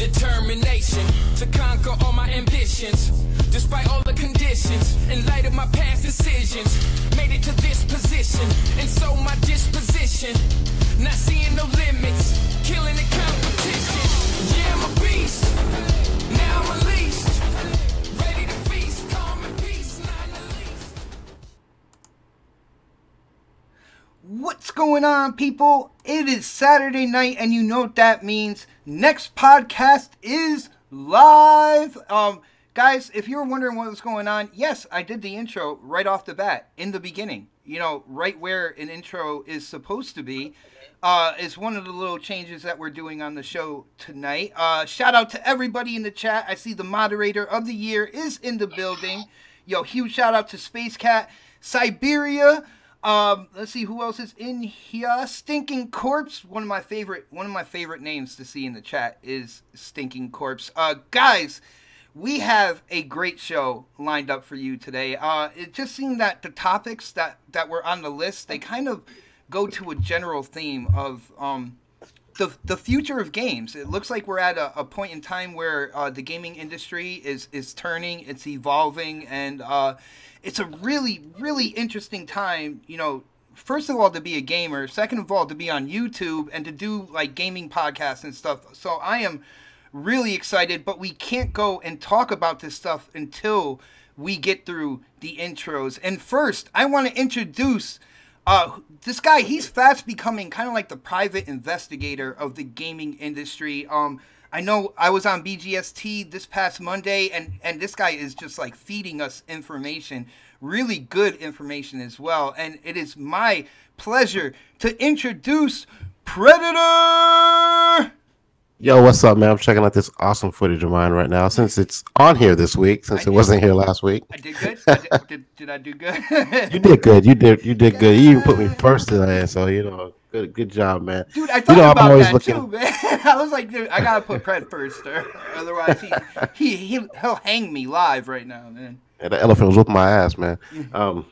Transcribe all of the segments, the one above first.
Determination to conquer all my ambitions, despite all the conditions. In light of my past decisions, made it to this position, and so my disposition, not seeing no limits, killing the competition. Yeah, I'm a beast, now I'm released, ready to feast, calm and peace, not in the least. What's going on, people? It is Saturday night, and you know what that means. Next podcast is live. Guys, if you were wondering what was going on, yes, I did the intro right off the bat, in the beginning. You know, right where an intro is supposed to be. Is one of the little changes that we're doing on the show tonight. Shout out to everybody in the chat. I see the moderator of the year is in the building. Yo, huge shout out to Space Cat, Siberia. Let's see who else is in here. Stinking Corpse, one of my favorite names to see in the chat is Stinking Corpse. Guys, we have a great show lined up for you today. It just seemed that the topics that were on the list, they kind of go to a general theme of the future of games. It looks like we're at a point in time where the gaming industry is turning, it's evolving, and it's a really, really interesting time, you know, first of all, to be a gamer, second of all, to be on YouTube and to do like gaming podcasts and stuff. So I am really excited, but we can't go and talk about this stuff until we get through the intros. And first, I want to introduce this guy. He's fast becoming kind of like the private investigator of the gaming industry. I know I was on BGST this past Monday, and this guy is just like feeding us information, really good information as well. And it is my pleasure to introduce Predator! Yo, what's up, man? I'm checking out this awesome footage of mine right now, since it's on here this week, since it wasn't here last week. I did good? Did I do good? You did good. You did good. You even put me first today, so, you know, good job, man. Dude, I thought about that too, man. I was like, dude, I gotta put Pred first, or otherwise he'll hang me live right now, man. Yeah, the elephant was whooping my ass, man. But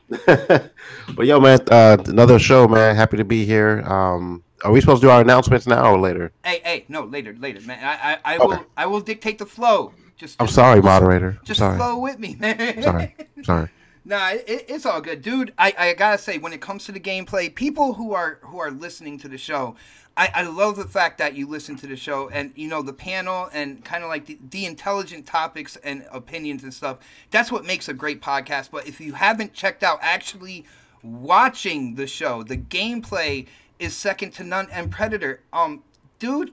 yo, man, another show, man. Happy to be here. Are we supposed to do our announcements now or later? Hey, no, later, man. I will dictate the flow. I'm sorry, moderator. Just flow with me, man. Sorry. Nah, it's all good, dude. I gotta say, when it comes to the gameplay, people who are listening to the show, I love the fact that you listen to the show, and you know the panel and kind of like the intelligent topics and opinions and stuff. That's what makes a great podcast. But if you haven't checked out actually watching the show, the gameplay is second to none. And Predator, dude,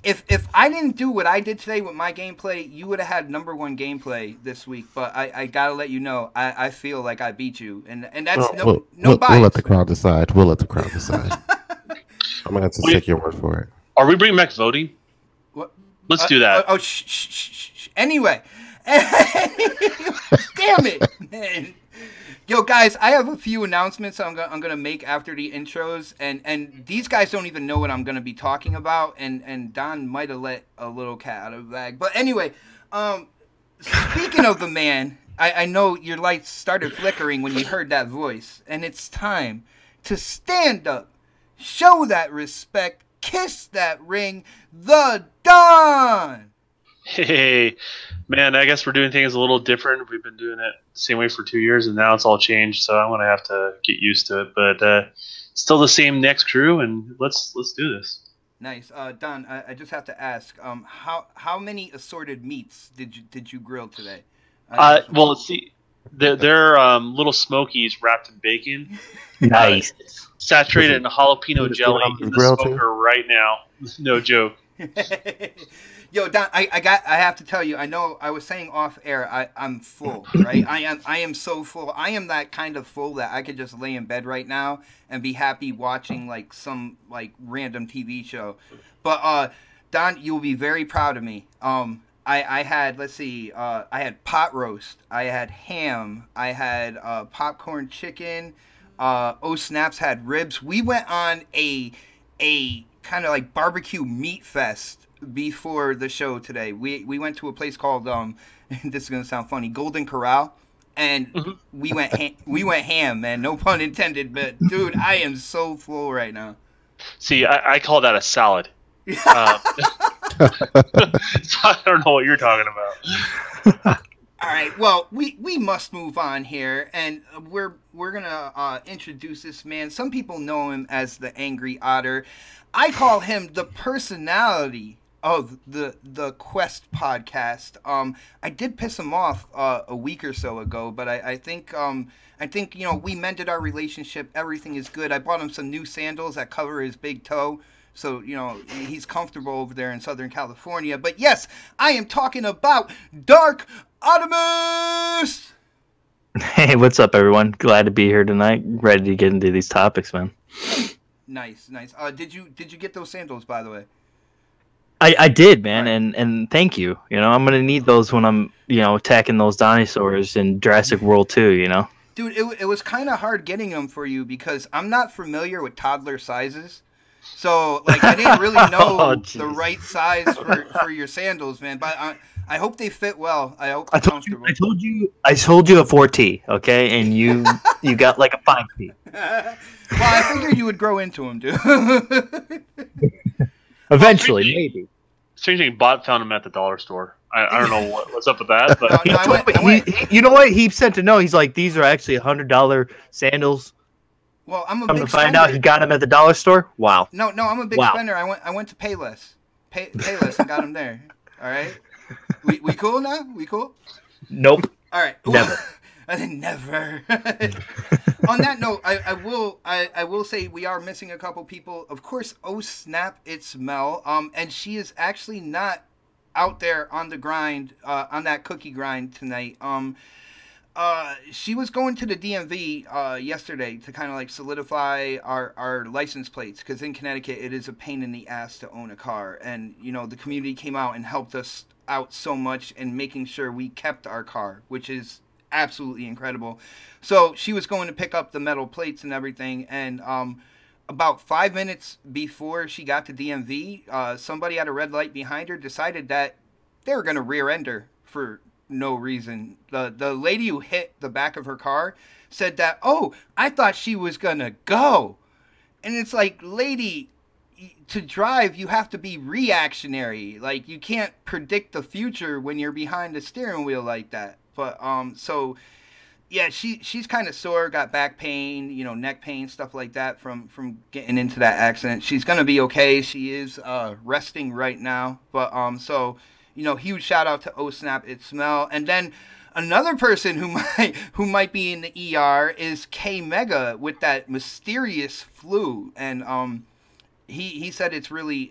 if I didn't do what I did today with my gameplay, you would have had #1 gameplay this week. But I gotta let you know, I feel like I beat you, and that's no bias. We'll let the crowd decide. I'm gonna have to take your word for it. Are we bringing back voting? What? Let's do that. Shh. Anyway, damn it, man. Yo, guys, I have a few announcements I'm gonna make after the intros, and these guys don't even know what I'm gonna be talking about, and Don might have let a little cat out of the bag. But anyway, speaking of the man, I know your lights started flickering when you heard that voice, and it's time to stand up, show that respect, kiss that ring, the Don! Hey, man, I guess we're doing things a little different. We've been doing it the same way for 2 years, and now it's all changed, so I'm going to have to get used to it. But still the same next crew, and let's do this. Nice. Don, I just have to ask, how many assorted meats did you grill today? Well, see, they're little smokies wrapped in bacon. Nice. Saturated in jalapeno jelly in the smoker right now. No joke. Yo, Don, I have to tell you, I know I was saying off air, I'm full, right? I am so full. I am that kind of full that I could just lay in bed right now and be happy watching like some like random TV show. But Don, you'll be very proud of me. I had, let's see, I had pot roast, I had ham, I had popcorn chicken, Oh Snaps had ribs. We went on a kind of like barbecue meat fest before the show today. We went to a place called this is gonna sound funny, Golden Corral, and we went ham, man. No pun intended, but dude, I am so full right now. See, I call that a salad. So I don't know what you're talking about. All right, well, we must move on here, and we're gonna introduce this man. Some people know him as the Angry Otter. I call him the personality of the Quest podcast. I did piss him off a week or so ago, but I think we mended our relationship. Everything is good. I bought him some new sandals that cover his big toe. So, he's comfortable over there in Southern California. But yes, I am talking about Dark Optimus! Hey, what's up, everyone? Glad to be here tonight. Ready to get into these topics, man. Nice. Did you get those sandals, by the way? I did, man, Right. and thank you. I'm gonna need those when I'm, attacking those dinosaurs in Jurassic World 2, Dude, it was kind of hard getting them for you because I'm not familiar with toddler sizes. So, I didn't really know Oh, the right size for your sandals, man. But I hope they fit well. I hope I they're told you, comfortable. I told you a 4T, okay, and you got like a 5T. Well, I figured you would grow into them, dude. Eventually, maybe. Strange thing, Bot found him at the dollar store. I don't know what's up with that, but No, I went. You know what? He sent to know. He's like, these are actually $100 sandals. Well, I'm a Come big to find spender. out, he got them at the dollar store. Wow. No, I'm a big Wow. spender. I went to Payless, Payless, and got them there. All right, we cool now? We cool? Nope. All right, Never. Never. On that note, I will say we are missing a couple people. Of course, oh snap, it's Mel. And she is actually not out there on the grind, on that cookie grind tonight. She was going to the DMV yesterday to kind of solidify our license plates, because in Connecticut it is a pain in the ass to own a car, and the community came out and helped us out so much in making sure we kept our car, which is absolutely incredible. So she was going to pick up the metal plates and everything, and about 5 minutes before she got to DMV, somebody at a red light behind her decided that they were going to rear end her for no reason. The lady who hit the back of her car said that, oh, I thought she was going to go. And it's like, lady, to drive, you have to be reactionary. You can't predict the future when you're behind the steering wheel like that. But, so, yeah, she's kind of sore, got back pain, neck pain, stuff like that from getting into that accident. She's going to be okay. She is resting right now. But, so, huge shout out to Oh Snap, It's Mel. And then another person who might be in the ER is K Mega with that mysterious flu. And, he said it's really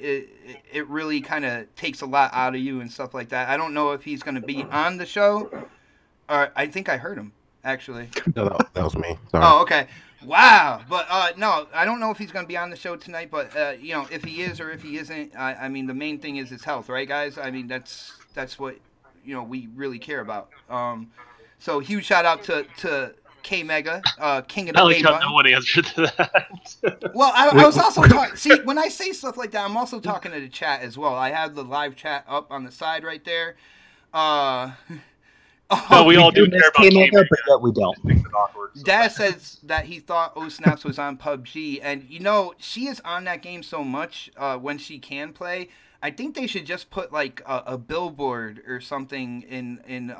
it really kind of takes a lot out of you and stuff like that. I don't know if he's going to be on the show, or I think I heard him actually. No, that was me. Sorry. Oh, okay. Wow. But no, I don't know if he's going to be on the show tonight. But if he is or if he isn't, I mean, the main thing is his health, right, guys? I mean, that's what we really care about. So huge shout out to K Mega, King of the I like Gay how Button. no one answered to that. Well, I was also talking. See, when I say stuff like that, I'm also talking to the chat as well. I have the live chat up on the side right there. No, we all do care about K-Mega, K-Mega. but yet we don't. Makes it awkward, so. Dad says that he thought Oh Snaps was on PUBG, and she is on that game so much when she can play. I think they should just put a billboard or something in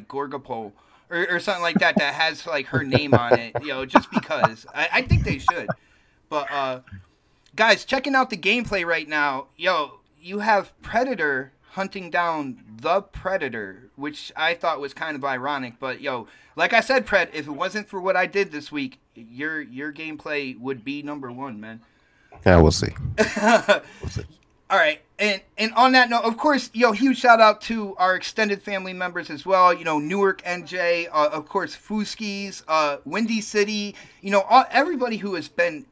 Gorgapole or something like that has her name on it, just because. I think they should. But guys, checking out the gameplay right now, you have Predator hunting down the Predator, which I thought was kind of ironic. But like I said, Pred, if it wasn't for what I did this week, your gameplay would be number one, man. Yeah, we'll see. We'll see. All right, and on that note, of course, huge shout out to our extended family members as well. Newark NJ, of course, Fuskies, Windy City. Everybody who has been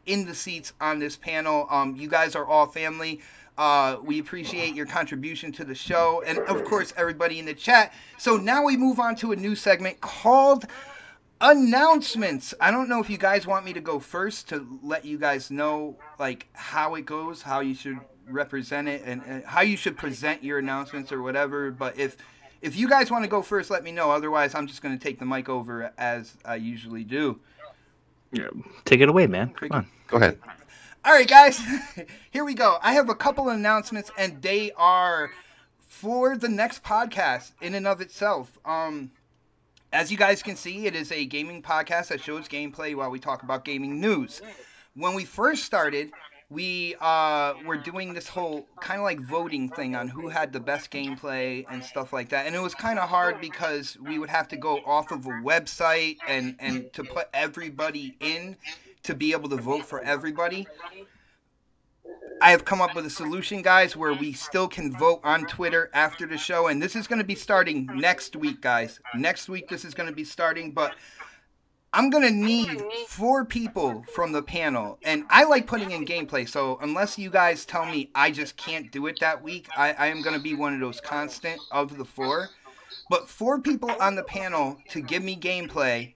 in the seats on this panel. You guys are all family. We appreciate your contribution to the show, and of course, everybody in the chat. So now we move on to a new segment called announcements. I don't know if you guys want me to go first to let you guys know how it goes, how you should represent it, and how you should present your announcements or whatever. But if you guys want to go first, let me know. Otherwise, I'm just going to take the mic over as I usually do. Yeah, take it away, man. Come on. Go ahead. All right, guys, here we go. I have a couple of announcements, and they are for the next podcast in and of itself. As you guys can see, it is a gaming podcast that shows gameplay while we talk about gaming news. When we first started, we were doing this whole kind of like voting thing on who had the best gameplay and stuff like that. And it was kind of hard because we would have to go off of a website and to put everybody in to be able to vote for everybody. I have come up with a solution, guys, where we still can vote on Twitter after the show. And this is going to be starting next week, guys. Next week, this is going to be starting. But I'm going to need 4 people from the panel. And I like putting in gameplay. So unless you guys tell me I just can't do it that week, I am going to be one of those constant of the 4. But 4 people on the panel to give me gameplay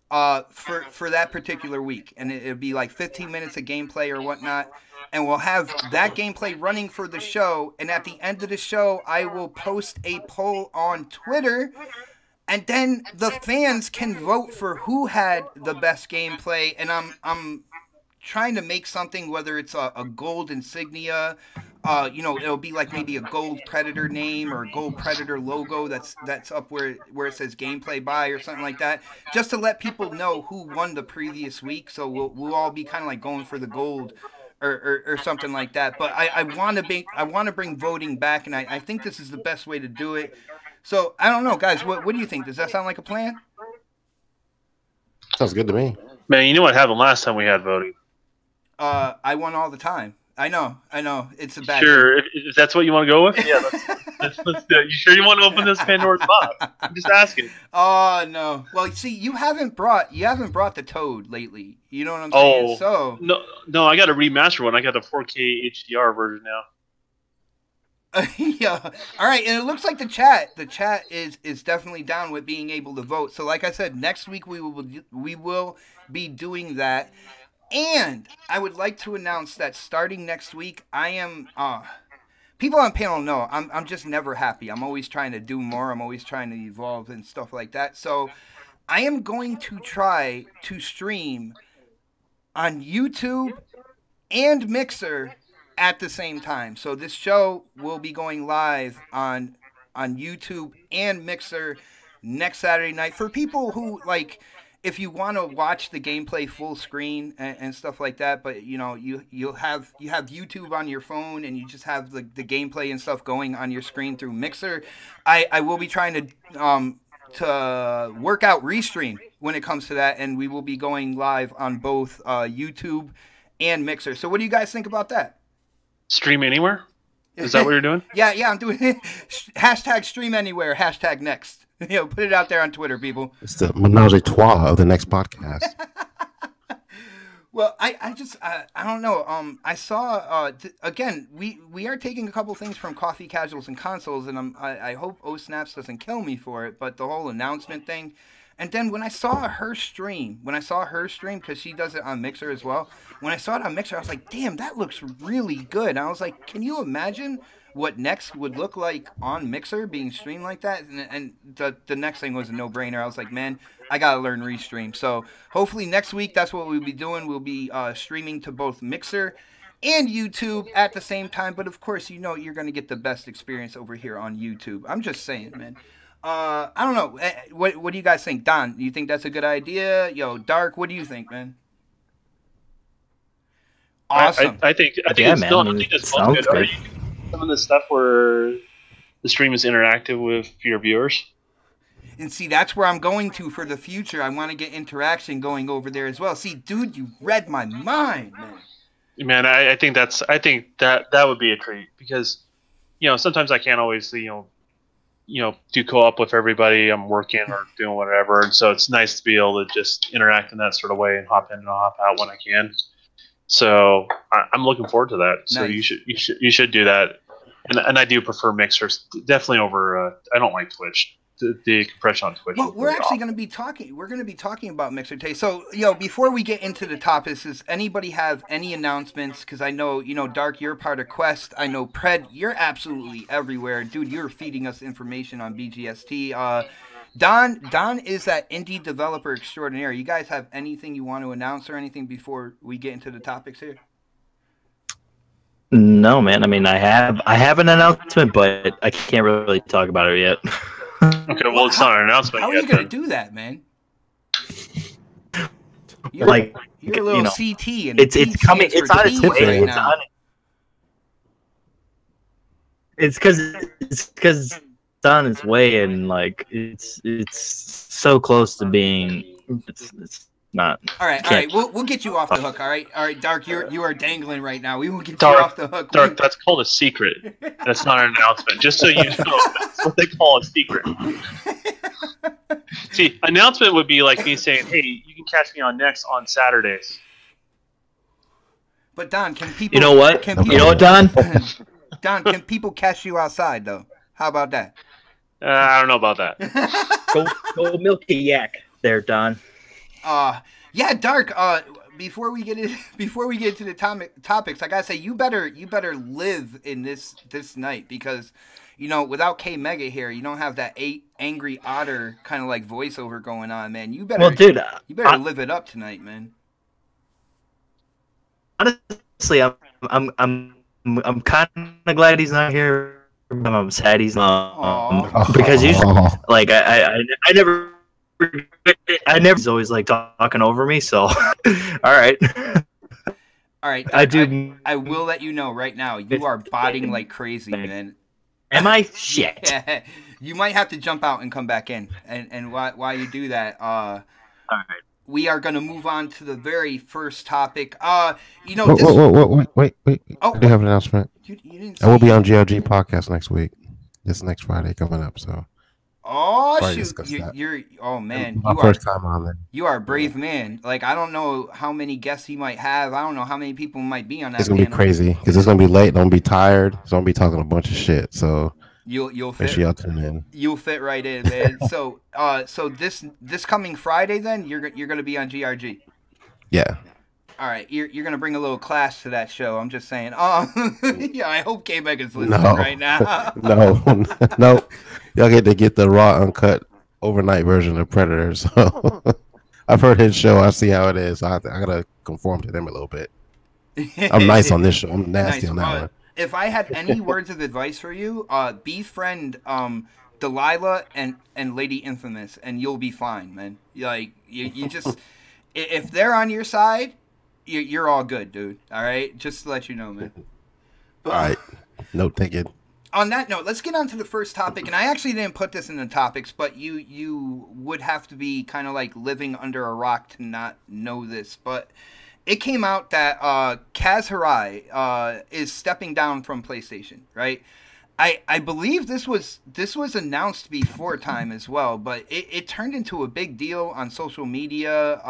for that particular week. And it'll be like 15 minutes of gameplay or whatnot. And we'll have that gameplay running for the show. And at the end of the show, I will post a poll on Twitter. And then the fans can vote for who had the best gameplay. And I'm trying to make something, whether it's a gold insignia, it'll be like maybe a gold Predator name or a gold Predator logo that's up where it says gameplay by or something like that, just to let people know who won the previous week. So we'll all be kind of like going for the gold or something like that. But I want to bring voting back, and I think this is the best way to do it. So I don't know, guys. What do you think? Does that sound like a plan? Sounds good to me. Man, you know what happened last time we had voting? I won all the time. I know. It's a bad. Sure, if that's what you want to go with, yeah. Let's do it. You sure you want to open this Pandora's box? I'm just asking. Oh no. Well, see, you haven't brought the Toad lately. You know what I'm saying? Oh, so no, I got a remaster one. I got the 4K HDR version now. Yeah. All right, and it looks like the chat is definitely down with being able to vote. So, like I said, next week we will be doing that. And I would like to announce that starting next week, I am. People on panel know I'm just never happy. I'm always trying to do more. I'm always trying to evolve and stuff like that. So I am going to try to stream on YouTube and Mixer at the same time. So this show will be going live on YouTube and Mixer next Saturday night for people who like. If you want to watch the gameplay full screen and stuff like that, but you have YouTube on your phone and you just have the gameplay and stuff going on your screen through Mixer, I will be trying to work out Restream when it comes to that, and we will be going live on both YouTube and Mixer. So what do you guys think about that? Stream anywhere? Is that what you're doing? Yeah, I'm doing it. Hashtag stream anywhere, hashtag next. Put it out there on Twitter, people. It's the menage a trois of the next podcast. Well, I don't know. I saw again. We are taking a couple things from Coffee Casuals and Consoles, and I hope Snaps doesn't kill me for it. But the whole announcement thing, and then when I saw her stream, because she does it on Mixer as well. When I saw it on Mixer, I was like, damn, that looks really good. And I was like, can you imagine what next would look like on Mixer being streamed like that? And the next thing was a no-brainer. I was like, man, I gotta learn Restream. So hopefully next week that's what we'll be doing. We'll be streaming to both Mixer and YouTube at the same time. But of course, you're gonna get the best experience over here on YouTube. I'm just saying, man. I don't know. What do you guys think? Don, do you think that's a good idea? Yo, Dark, what do you think, man? Awesome. I think Yeah, it's man, still, I mean, I think it's sounds good. good. Are you doing some of the stuff where the stream is interactive with your viewers? And see, that's where I'm going to for the future. I want to get interaction going over there as well. See, dude, you read my mind, man. Man, I think that would be a treat because, sometimes I can't always, do co-op with everybody. I'm working or doing whatever, and so it's nice to be able to just interact in that sort of way and hop in and hop out when I can. So I'm looking forward to that. So Nice. you should do that, and I do prefer Mixers definitely over. I don't like Twitch. The compression on Twitch. Well, we're actually going to be talking. We're going to be talking about Mixer today. So, before we get into the topics, does anybody have any announcements? Because I know, Dark, you're part of Quest. I know Pred, you're absolutely everywhere, dude. You're feeding us information on BGST. Don is that indie developer extraordinaire. You guys have anything you want to announce or anything before we get into the topics here? No, man. I mean, I have an announcement, but I can't really talk about it yet. Okay, well, it's not an announcement How are yet. you gonna Then. do that, man? You're, Like, you're a little you know, CT, and it's the T coming. stands It's for on its tease way. right It's now. on. It's because it's on its way, and like it's so close to being. It's not. All right. Can't. We'll get you off the hook. All right, Dark. You are dangling right now. We will get you off the hook. Dark, that's called a secret. That's not an announcement. Just so you know, that's what they call a secret. See, announcement would be like me saying, "Hey, you can catch me on Next on Saturdays." But Don, can people? You know what? Can You people, know what, Don? Don, can people catch you outside though? How about that? I don't know about that. Go milk a yak there, Don. Yeah, Dark. Before we get into the topics, I gotta say you better live in this night because, you know, without K Mega here, you don't have that angry otter kind of like voiceover going on, man. You better, Well, dude, you better live it up tonight, man. Honestly, I'm kind of glad he's not here. I'm sad he's not because usually, like, I never he's always like talking over me. So, all right. All right, I do. I will let you know right now. You are botting like crazy, man. Am I? Shit. Yeah, you might have to jump out and come back in. And while you do that, all right. We are going to move on to the very first topic. You know, wait. Oh, I do have an announcement. You didn't I will be on GLG podcast next week. This next Friday coming up. So. Oh Sorry, shoot! You're oh man, my first time on there. You are a brave man. Like I don't know how many guests he might have. I don't know how many people might be on that. It's gonna be crazy because it's gonna be late. Don't be tired. So I'm gonna be talking a bunch of shit. So you'll fit. Make sure y'all tune in. You'll fit right in, man. So so this coming Friday, then you're gonna be on GRG. Yeah. All right, you're gonna bring a little class to that show. I'm just saying. Yeah, I hope K Mega's listening right now. No. Y'all get the raw, uncut, overnight version of Predator. So I've heard his show. I see how it is. I gotta conform to them a little bit. I'm nice on this show. I'm nasty on that one. If I had any words of advice for you, befriend Delilah and Lady Infamous, and you'll be fine, man. Like you just if they're on your side, you're all good, dude. All right, just to let you know, man. All right, note taken. On that note, let's get on to the first topic. And I actually didn't put this in the topics, but you would have to be kind of like living under a rock to not know this. But it came out that Kaz Hirai is stepping down from PlayStation, right? I believe this was announced before time as well, but it turned into a big deal on social media.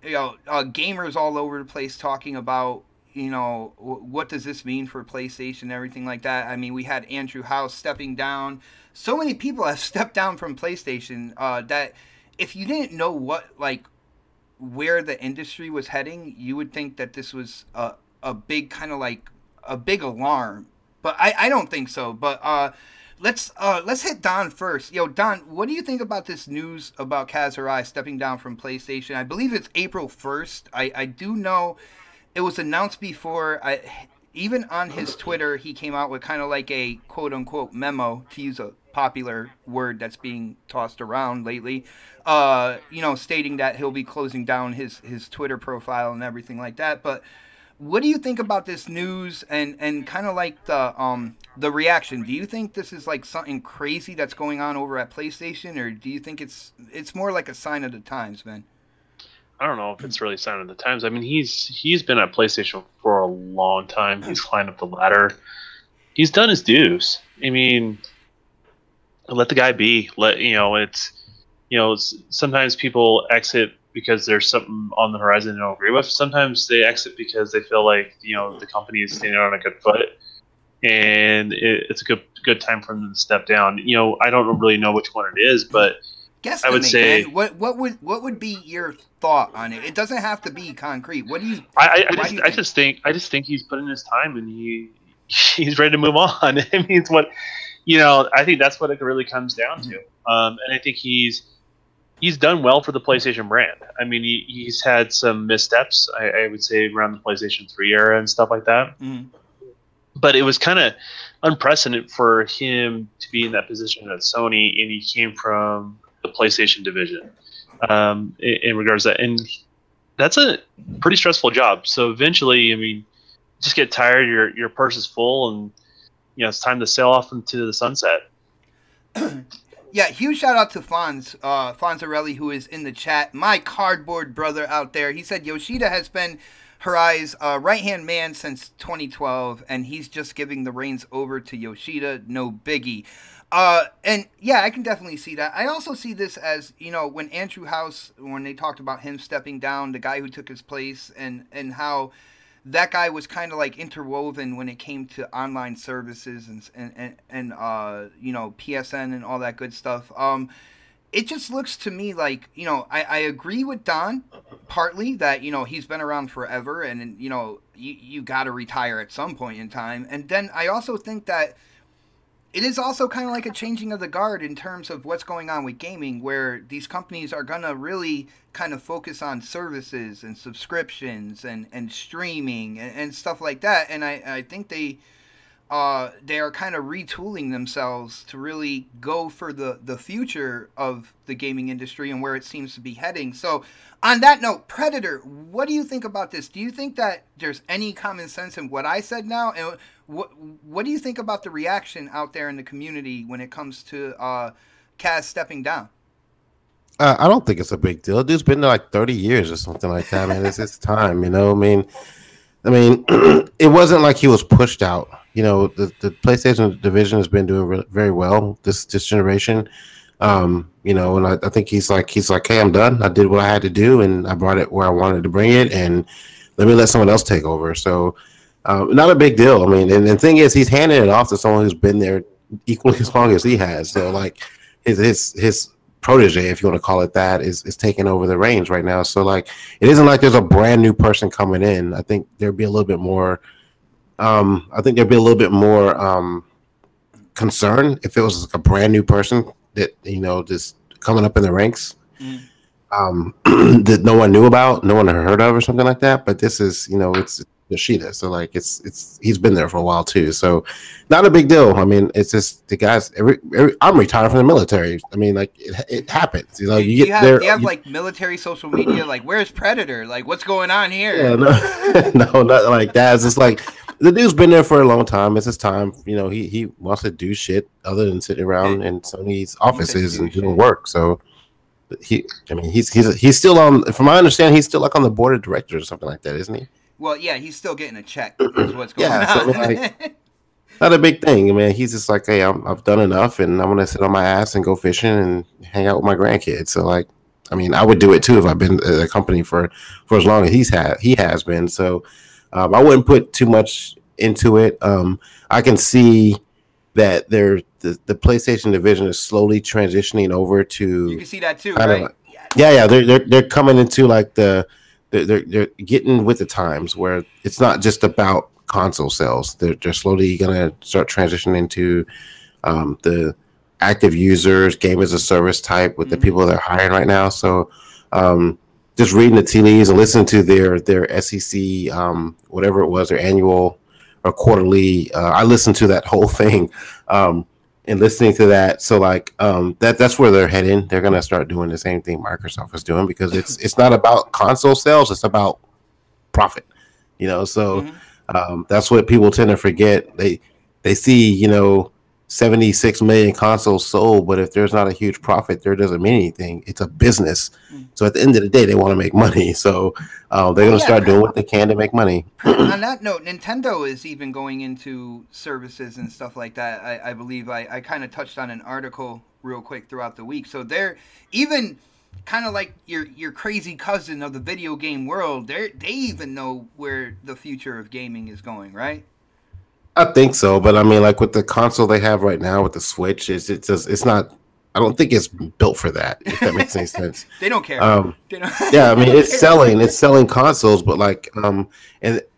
Gamers all over the place talking about, what does this mean for PlayStation and everything like that. I mean, we had Andrew House stepping down. So many people have stepped down from PlayStation that if you didn't know where the industry was heading, you would think that this was a big kind of like a big alarm. But I don't think so. But let's hit Don first. Don, what do you think about this news about Kaz Hirai stepping down from PlayStation? I believe it's April 1st. I do know it was announced before. Even on his Twitter, he came out with kind of like a quote-unquote memo, to use a popular word that's being tossed around lately, stating that he'll be closing down his Twitter profile and everything like that. But what do you think about this news and kind of like the reaction? Do you think this is like something crazy that's going on over at PlayStation, or do you think it's more like a sign of the times, man? I don't know if it's really a sign of the times. I mean, he's been at PlayStation for a long time. He's climbed up the ladder. He's done his dues. I mean, let the guy be. Sometimes people exit because there's something on the horizon they don't agree with. Sometimes they exit because they feel like the company is standing on a good foot, and it's a good time for them to step down. I don't really know which one it is, but I would say what would be your thought on it? It doesn't have to be concrete. What do you? I just think he's put in his time and he's ready to move on. I mean, it's what I think that's what it really comes down to. And I think he's done well for the PlayStation brand. I mean, he's had some missteps, I would say, around the PlayStation 3 era and stuff like that. Mm-hmm. but it was kind of unprecedented for him to be in that position at Sony, and he came from the PlayStation division in regards to that. And that's a pretty stressful job. So eventually, I mean, just get tired, your purse is full, and it's time to sail off into the sunset. Yeah, huge shout out to Fonzarelli, who is in the chat. My cardboard brother out there. He said Yoshida has been Hirai's right-hand man since 2012, and he's just giving the reins over to Yoshida. No biggie. And yeah, I can definitely see that. I also see this as, when Andrew House, when they talked about him stepping down, the guy who took his place, and how that guy was kind of like interwoven when it came to online services and PSN and all that good stuff. It just looks to me like, I agree with Don partly that, he's been around forever and, you got to retire at some point in time. And then I also think that it is also kind of like a changing of the guard in terms of what's going on with gaming, where these companies are going to really kind of focus on services and subscriptions and streaming and stuff like that. And I think they are kind of retooling themselves to really go for the future of the gaming industry and where it seems to be heading. So on that note, Predator, what do you think about this? Do you think that there's any common sense in what I said now? And what do you think about the reaction out there in the community when it comes to Kaz stepping down? I don't think it's a big deal. Dude's been there like 30 years or something like that, man. It's time, I mean, it wasn't like he was pushed out. The PlayStation division has been doing very well this generation. And I think he's like, hey, I'm done. I did what I had to do, and I brought it where I wanted to bring it, and let me let someone else take over. So, not a big deal. I mean, and the thing is, he's handing it off to someone who's been there equally as long as he has. So, like, his protege, if you want to call it that, is taking over the reins right now. So, like, it isn't like there's a brand new person coming in. I think there'd be a little bit more. Concern if it was like a brand new person that just coming up in the ranks, that no one knew about, no one had heard of, or something like that. But this is, it's Yoshida, so like he's been there for a while too, so not a big deal. I mean, it's just the guys. I'm retired from the military. I mean, like it happens. Do you have like military social media? Like, where's Predator? Like, what's going on here? Yeah, no, not like that. It's just like the dude's been there for a long time. It's his time. He wants to do shit other than sitting around in Sony's offices and doing work. So he's still on. From my understanding, he's still like on the board of directors or something like that, isn't he? Well, yeah, he's still getting a check. Is what's going on. So like, not a big thing. I mean, he's just like, hey, I've done enough, and I'm gonna sit on my ass and go fishing and hang out with my grandkids. So like, I mean, I would do it too if I've been at the company for as long as he has been. So I wouldn't put too much into it. I can see that the PlayStation division is slowly transitioning over to. You can see that too, right? Yeah. They're coming into like they're getting with the times where it's not just about console sales. They're slowly gonna start transitioning into the active users, game as a service type with the people they're hiring right now. So just reading the tea leaves and listening to their SEC whatever it was, their annual or quarterly. I listened to that whole thing. And listening to that, so like that's where they're heading. They're gonna start doing the same thing Microsoft is doing, because it's not about console sales, it's about profit. So that's what people tend to forget. They see 76 million consoles sold, but if there's not a huge profit, there doesn't mean anything. It's a business. So at the end of the day, they want to make money. So they're going to start doing what they can to make money. On that note, Nintendo is even going into services and stuff like that. I believe I kind of touched on an article real quick throughout the week. So they're even kind of like your crazy cousin of the video game world. They even know where the future of gaming is going, right? I think so, but I mean, like with the console they have right now with the Switch, it's not. I don't think it's built for that. If that makes any sense. They don't care. Yeah, I mean, it's selling consoles, but like, and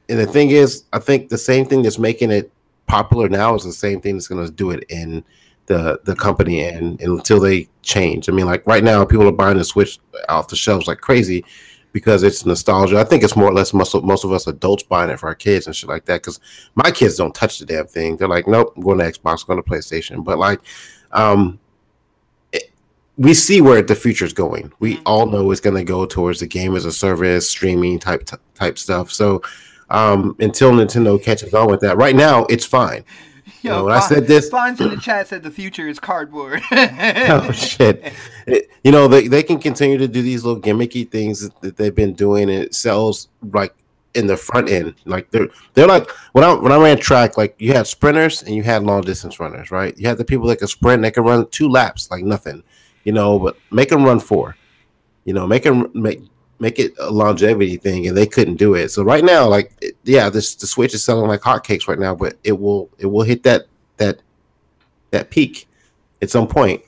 the thing is, I think the same thing that's making it popular now is the same thing that's going to do it in the company and until they change. I mean, like right now, people are buying the Switch off the shelves like crazy, because it's nostalgia. I think it's more or less most of us adults buying it for our kids and shit like that. Because my kids don't touch the damn thing. They're like, nope, I'm going to Xbox, going to PlayStation. But like, we see where the future is going. We all know it's going to go towards the game as a service, streaming type stuff. So until Nintendo catches on with that, right now it's fine. You know, when I said this, Fonz in the chat said the future is cardboard. Oh shit! You know, they can continue to do these little gimmicky things that they've been doing, and it sells like in the front end. Like they're like when I ran track, like you had sprinters and you had long distance runners, right? You had the people that could sprint, they could run 2 laps like nothing, you know, but make them run 4. You know, make it a longevity thing, and they couldn't do it. So right now, like, the Switch is selling like hotcakes right now, but it will hit that peak at some point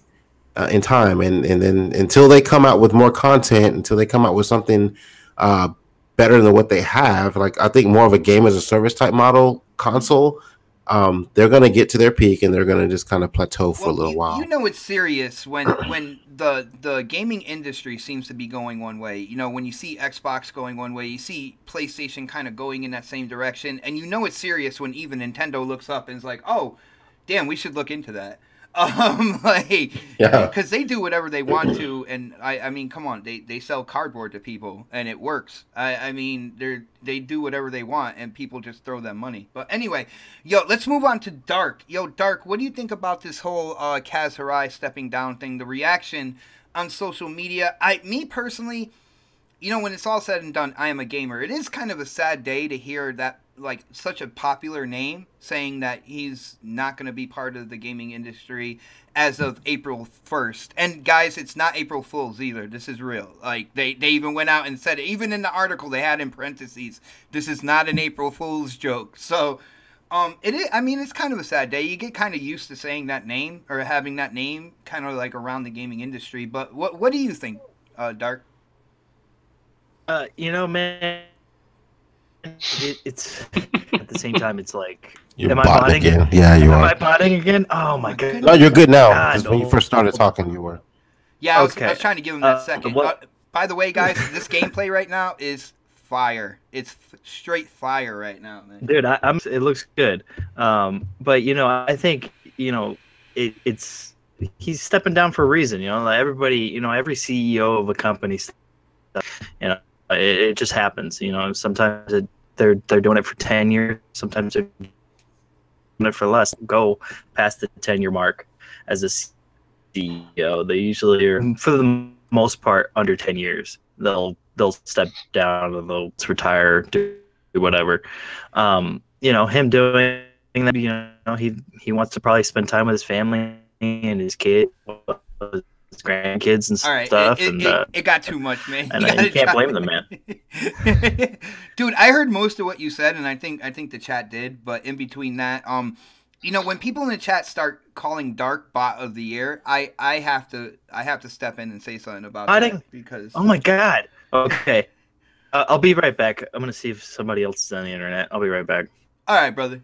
in time, and then until they come out with more content, until they come out with something better than what they have, like I think more of a game as a service type model console. They're going to get to their peak, and they're going to just kind of plateau for a little while. You know, it's serious when the gaming industry seems to be going one way. You know, when you see Xbox going one way, you see PlayStation kind of going in that same direction, and you know it's serious when even Nintendo looks up and is like, "Oh, damn, we should look into that." Because they do whatever they want to, and I mean, come on, they sell cardboard to people, and it works. I mean, they do whatever they want, and people just throw them money. But anyway, let's move on to Dark. Dark, what do you think about this whole Kaz Hirai stepping down thing? The reaction on social media. Me personally, you know, when it's all said and done, I am a gamer. It is kind of a sad day to hear that, like, such a popular name saying that he's not going to be part of the gaming industry as of April 1st. And guys, it's not April Fool's either. This is real. Like, they even went out and said it. Even in the article they had in parentheses, this is not an April Fool's joke. So it is, I mean, it's kind of a sad day. You get kind of used to saying that name, or having that name kind of like around the gaming industry. But what do you think, Dark? You know, man, it's at the same time, it's like, Am I botting again? Yeah, you are. Am I botting again? Oh my god! No, you're good now. Because when you first started talking, you were. Yeah, I was trying to give him that second. By the way, guys, this gameplay right now is fire. It's straight fire right now, man. Dude, it looks good. But you know, I think, you know, it's he's stepping down for a reason. You know, like everybody, you know, every CEO of a company, you know, it just happens. You know, sometimes they're doing it for 10 years. Sometimes they're doing it for less. Go past the 10-year mark as a CEO. They usually are, for the most part, under 10 years. They'll step down and they'll retire, do whatever. You know, him doing that, you know, he wants to probably spend time with his family and his kids, his grandkids and stuff. It got too much, man. And you can't blame them, man. Dude, I heard most of what you said, and I think the chat did. But in between that, you know, when people in the chat start calling Dark Bot of the Year, I have to step in and say something about that, because oh my god. Okay, I'll be right back. I'm gonna see if somebody else is on the internet. I'll be right back. All right, brother.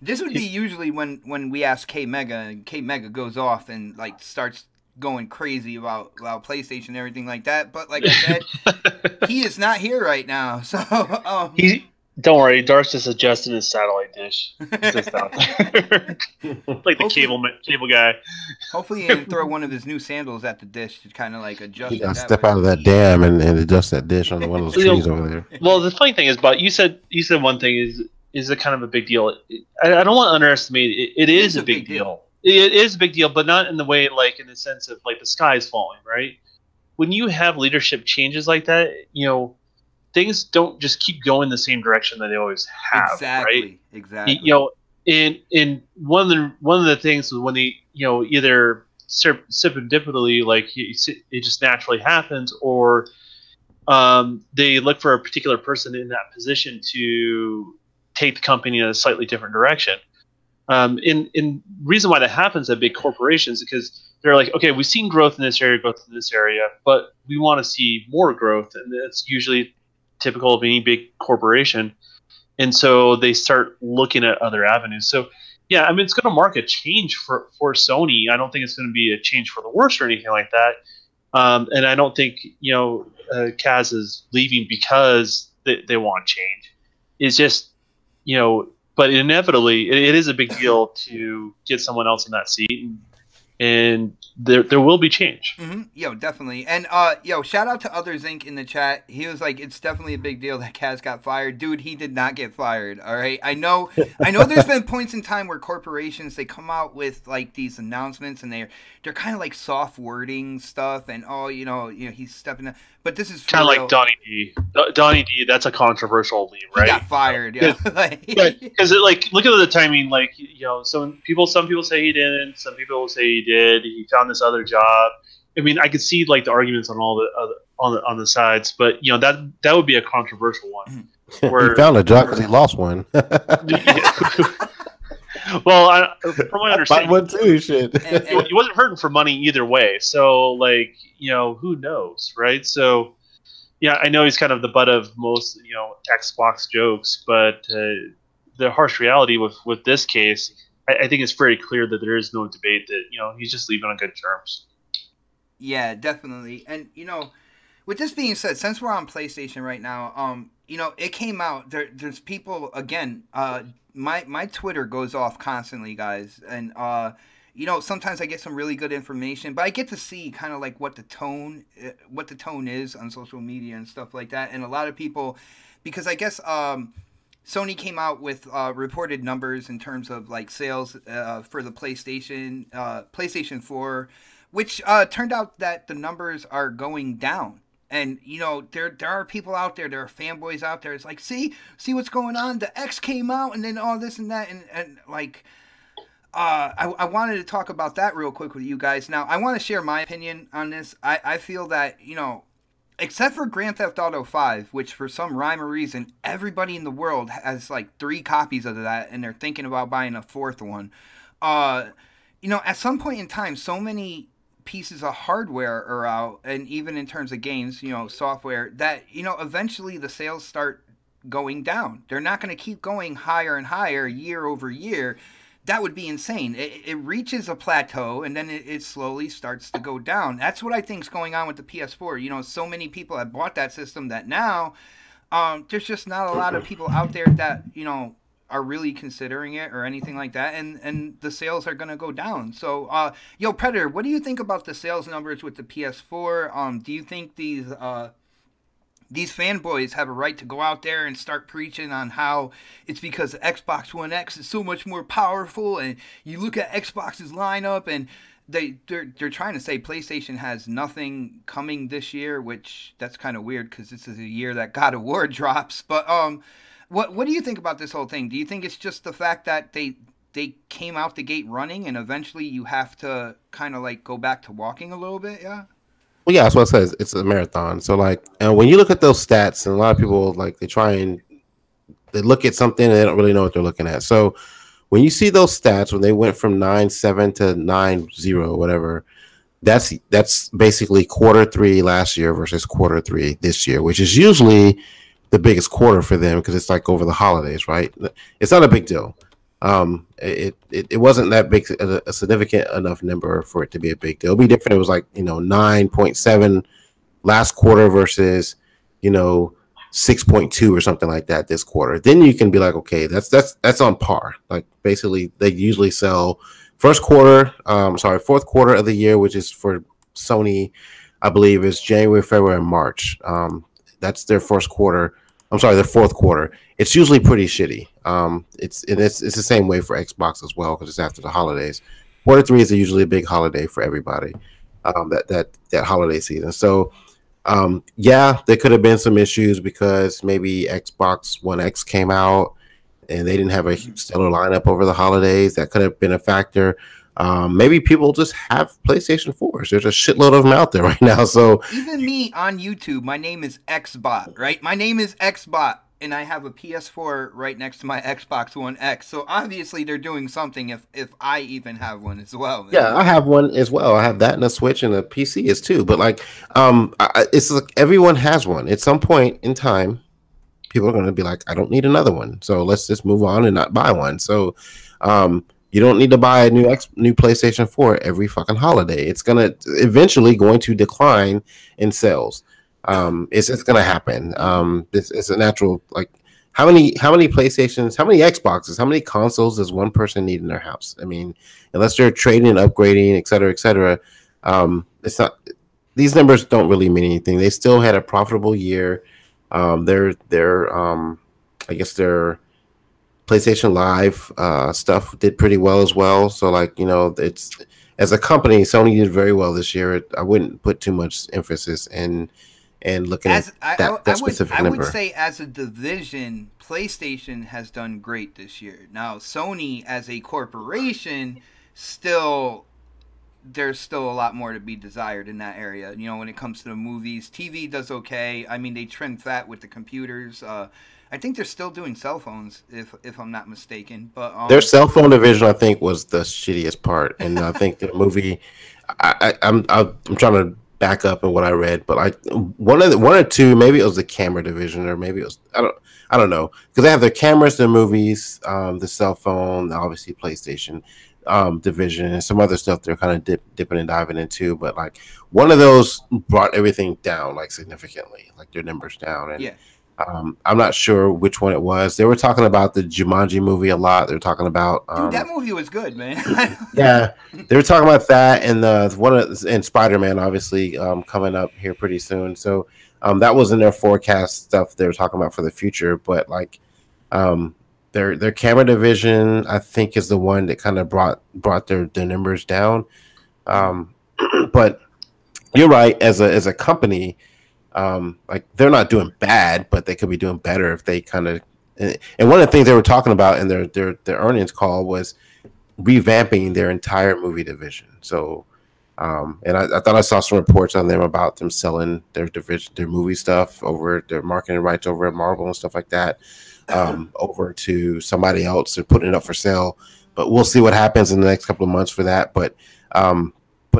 This would be usually when we ask K Mega, and K Mega goes off and like starts going crazy about PlayStation and everything like that. But like I said, he is not here right now. So don't worry, Dark's just adjusting his satellite dish. It's just out there. Like the cable guy. Hopefully he didn't throw one of his new sandals at the dish to kind of like adjust. He got to step out of that dam and adjust that dish on one of those trees over there. Well, the funny thing is, but you said one thing is a kind of a big deal. I don't want to underestimate it. It is a big deal. It is a big deal, but not in the way, like, in the sense of, like, the sky is falling, right? When you have leadership changes like that, you know, things don't just keep going the same direction that they always have, right? Exactly. You know, in one of the things was when they, you know, either serendipitously, like, it just naturally happens, or they look for a particular person in that position to take the company in a slightly different direction. In reason why that happens at big corporations is because they're like, okay, we've seen growth in this area, but we want to see more growth, and that's usually typical of any big corporation. And so they start looking at other avenues. So yeah, I mean, it's going to mark a change for Sony. I don't think it's going to be a change for the worse or anything like that. And I don't think Kaz is leaving because they want change. It's just but inevitably it is a big deal to get someone else in that seat, and there will be change. Mm-hmm. Yo, definitely. And shout out to Others Inc. in the chat. He was like, it's definitely a big deal that Kaz got fired. Dude, he did not get fired. All right. I know there's been points in time where corporations, they come out with like these announcements and they're kind of like soft wording stuff and he's stepping up. But this is kind of like Donnie D. Donnie D, that's a controversial leave, right? He got fired, yeah. Because look at the timing. Like, some people say he didn't. Some people say he did. He found this other job. I mean, I could see like the arguments on all the on the sides, but that would be a controversial one. Where, he found a job because he lost one. Well, from what I understand, one too. Shit, he wasn't hurting for money either way. So, like, who knows, right? So, yeah, I know he's kind of the butt of most, Xbox jokes, but the harsh reality with this case, I think it's very clear that there is no debate that he's just leaving on good terms. Yeah, definitely, and with this being said, since we're on PlayStation right now, it came out. There's people again. My Twitter goes off constantly, guys, and sometimes I get some really good information, but I get to see kind of like what the tone is on social media and stuff like that. And a lot of people, because I guess Sony came out with reported numbers in terms of like sales for the PlayStation 4, which turned out that the numbers are going down. And, there are people out there, there are fanboys out there. It's like, see what's going on? The X came out and then all this and that. And like, I wanted to talk about that real quick with you guys. Now, I want to share my opinion on this. I feel that, except for Grand Theft Auto 5, which for some rhyme or reason, everybody in the world has like 3 copies of that and they're thinking about buying a 4th one. At some point in time, so many pieces of hardware are out, and even in terms of games, software, that eventually the sales start going down. They're not going to keep going higher and higher year over year. That would be insane. It reaches a plateau and then it slowly starts to go down. That's what I think is going on with the PS4. So many people have bought that system that now there's just not a lot of people out there that are really considering it or anything like that, and the sales are going to go down. So, Predator, what do you think about the sales numbers with the PS4? Do you think these fanboys have a right to go out there and start preaching on how it's because the Xbox One X is so much more powerful, and you look at Xbox's lineup and they're trying to say PlayStation has nothing coming this year, which that's kind of weird because this is a year that God of War drops, but What do you think about this whole thing? Do you think it's just the fact that they came out the gate running and eventually you have to kind of like go back to walking a little bit? Yeah. Well, yeah, that's what it says. It's a marathon. So like, and when you look at those stats, and a lot of people like they look at something and they don't really know what they're looking at. So when you see those stats, when they went from 9.7 to 9.0, whatever, that's basically Q3 last year versus Q3 this year, which is usually the biggest quarter for them because it's like over the holidays, right? It's not a big deal. It wasn't that big, a significant enough number for it to be a big deal. It'll be different. It was like 9.7 last quarter versus 6.2 or something like that this quarter. Then you can be like, okay, that's on par. Like basically, they usually sell fourth quarter of the year, which is for Sony, I believe, is January, February, and March. That's their fourth quarter. It's usually pretty shitty. It's the same way for Xbox as well because it's after the holidays. Q3 is usually a big holiday for everybody. That holiday season. So there could have been some issues because maybe Xbox One X came out and they didn't have a stellar lineup over the holidays. That could have been a factor. Maybe people just have PlayStation 4s. There's a shitload of them out there right now. So even me on YouTube, my name is Xbot, right? My name is Xbot, and I have a PS4 right next to my Xbox One X. So obviously they're doing something if I even have one as well. Man. Yeah, I have one as well. I have that and a Switch and a PC is too. But like, it's like everyone has one. At some point in time, people are going to be like, I don't need another one. So let's just move on and not buy one. So, You don't need to buy a new PlayStation 4 every fucking holiday. It's gonna eventually going to decline in sales. It's just gonna happen. It's a natural, like, how many PlayStations, how many Xboxes, how many consoles does one person need in their house? I mean, unless they're trading and upgrading, et cetera, it's not. These numbers don't really mean anything. They still had a profitable year. I guess their PlayStation Live stuff did pretty well as well. So, like, you know, it's, as a company, Sony did very well this year. I wouldn't put too much emphasis in looking at that specific number. I would say, as a division, PlayStation has done great this year. Now, Sony as a corporation, there's still a lot more to be desired in that area. You know, when it comes to the movies, TV does okay. I mean, they trimmed fat with the computers. I think they're still doing cell phones, if I'm not mistaken. But their cell phone division, I think, was the shittiest part, and I think the movie. I'm trying to back up in what I read, but one or two, maybe it was the camera division, or maybe it was I don't know, because they have their cameras, their movies, the cell phone, obviously PlayStation division, and some other stuff they're kind of dipping and diving into. But like one of those brought everything down, like, significantly, like their numbers down, and. Yeah. I'm not sure which one it was. They were talking about the Jumanji movie a lot. They were talking about dude, that movie was good, man. Yeah, they were talking about that, and Spider-Man, obviously, coming up here pretty soon. So that was in their forecast stuff they were talking about for the future. But like their camera division, I think, is the one that kind of brought their numbers down. But you're right, as a company. Like, they're not doing bad, but they could be doing better if they kind of. And one of the things they were talking about in their earnings call was revamping their entire movie division. So, and I thought I saw some reports on them about them selling their movie stuff over their marketing rights over at Marvel and stuff like that, over to somebody else and putting it up for sale. But we'll see what happens in the next couple of months for that. But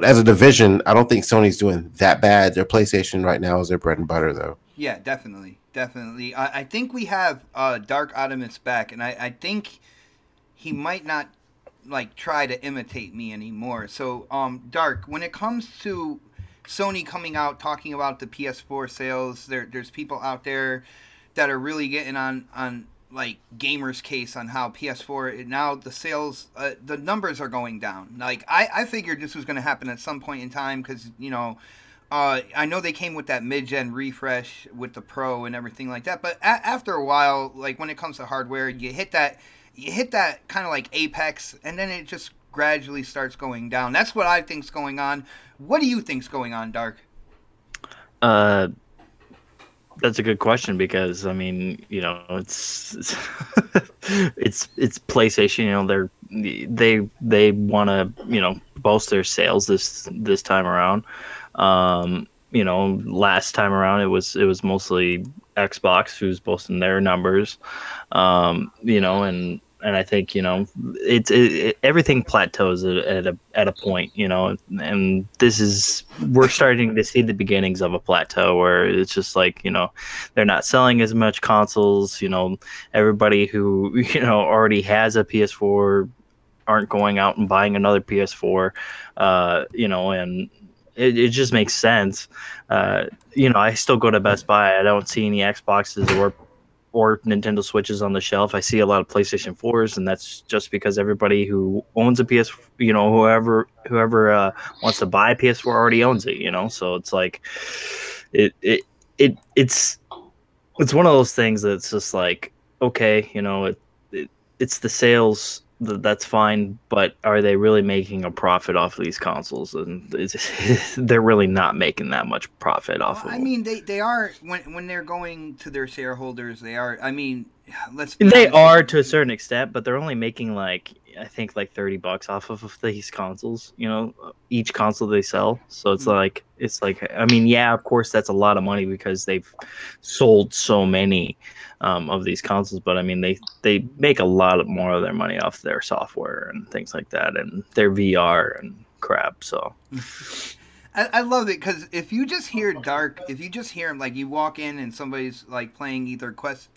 as a division, I don't think Sony's doing that bad. Their PlayStation right now is their bread and butter, though. Yeah, definitely. I think we have Dark Optimus back, and I think he might not like try to imitate me anymore. So, Dark, when it comes to Sony coming out talking about the PS4 sales, there's people out there that are really getting on like gamers case on how PS4 now the sales the numbers are going down. Like I figured this was going to happen at some point in time, because you know I know they came with that mid-gen refresh with the Pro and everything like that, but after a while, like when it comes to hardware, you hit that kind of like apex, and then it just gradually starts going down. That's what I think's going on. What do you think's going on, Dark? That's a good question, because I mean, you know, it's it's PlayStation. You know, they want to, you know, boast their sales this time around. You know, last time around it was mostly Xbox who's boasting their numbers. You know, and I think, you know, everything plateaus at a point, you know, and we're starting to see the beginnings of a plateau where it's just like, you know, they're not selling as much consoles. You know, everybody who, you know, already has a PS4 aren't going out and buying another PS4, you know, and it just makes sense. You know, I still go to Best Buy. I don't see any Xboxes or Nintendo Switches on the shelf. I see a lot of PlayStation 4s, and that's just because everybody who owns a PS, you know, whoever wants to buy a PS4 already owns it, you know. So it's like it's one of those things that's just like, okay, you know, it's the sales. That's fine, but are they really making a profit off of these consoles? And they're really not making that much profit off of them. I mean, they are, when they're going to their shareholders, they are. I mean, they are to a certain extent, but they're only making like, I think, like $30 off of these consoles, you know, each console they sell. So it's like, I mean, yeah, of course that's a lot of money because they've sold so many of these consoles, but I mean, they make a lot more of their money off their software and things like that, and their VR and crap. So I love it because if you just hear Dark, if you just hear him, like you walk in and somebody's like playing either Quest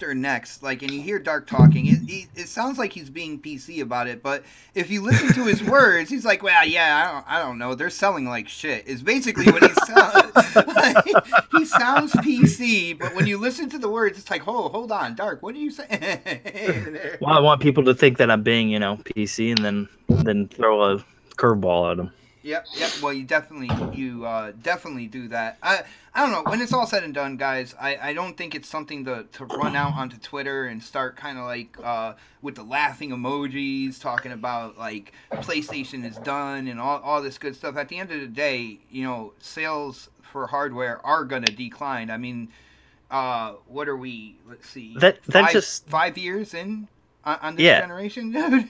or Next, like, and you hear Dark talking, it sounds like he's being PC about it. But if you listen to his words, he's like, well, yeah, I don't know, they're selling like shit. Is basically what he sounds. Like, he sounds PC, but when you listen to the words, it's like, oh, hold on, Dark, what are you saying? Well, I want people to think that I'm being, PC, and then throw a curveball at them. Yep. Well, you definitely do that. I don't know. When it's all said and done, guys, I don't think it's something to run out onto Twitter and start kind of like with the laughing emojis talking about like PlayStation is done and all this good stuff. At the end of the day, sales for hardware are gonna decline. I mean, what are we? Let's see. That just 5 years in on this generation, dude.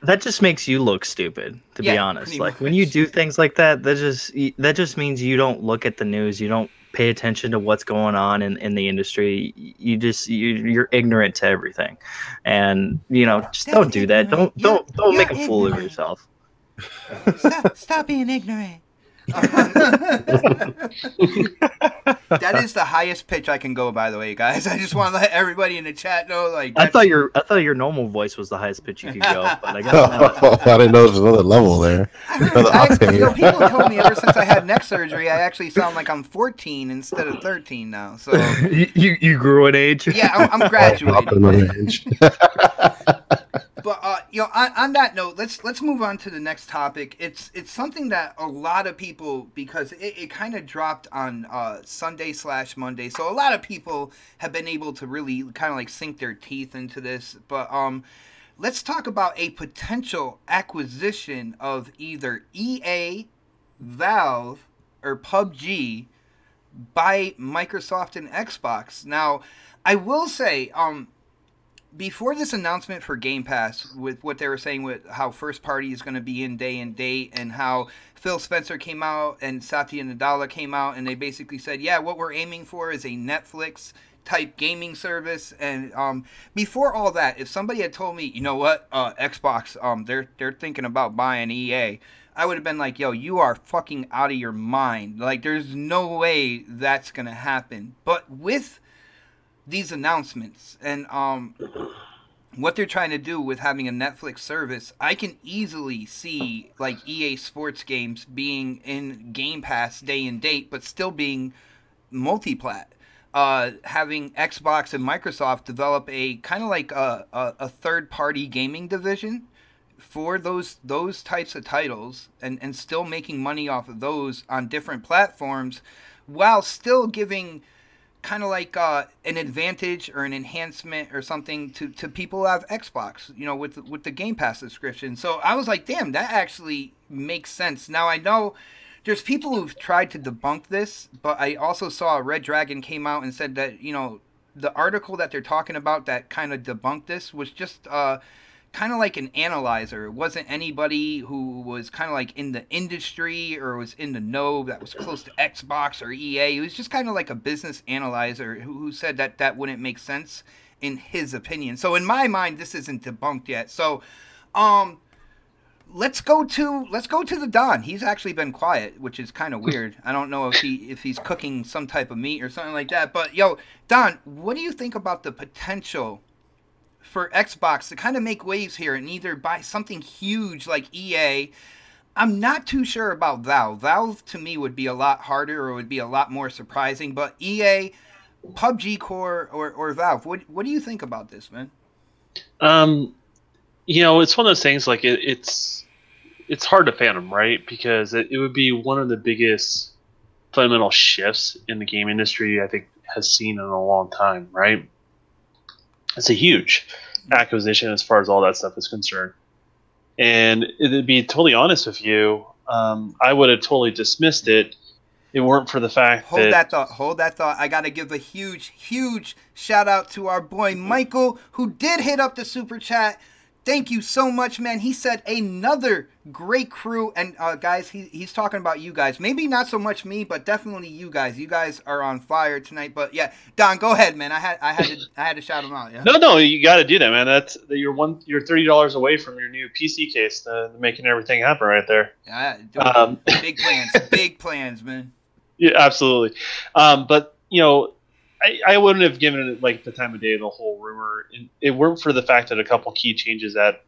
That just makes you look stupid, to be honest. Like when you do things like that, that just means you don't look at the news, you don't pay attention to what's going on in the industry. You're ignorant to everything, and just don't do that. Don't make a fool of yourself. Stop being ignorant. That is the highest pitch I can go, by the way, guys. I just want to let everybody in the chat know. Like, I thought your normal voice was the highest pitch you could go, but I guess I didn't know there's another level there. People told me ever since I had neck surgery, I actually sound like I'm 14 instead of 13 now. So you grew an age. Yeah, I'm graduating. But on that note, let's move on to the next topic. It's something that a lot of people, because it kind of dropped on Sunday/Monday, so a lot of people have been able to really kind of like sink their teeth into this. But let's talk about a potential acquisition of either EA, Valve, or PUBG by Microsoft and Xbox. Now, I will say, before this announcement for Game Pass, with what they were saying with how first party is going to be in day and date, and how Phil Spencer came out and Satya Nadella came out, and they basically said, yeah, what we're aiming for is a Netflix type gaming service. And before all that, if somebody had told me, you know what, Xbox, they're thinking about buying EA, I would have been like, yo, you are fucking out of your mind. Like, there's no way that's going to happen. But with these announcements and what they're trying to do with having a Netflix service, I can easily see like EA Sports games being in Game Pass day and date, but still being multi-plat. Having Xbox and Microsoft develop a kind of like a third-party gaming division for those types of titles, and still making money off of those on different platforms, while still giving kind of like an advantage or an enhancement or something to people who have Xbox, with the Game Pass subscription. So I was like, damn, that actually makes sense. Now, I know there's people who've tried to debunk this, but I also saw Red Dragon came out and said that, the article that they're talking about that kind of debunked this was just kind of like an analyzer. It wasn't anybody who was kind of like in the industry or was in the know that was close to Xbox or EA. It was just kind of like a business analyzer who said that wouldn't make sense in his opinion. So in my mind, this isn't debunked yet. So let's go to the Don. He's actually been quiet, which is kind of weird. I don't know if he's cooking some type of meat or something like that. But yo, Don, what do you think about the potential for Xbox to kind of make waves here and either buy something huge like EA? I'm not too sure about Valve. Valve to me would be a lot harder, or would be a lot more surprising. But EA, PUBG Core, or Valve, what do you think about this, man? It's one of those things, like it's hard to fathom, right? Because it would be one of the biggest fundamental shifts in the game industry I think has seen in a long time, right? It's a huge acquisition as far as all that stuff is concerned. And to be totally honest with you, I would have totally dismissed it. It weren't for the fact Hold that thought. I got to give a huge, huge shout out to our boy Michael, who did hit up the super chat. Thank you so much, man. He said another great crew, and guys, he's talking about you guys. Maybe not so much me, but definitely you guys. You guys are on fire tonight. But yeah, Don, go ahead, man. I had to shout him out. Yeah. No, you got to do that, man. You're $30 away from your new PC case, making everything happen right there. Yeah, big plans, man. Yeah, absolutely. But I wouldn't have given it like the time of day, the whole rumor. It weren't for the fact that a couple key changes at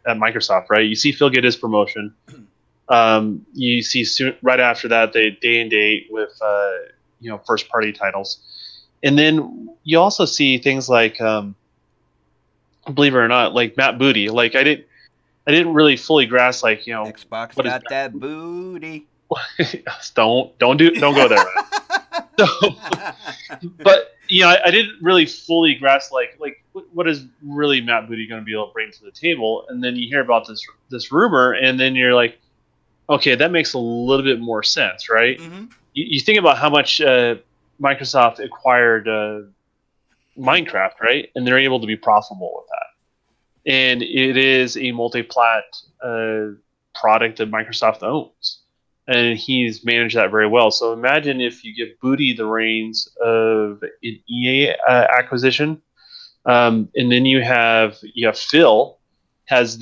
Microsoft, right? You see Phil get his promotion. You see right after that they day and date with first party titles, and then you also see things like believe it or not, like Matt Booty. Like I didn't really fully grasp Xbox got that booty. Don't go there. Man. So, but I didn't really fully grasp like what is really Matt Booty going to be able to bring to the table, and then you hear about this rumor, and then you're like, okay, that makes a little bit more sense, right? Mm-hmm. You think about how much Microsoft acquired Minecraft, right, and they're able to be profitable with that, and it is a multi-plat product that Microsoft owns. And he's managed that very well. So imagine if you give Booty the reins of an EA acquisition, and then you have Phil has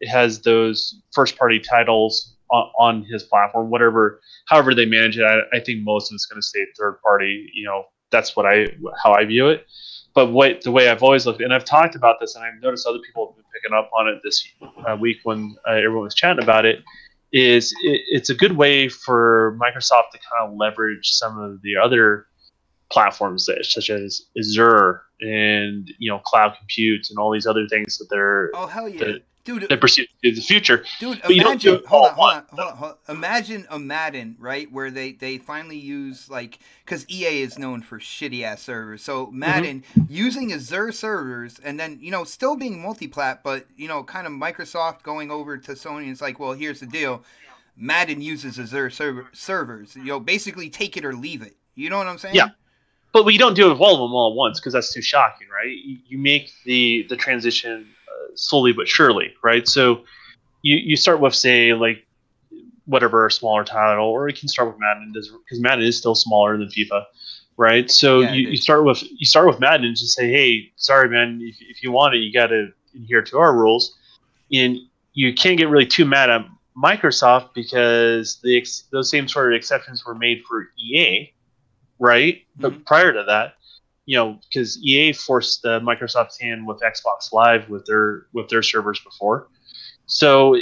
has those first party titles on his platform, however they manage it. I think most of it's going to stay third party. That's how I view it. But the way I've always looked, and I've talked about this, and I've noticed other people have been picking up on it this week when everyone was chatting about it. It's a good way for Microsoft to kind of leverage some of the other platforms such as Azure and cloud compute and all these other things that they're Dude, they pursue in the future. Dude, but imagine hold on. Imagine a Madden, right, where they finally use because EA is known for shitty ass servers. So Madden using Azure servers and then still being multi-plat, but kind of Microsoft going over to Sony. And it's like, well, here's the deal. Madden uses Azure servers. Basically take it or leave it. You know what I'm saying? Yeah. But we don't do it with all of them all at once because that's too shocking, right? You make the transition slowly but surely, right? So you start with, say, like whatever smaller title, or you can start with Madden because Madden is still smaller than FIFA, right? So yeah, you start with Madden and just say, hey, sorry, man, if you want it, you got to adhere to our rules, and you can't get really too mad at Microsoft because those same sort of exceptions were made for EA, right? But prior to that, because EA forced Microsoft's hand with Xbox Live with their servers before, so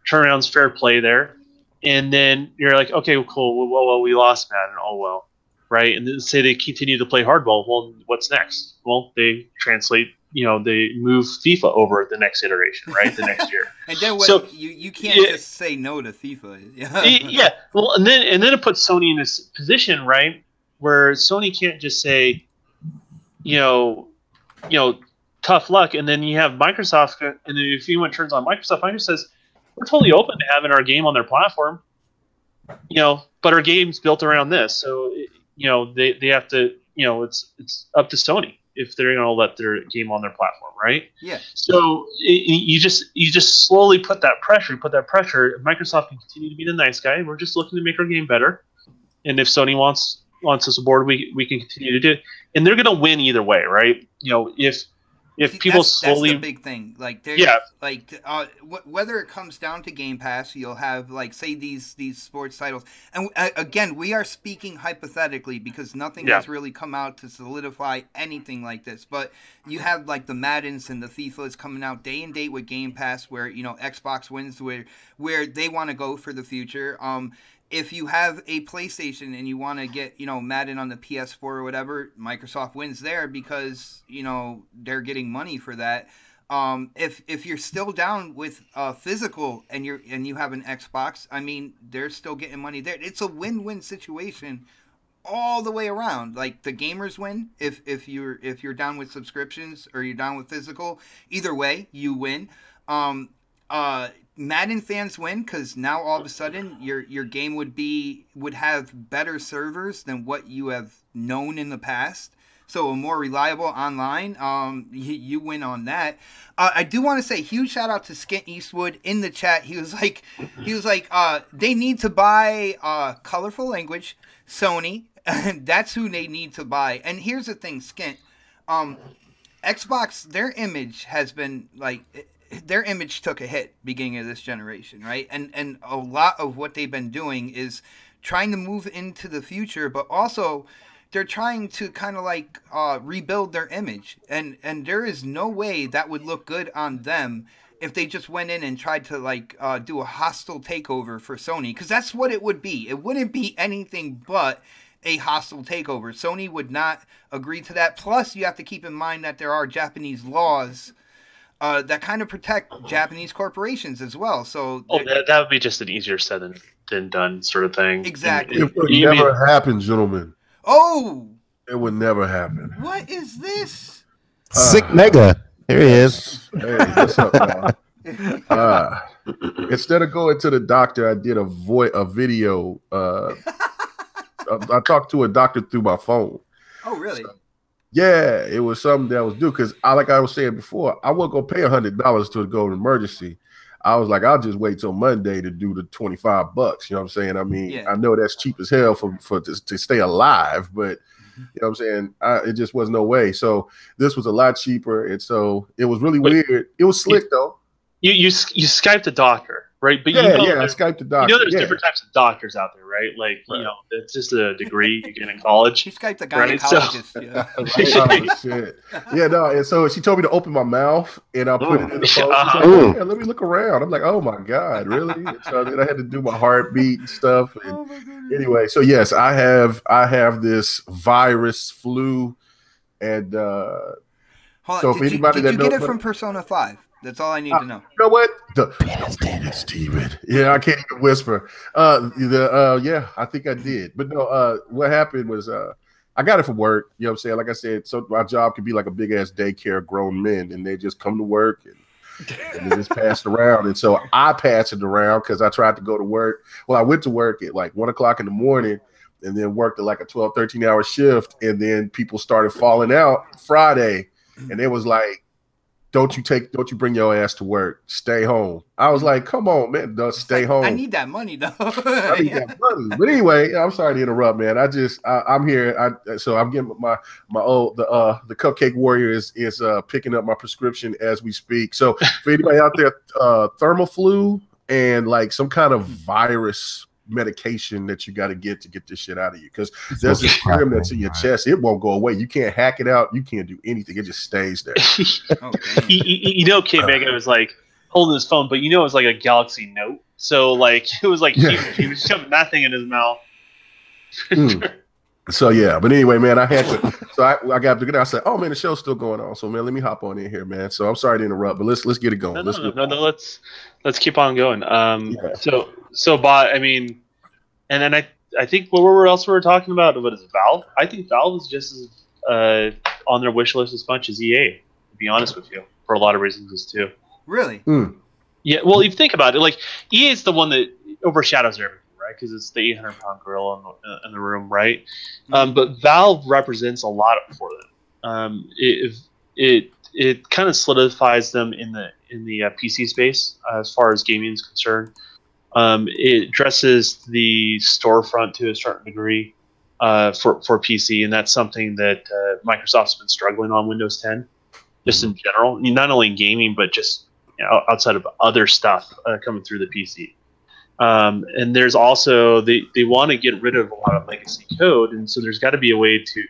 turnaround's fair play there, and then you're like, okay, cool, well, we lost Madden, oh well, right? And then say they continue to play hardball, well, what's next? Well, they translate. They move FIFA over the next iteration, right? The next year. And then you can't just say no to FIFA. Yeah. Well, and then it puts Sony in this position, right, where Sony can't just say, tough luck, and then you have Microsoft, and then if anyone turns on Microsoft says, we're totally open to having our game on their platform, but our game's built around this, so they have to, it's up to Sony if they're going to let their game on their platform, right? Yeah. So you just slowly put that pressure. Microsoft can continue to be the nice guy. We're just looking to make our game better, and if Sony wants us aboard, we can continue to do it, and they're going to win either way, right? If people that's slowly, the big thing. Whether it comes down to Game Pass, you'll have say these sports titles, and again, we are speaking hypothetically because nothing has really come out to solidify anything like this. But you have the Maddens and the FIFAs coming out day and date with Game Pass, where Xbox wins where they want to go for the future. If you have a PlayStation and you want to get, Madden on the PS4 or whatever, Microsoft wins there because, they're getting money for that. If you're still down with physical and you have an Xbox, I mean, they're still getting money there. It's a win-win situation all the way around. The gamers win if you're down with subscriptions or you're down with physical. Either way, you win. Madden fans win because now all of a sudden your game would have better servers than what you have known in the past. so a more reliable online. You win on that. I do want to say huge shout out to Skint Eastwood in the chat. He was like, they need to buy Colorful Language, Sony. That's who they need to buy. And here's the thing, Skint. Xbox, their image has been like, their image took a hit beginning of this generation, right? And a lot of what they've been doing is trying to move into the future, but also they're trying to kind of like rebuild their image. And there is no way that would look good on them if they just went in and tried to like do a hostile takeover for Sony, because that's what it would be. It wouldn't be anything but a hostile takeover. Sony would not agree to that. Plus, you have to keep in mind that there are Japanese laws that kind of protect Japanese corporations as well. So that would be just an easier said than done sort of thing. Exactly. It would never happen, gentlemen. Oh! It would never happen. What is this? Sick Mega. Here he is. Hey, what's up, man? Instead of going to the doctor, I did a video. I talked to a doctor through my phone. Oh, really? So, yeah, it was something that was due because like I was saying before, I wasn't gonna pay $100 to go to emergency. I was like, I'll just wait till Monday to do the $25. You know what I'm saying? I mean, yeah. I know that's cheap as hell to stay alive, but you know what I'm saying? It just was no way. So this was a lot cheaper, and so it was really weird. It was slick though. You Skyped a doctor, right? But I Skyped a doctor. You know, there's different types of doctors out there, right? Like, you know, it's just a degree you get in college. He Skyped a gynecologist. Right? So, oh, shit. Yeah, no. And so she told me to open my mouth, and I put it in the phone. Like, yeah, let me look around. I'm like, oh my god, really? And so then I had to do my heartbeat and stuff. And anyway, so yes, I have this virus flu, and so if anybody did you get it from Persona 5? That's all I need to know. You know what? The penis demon. Yeah, I can't even whisper. Yeah, I think I did. But no, what happened was I got it from work. You know what I'm saying? Like I said, so my job could be like a big ass daycare, grown men, and they just come to work and they just pass it around. And so I passed it around because I tried to go to work. Well, I went to work at like 1 o'clock in the morning and then worked at like a 12, 13-hour shift. And then people started falling out Friday. And it was like, don't you bring your ass to work. Stay home. I was like, come on, man. Stay home. I need that money, though. I need that money. But anyway, I'm sorry to interrupt, man. I'm here. So I'm getting the Cupcake Warrior is picking up my prescription as we speak. So for anybody out there, Thermoflu and like some kind of virus medication that you got to get this shit out of you, because there's this serum that's in your chest. It won't go away. You can't hack it out. You can't do anything. It just stays there. You know, K Mega was like holding his phone, but you know it was like a Galaxy Note. So like it was like he was shoving that thing in his mouth. So yeah, but anyway, man, I had to. So I got to get out. I said, "Oh man, the show's still going on." So man, let me hop on in here, man. So I'm sorry to interrupt, but let's get it going. Let's keep on going. So Bot, I mean, and then I think what else we were talking about? What is Valve? I think Valve is just as on their wish list as much as EA. To be honest with you, for a lot of reasons too. Really? Yeah. Well, if you think about it, like EA is the one that overshadows everything. Right, because it's the 800-pound gorilla in the room, right? But Valve represents a lot for them. It kind of solidifies them in the PC space as far as gaming is concerned. It addresses the storefront to a certain degree for PC, and that's something that Microsoft's been struggling on Windows 10, just in general. I mean, not only in gaming, but just outside of other stuff coming through the PC. And there's also they want to get rid of a lot of legacy code, and so there's got to be a way to,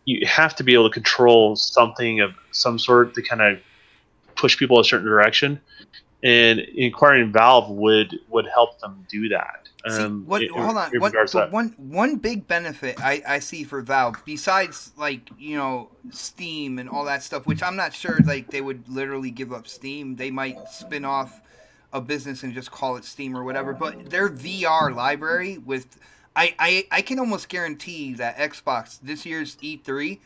you have to be able to control something of some sort to kind of push people a certain direction, and acquiring Valve would help them do that. One big benefit I see for Valve, besides like Steam and all that stuff, which I'm not sure like they would literally give up Steam. They might spin off a business and just call it Steam or whatever, but their VR library with I can almost guarantee that Xbox this year's E3,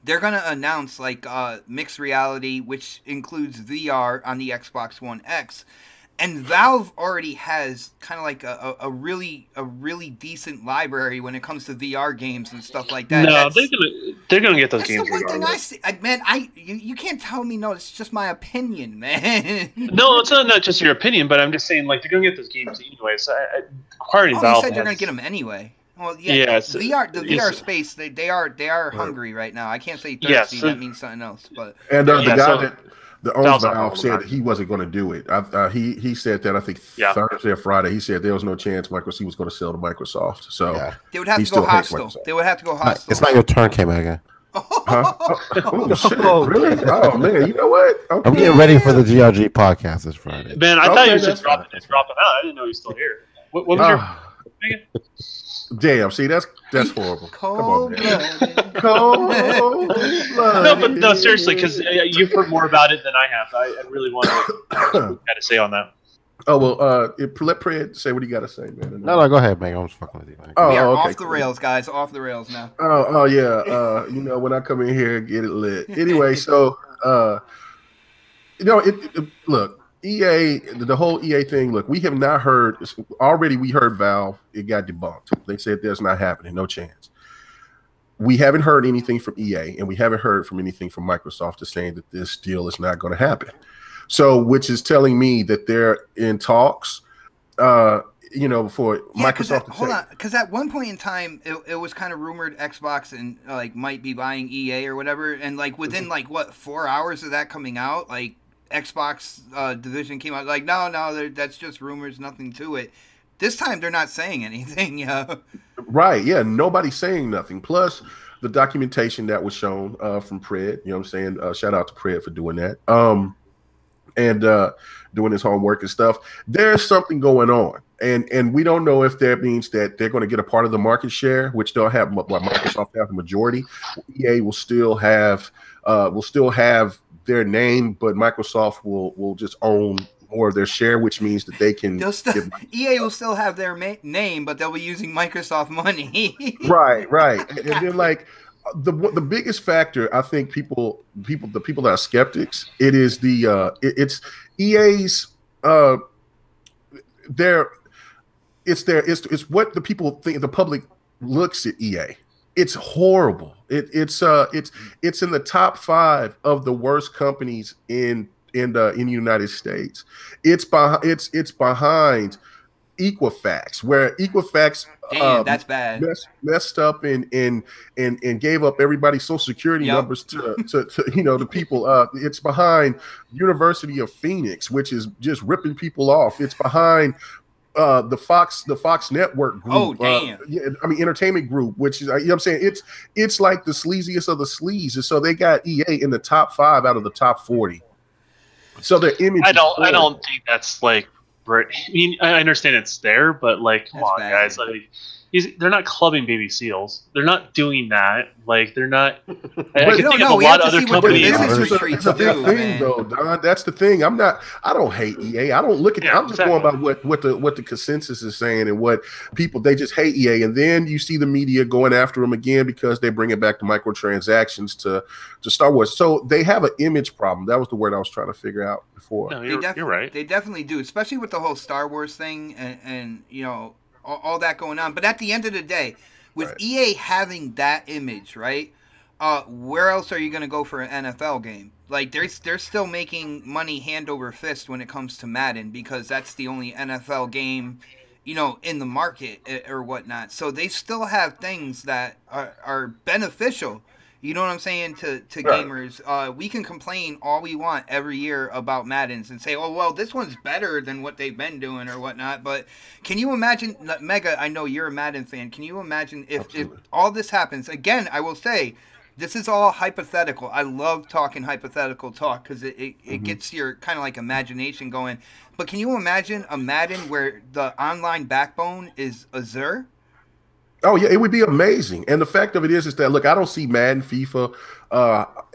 they're gonna announce like mixed reality, which includes VR on the Xbox One X, And Valve already has kind of like a really decent library when it comes to VR games and stuff like that. No, they're gonna get those that's games the one thing I regardless. see. Man, you can't tell me no. It's just my opinion, man. No, it's not just your opinion, but I'm just saying like they're gonna get those games anyway. So acquiring Oh, Valve. you said they're gonna get them anyway. Well, yeah, the VR space, they are hungry right now. I can't say thirsty. Yes, so, that means something else. But and the guy that owns Valve's Valve said that he wasn't going to do it. He said that I think Thursday or Friday. He said there was no chance Microsoft was going to sell to Microsoft. So they would have to go hostile. They would have to go hostile. It's not your turn, K-Mega. Huh? Oh shit! Really? Oh man! You know what? Okay. I'm getting ready for the GRG podcast this Friday. Man, I thought you were just dropping out. I didn't know you were still here. What was your? Damn! See, that's horrible. Cold blooded. No, seriously, because you've heard more about it than I have. I really want to got to say on that. Oh well, let Pred say what he got to say, man. No, go ahead, man. I'm just fucking with you. Man. We are off the rails, guys. Off the rails now. Oh yeah. You know, when I come in here, get it lit. Anyway, so look, EA, the whole EA thing. Look, we have not heard already. We heard Valve. It got debunked. They said that's not happening. No chance. We haven't heard anything from EA, and we haven't heard from anything from Microsoft to saying that this deal is not going to happen. So, which is telling me that they're in talks, for Microsoft. Hold on, because at one point in time, it was kind of rumored Xbox and might be buying EA or whatever, and within 4 hours of that coming out, Xbox division came out no, that's just rumors, nothing to it. This time they're not saying anything. Yeah. Right. Yeah. Nobody's saying nothing. Plus the documentation that was shown from Pred. You know what I'm saying? Shout out to Pred for doing that. And doing his homework and stuff. There's something going on, and we don't know if that means that they're going to get a part of the market share, which they'll have. What Microsoft have the majority. EA will still have their name, but Microsoft will just own more of their share, which means that they can. EA will still have their name, but they'll be using Microsoft money. Right, and then the biggest factor, I think the people that are skeptics, it is it's EA's it's what the people think. The public looks at EA. It's horrible. It's in the top 5 of the worst companies in the United States. It's behind Equifax, where Equifax that's bad. Messed up and gave up everybody's social security numbers to the people. It's behind University of Phoenix, which is just ripping people off. It's behind the Fox Network group. Oh damn! Entertainment Group, which is you know what I'm saying. It's like the sleaziest of the sleaze, and so they got EA in the top 5 out of the top 40. So their image. I don't think that's right. I mean, I understand it's there, but come on, guys. They're not clubbing baby seals. They're not doing that. They're not. I can think of a lot of other companies. That's the thing, though, Don. That's the thing. I don't hate EA. I don't look at. I'm just going by what the consensus is saying and what people. They just hate EA, and then you see the media going after them again because they bring it back to microtransactions to Star Wars. So they have an image problem. That was the word I was trying to figure out before. No, you're right. They definitely do, especially with the whole Star Wars thing and all that going on. But at the end of the day, with EA having that image, right? Where else are you going to go for an NFL game? They're still making money hand over fist when it comes to Madden because that's the only NFL game, in the market or whatnot. So they still have things that are beneficial. You know what I'm saying to gamers? We can complain all we want every year about Maddens and say, oh, well, this one's better than what they've been doing or whatnot. But can you imagine, Mega, I know you're a Madden fan. Can you imagine if all this happens? Again, I will say, this is all hypothetical. I love talking hypothetical talk because it gets your kind of imagination going. But can you imagine a Madden where the online backbone is Azure? Oh yeah, it would be amazing. And the fact of it is that look, I don't see Madden, FIFA,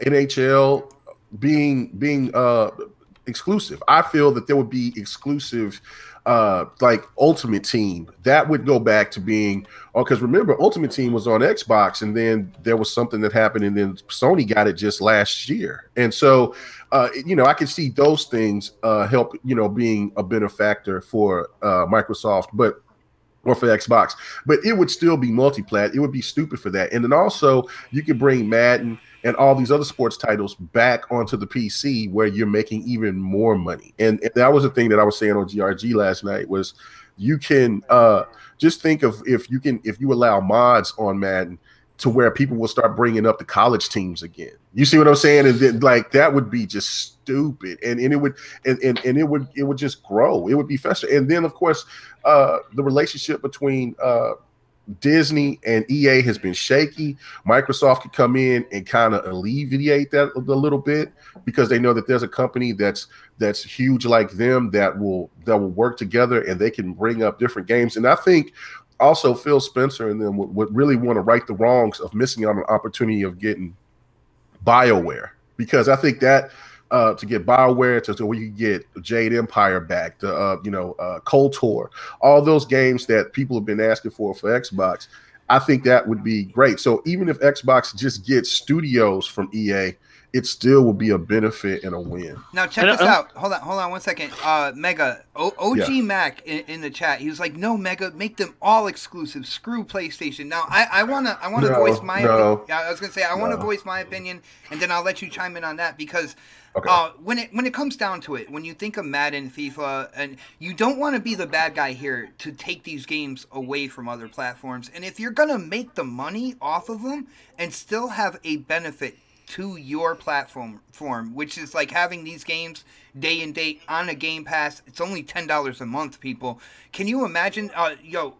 NHL being exclusive. I feel that there would be exclusive like Ultimate Team that would go back to being, because remember, Ultimate Team was on Xbox, and then there was something that happened, and then Sony got it just last year. And so I can see those things help, being a benefactor for Microsoft, or for Xbox, but it would still be multi-plat. It would be stupid for that. And then also you could bring Madden and all these other sports titles back onto the PC where you're making even more money. And that was the thing that I was saying on GRG last night was you can just think of if you allow mods on Madden to where people will start bringing up the college teams again. You see what I'm saying? And then like that would be just stupid, and it would just grow. It would be fester. And then of course the relationship between Disney and EA has been shaky. Microsoft could come in and kind of alleviate that a little bit because they know that there's a company that's huge like them that will work together, and they can bring up different games. And I think also Phil Spencer and them would really want to right the wrongs of missing out on an opportunity of getting BioWare, because I think that to get BioWare to where you get Jade Empire back, the KOTOR, all those games that people have been asking for Xbox, I think that would be great. So even if Xbox just gets studios from EA, it still will be a benefit and a win. Now check this out. Hold on 1 second. Mega OG Mac in the chat. He was like, "No, Mega, make them all exclusive. Screw PlayStation." Now I wanna voice my opinion. Yeah, I was gonna say I want to voice my opinion, and then I'll let you chime in on that because. Okay. When it comes down to it, when you think of Madden, FIFA, and you don't want to be the bad guy here to take these games away from other platforms. And if you're going to make the money off of them and still have a benefit to your platform, which is like having these games day and date on a Game Pass, it's only $10 a month, people. Can you imagine,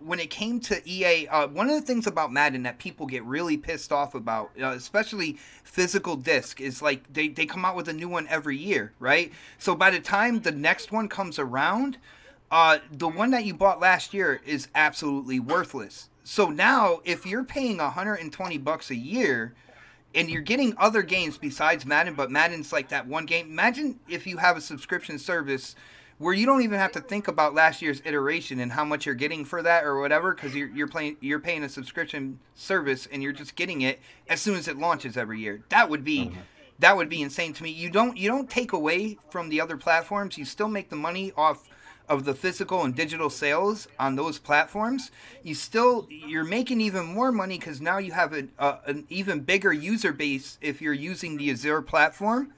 when it came to EA, one of the things about Madden that people get really pissed off about, especially physical disc, is like they come out with a new one every year, right? So by the time the next one comes around, the one that you bought last year is absolutely worthless. So now, if you're paying $120 a year, and you're getting other games besides Madden, but Madden's like that one game. Imagine if you have a subscription service where you don't even have to think about last year's iteration and how much you're getting for that or whatever, because you're paying a subscription service and you're just getting it as soon as it launches every year. That would be insane to me. You don't take away from the other platforms. You still make the money off of the physical and digital sales on those platforms. You're making even more money because now you have an even bigger user base if you're using the Azure platform.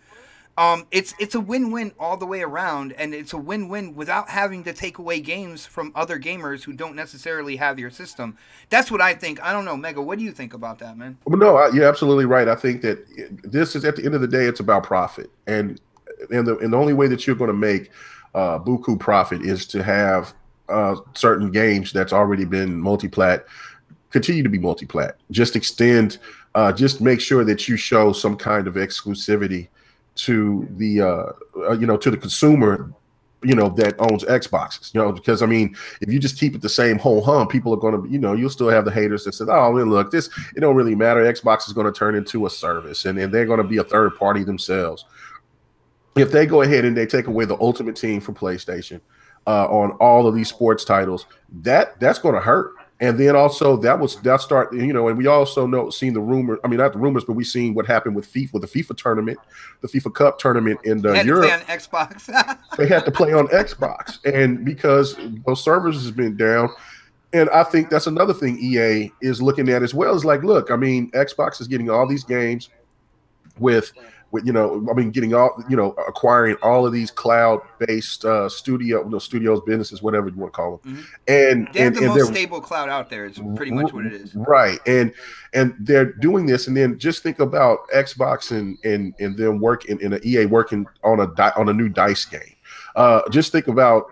It's a win-win all the way around, and it's a win-win without having to take away games from other gamers who don't necessarily have your system. That's what I think. I don't know, Mega, what do you think about that, man? Well, no, you're absolutely right. I think that this is, at the end of the day, it's about profit, and the only way that you're going to make buku profit is to have certain games that's already been multi-plat continue to be multi-plat. Just extend, just make sure that you show some kind of exclusivity to the to the consumer, that owns Xboxes, because I mean, if you just keep it the same whole hum, people are going to, you'll still have the haters that said, oh, look, it don't really matter. Xbox is going to turn into a service, and they're going to be a third party themselves. If they go ahead and they take away the Ultimate Team from PlayStation on all of these sports titles, that's going to hurt. And then also that start, and we also seen the rumor. I mean, not the rumors, but we seen what happened with FIFA, with the FIFA tournament, the FIFA Cup tournament in Europe. They had to play on Xbox. They had to play on Xbox, and because those servers has been down. And I think that's another thing EA is looking at as well. Is like, look, I mean, Xbox is getting all these games with getting all, acquiring all of these cloud-based studios, businesses, whatever you want to call them. Mm-hmm. And they have the most stable cloud out there. Is pretty much what it is. Right. And they're doing this, and then just think about Xbox and them working in an EA working on a new DICE game. Just think about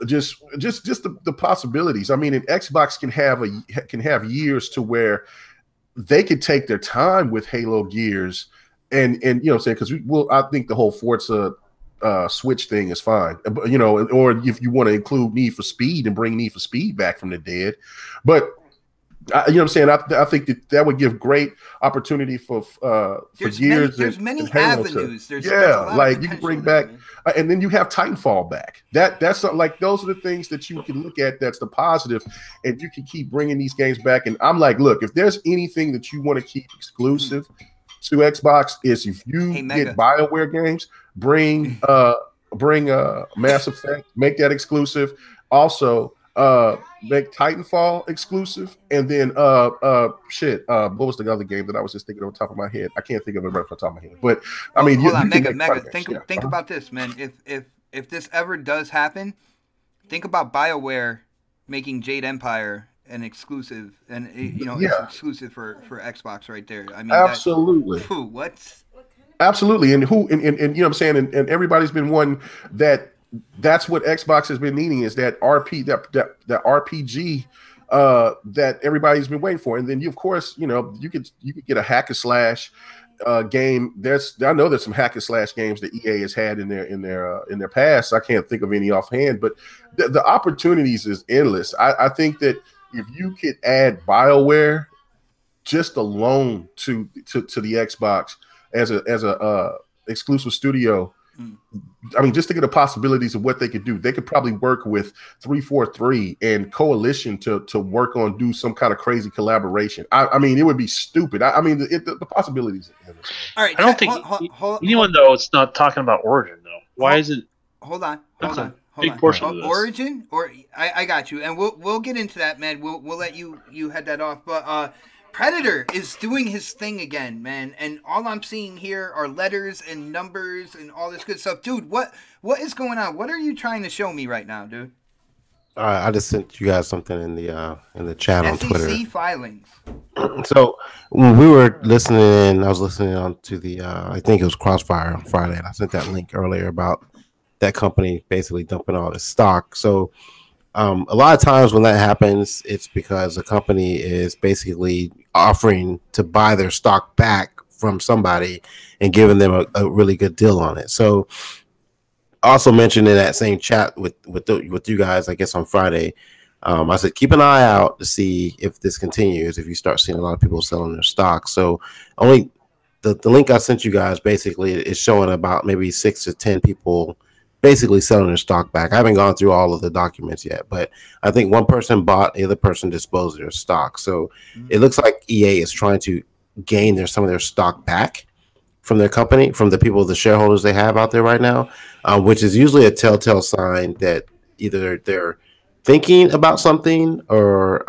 just the possibilities. I mean, and Xbox can have years to where they could take their time with Halo Gears. And because I think the whole Forza Switch thing is fine, or if you want to include Need for Speed and bring Need for Speed back from the dead, but You know what I'm saying? I think that would give great opportunity for Gears. There's many and Halo avenues. There's a lot like of you can bring there, back, and then you have Titanfall back. That's like those are the things that you can look at. That's the positive, and you can keep bringing these games back. And I'm like, look, if there's anything that you want to keep exclusive to Xbox, is if you get BioWare games, bring Mass Effect, make that exclusive. Also, make Titanfall exclusive, and then what was the other game that I was just thinking on top of my head? I can't think of it right off the top of my head. But I mean, hold on, Mega. Think about this, man. If this ever does happen, think about BioWare making Jade Empire an exclusive, and it's exclusive for Xbox right there. I mean, absolutely. Absolutely, and you know what I'm saying, and everybody's been one that's what Xbox has been needing, is that RPG that everybody's been waiting for. And then you, of course, you could get a hack and slash game. I know there's some hack and slash games that EA has had in their past. I can't think of any offhand, but the opportunities is endless. I think that if you could add BioWare just alone to the Xbox as a exclusive studio, I mean, just think of the possibilities of what they could do. They could probably work with 343 and Coalition to work on, do some kind of crazy collaboration. I mean, it would be stupid. I mean, the possibilities. All right, I don't think anyone though. It's not talking about Origin though. Why isn't? Hold on. Portion of this. Origin, or I got you, and we'll get into that, man. We'll let you head that off, but Predator is doing his thing again, man, and all I'm seeing here are letters and numbers and all this good stuff. Dude, what is going on? What are you trying to show me right now, dude? I just sent you guys something in the chat on Twitter. SEC filings. So when we were listening, I was listening on to the I think it was Crossfire on Friday, and I sent that link earlier about that company basically dumping all its stock. So a lot of times when that happens, it's because a company is basically offering to buy their stock back from somebody and giving them a really good deal on it. So also mentioned in that same chat with you guys, I guess on Friday, I said, keep an eye out to see if this continues, if you start seeing a lot of people selling their stock. So only the link I sent you guys basically is showing about maybe 6 to 10 people basically selling their stock back. I haven't gone through all of the documents yet, but I think one person bought, the other person disposed of their stock. So it looks like EA is trying to gain some of their stock back from their company, from the people, the shareholders they have out there right now, which is usually a telltale sign that either they're thinking about something or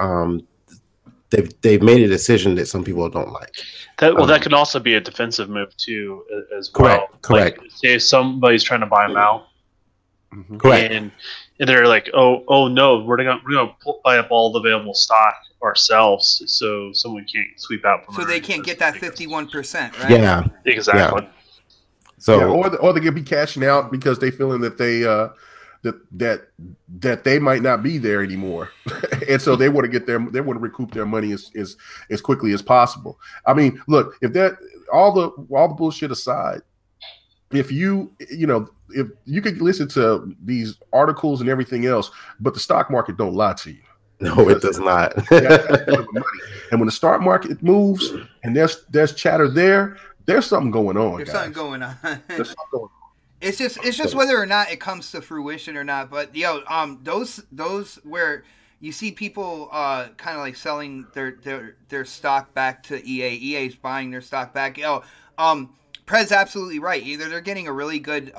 they've made a decision that some people don't like. That could also be a defensive move too, as well. Correct. Like, say somebody's trying to buy them out. Correct. And they're like, oh no, we're gonna buy up all the available stock ourselves, so someone can't sweep out from. So they can't get that 51%, right? Yeah, exactly. Yeah. So, or they could be cashing out because they feeling that they that they might not be there anymore, and so they want to recoup their money as quickly as possible. I mean, look, if that all the bullshit aside, if you could listen to these articles and everything else, but the stock market don't lie to you. No, it does not. And when the stock market moves and there's chatter there's something going on. There's guys. something going on. There's something going on. It's just whether or not it comes to fruition or not. But those where you see people kind of like selling their stock back to EA. EA's buying their stock back. Pred's absolutely right. Either they're getting a really good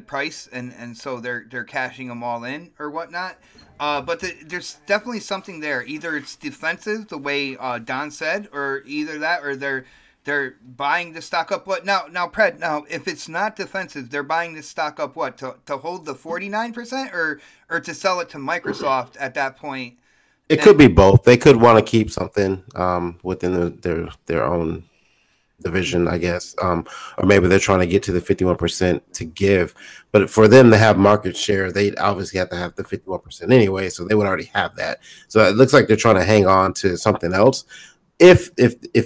price, and so they're cashing them all in or whatnot. But there's definitely something there. Either it's defensive, the way Don said, or either that, or they're buying the stock up. What now, Pred? Now, if it's not defensive, they're buying the stock up. What to hold the 49%, or to sell it to Microsoft at that point? It could be both. They could want to keep something within their own division, I guess, or maybe they're trying to get to the 51% to give. But for them to have market share, they obviously have to have the 51% anyway, so they would already have that. So it looks like they're trying to hang on to something else. If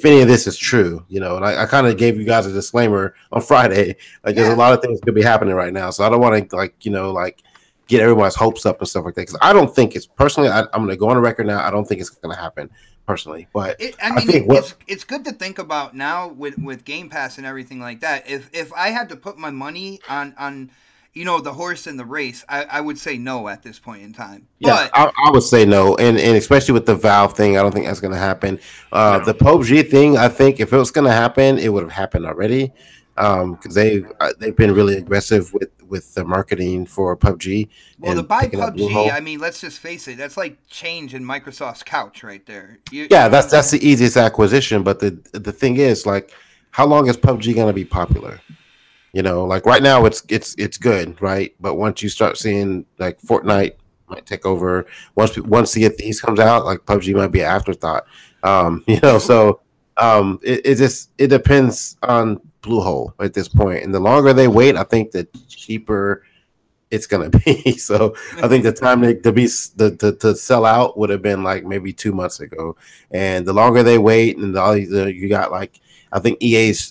any of this is true, and I kind of gave you guys a disclaimer on Friday, there's a lot of things could be happening right now, so I don't want to get everyone's hopes up and stuff like that, because I don't think it's personally. I'm going to go on the record now. I don't think it's going to happen. personally. But I mean, it's good to think about now with Game Pass and everything like that. If I had to put my money on the horse in the race, I would say no at this point in time. Yeah, But I would say no, and especially with the Valve thing, I don't think that's going to happen. No. The PUBG thing, I think if it was going to happen, it would have happened already, because they've been really aggressive with the marketing for PUBG. Well, and to buy picking up PUBG, Bluehole. I mean, let's just face it. That's like change in Microsoft's couch right there. Yeah, that's the easiest acquisition. But the thing is, like, how long is PUBG going to be popular? Like right now it's good, right? But once you start seeing like Fortnite might take over, once Sea of Thieves comes out, like PUBG might be an afterthought. So it depends on Bluehole at this point. And the longer they wait, I think the cheaper it's gonna be. So I think the time to sell out would have been like maybe 2 months ago. And the longer they wait, and you got like I think EA's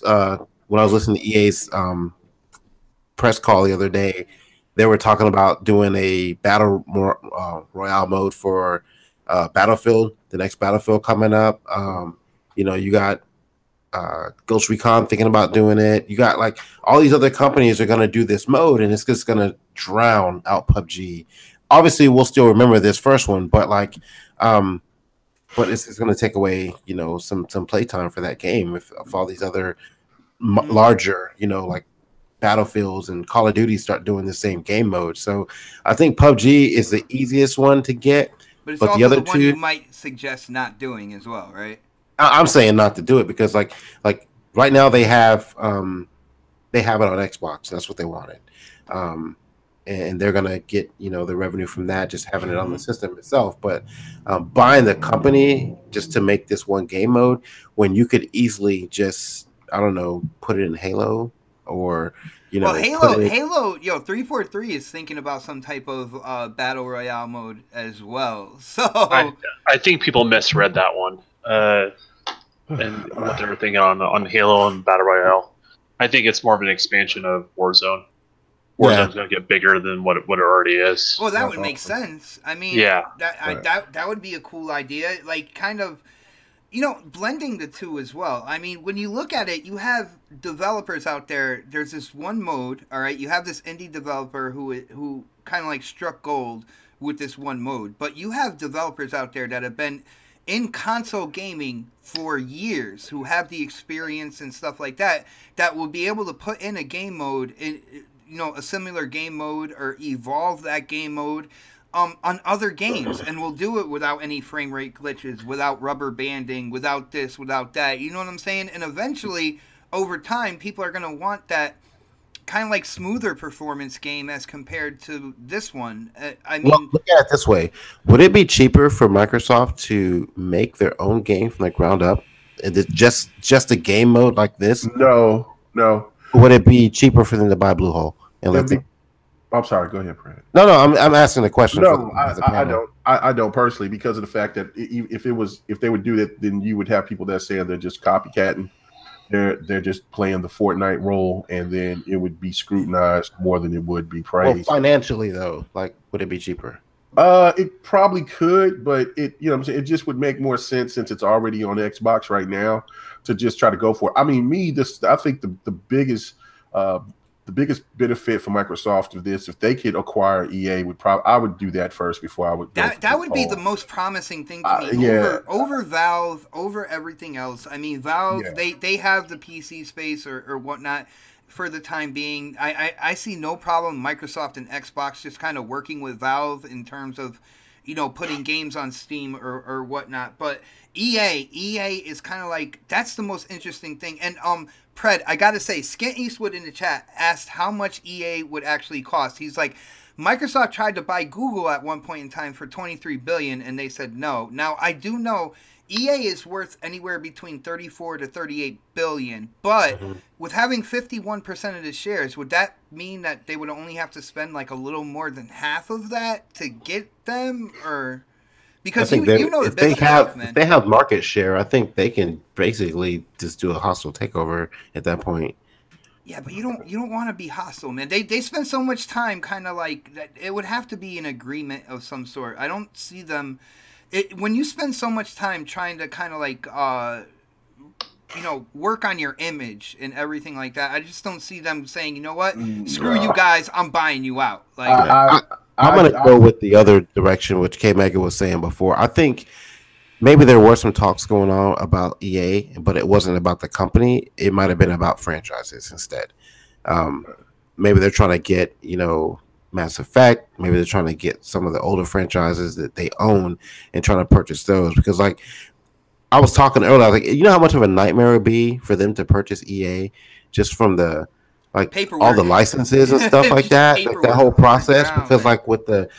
when I was listening to EA's press call the other day, they were talking about doing a battle royale mode for Battlefield, the next Battlefield coming up. You got Ghost Recon thinking about doing it. You got like all these other companies are going to do this mode, and it's just going to drown out PUBG. Obviously, we'll still remember this first one, but it's going to take away some playtime for that game if all these other larger like Battlefields and Call of Duty start doing the same game mode. So I think PUBG is the easiest one to get, but it's but also the other one two you might suggest not doing as well, right? I'm saying not to do it because like right now they have it on Xbox. That's what they wanted, and they're gonna get the revenue from that just having it on the system itself. But buying the company just to make this one game mode when you could easily just put it in Halo or Halo 343 is thinking about some type of battle royale mode as well. So I think people misread that one and what they were thinking on Halo and battle royale. I think it's more of an expansion of Warzone. Warzone's going to get bigger than what it already is. Well, that would make sense. I mean, yeah, that would be a cool idea. Like kind of. Blending the two as well. I mean, when you look at it, you have developers out there. There's this one mode, all right? You have this indie developer who kind of like struck gold with this one mode. But you have developers out there that have been in console gaming for years, who have the experience and stuff like that, that will be able to put in a game mode, a similar game mode or evolve that game mode on other games, and we'll do it without any frame rate glitches, without rubber banding, without this, without that. You know what I'm saying? And eventually, over time, people are going to want that kind of like smoother performance game as compared to this one. I mean, look at it this way: would it be cheaper for Microsoft to make their own game from the ground up, and just a game mode like this? No. Would it be cheaper for them to buy Bluehole and let them? I'm sorry. Go ahead, Brad. No, I'm asking the question. No, I don't. I don't personally, because of the fact that if they would do that, then you would have people that say they're just copycatting. They're just playing the Fortnite role, and then it would be scrutinized more than it would be praised. Well, financially, though, like, would it be cheaper? It probably could, but it it just would make more sense since it's already on Xbox right now to just try to go for it. I mean, I think the biggest benefit for Microsoft of this, if they could acquire EA, I would do that first before I would. That would be the most promising thing to me over Valve, over everything else. I mean, Valve, they have the PC space or whatnot for the time being. I see no problem Microsoft and Xbox just kind of working with Valve in terms of putting games on Steam or whatnot. But EA is kind of like, that's the most interesting thing. And Pred, I gotta say, Skint Eastwood in the chat asked how much EA would actually cost. He's like, Microsoft tried to buy Google at one point in time for $23 billion, and they said no. Now, I do know EA is worth anywhere between $34 to $38 billion, but with having 51% of the shares, would that mean that they would only have to spend like a little more than half of that to get them, or? Because if they have market share, I think they can basically just do a hostile takeover at that point. Yeah, but you don't want to be hostile, man. They spend so much time kind of like that. It would have to be an agreement of some sort. I don't see them. when you spend so much time trying to kind of like work on your image and everything like that, I just don't see them saying, you know what, screw you guys, I'm buying you out. Like I'm gonna go with the other direction, which K Mega was saying before. I think maybe there were some talks going on about EA, but it wasn't about the company. It might have been about franchises instead. Maybe they're trying to get, Mass Effect. Maybe they're trying to get some of the older franchises that they own and trying to purchase those. Because, like, I was talking earlier, I was like, you know how much of a nightmare it would be for them to purchase EA just from the, like, paperwork, all the licenses and stuff like that, like that whole process. Because, like, with the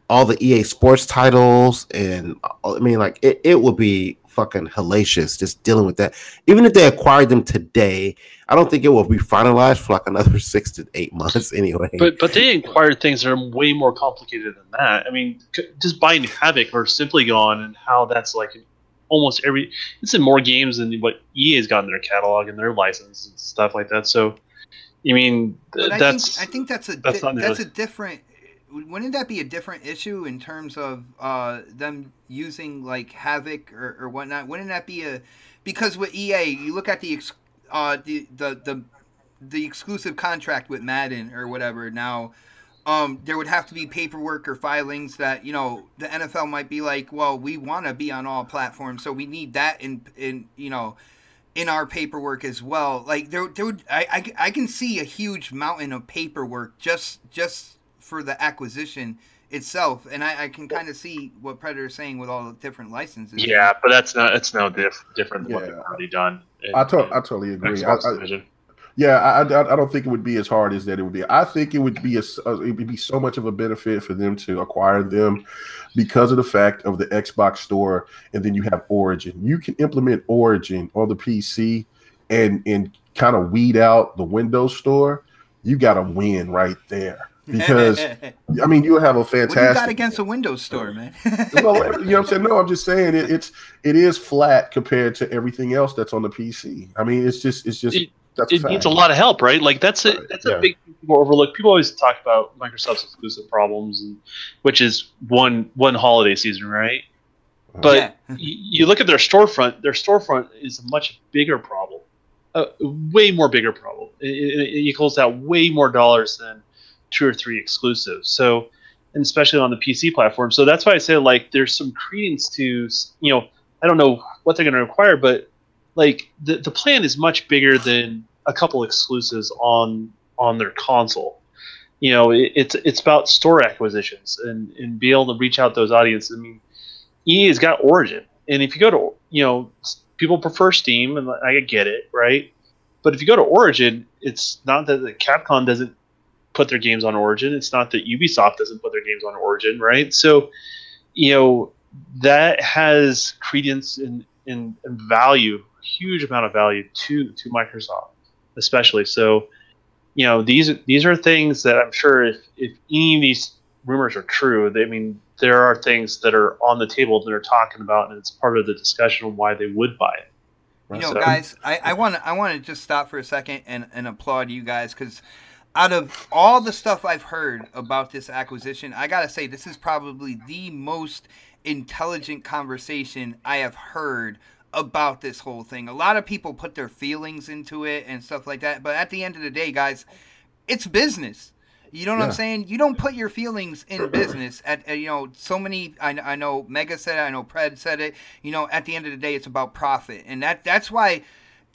all the EA Sports titles, and I mean, like, it would be fucking hellacious just dealing with that. Even if they acquired them today, I don't think it will be finalized for like another 6 to 8 months anyway. But they acquired things that are way more complicated than that. I mean, just buying Havoc or Simply Gone, and how that's like almost it's in more games than what EA's got in their catalog and their license and stuff like that. So, I mean, I think that's a different. Wouldn't that be a different issue in terms of them using like Havoc or whatnot? Wouldn't that be because with EA, you look at the exclusive contract with Madden or whatever. Now, there would have to be paperwork or filings that the NFL might be like, well, we want to be on all platforms, so we need that in our paperwork as well. Like there would I can see a huge mountain of paperwork just for the acquisition itself, and I can kind of see what Predator's saying with all the different licenses. Yeah, but it's no different than what they've already done. I totally agree. I don't think it would be as hard as that it would be. I think it would be so much of a benefit for them to acquire them because of the fact of the Xbox store, and then you have Origin. You can implement Origin on the PC and kind of weed out the Windows store. You got to win right there. Because I mean, you have a fantastic. What you got against a Windows store, man? Well, you know what I'm saying? No, I'm just saying it is flat compared to everything else that's on the PC. I mean, it's just it needs a lot of help, right? Like that's a big thing people overlook. People always talk about Microsoft's exclusive problems, which is one holiday season, right? But you look at their storefront. Their storefront is a much bigger problem, way more bigger problem. It equals out way more dollars than 2 or 3 exclusives. So, and especially on the PC platform. So that's why I say, like, there's some credence to, I don't know what they're going to require, but like the plan is much bigger than a couple exclusives on their console. It's about store acquisitions and be able to reach out those audiences. I mean, EA has got Origin, and if you go to, people prefer Steam, and I get it, right? But if you go to Origin, it's not that the Capcom doesn't put their games on Origin. It's not that Ubisoft doesn't put their games on Origin, right? So, that has credence and value, huge amount of value to Microsoft, especially. So, these are things that I'm sure if any of these rumors are true, there are things that are on the table that they're talking about, and it's part of the discussion on why they would buy it. Guys, I want to just stop for a second and applaud you guys, because out of all the stuff I've heard about this acquisition, I gotta say this is probably the most intelligent conversation I have heard about this whole thing. A lot of people put their feelings into it and stuff like that, but at the end of the day, guys, it's business. You know what I'm saying? You don't put your feelings in business. So many. I know Mega said it. I know Pred said it. At the end of the day, it's about profit, and that's why.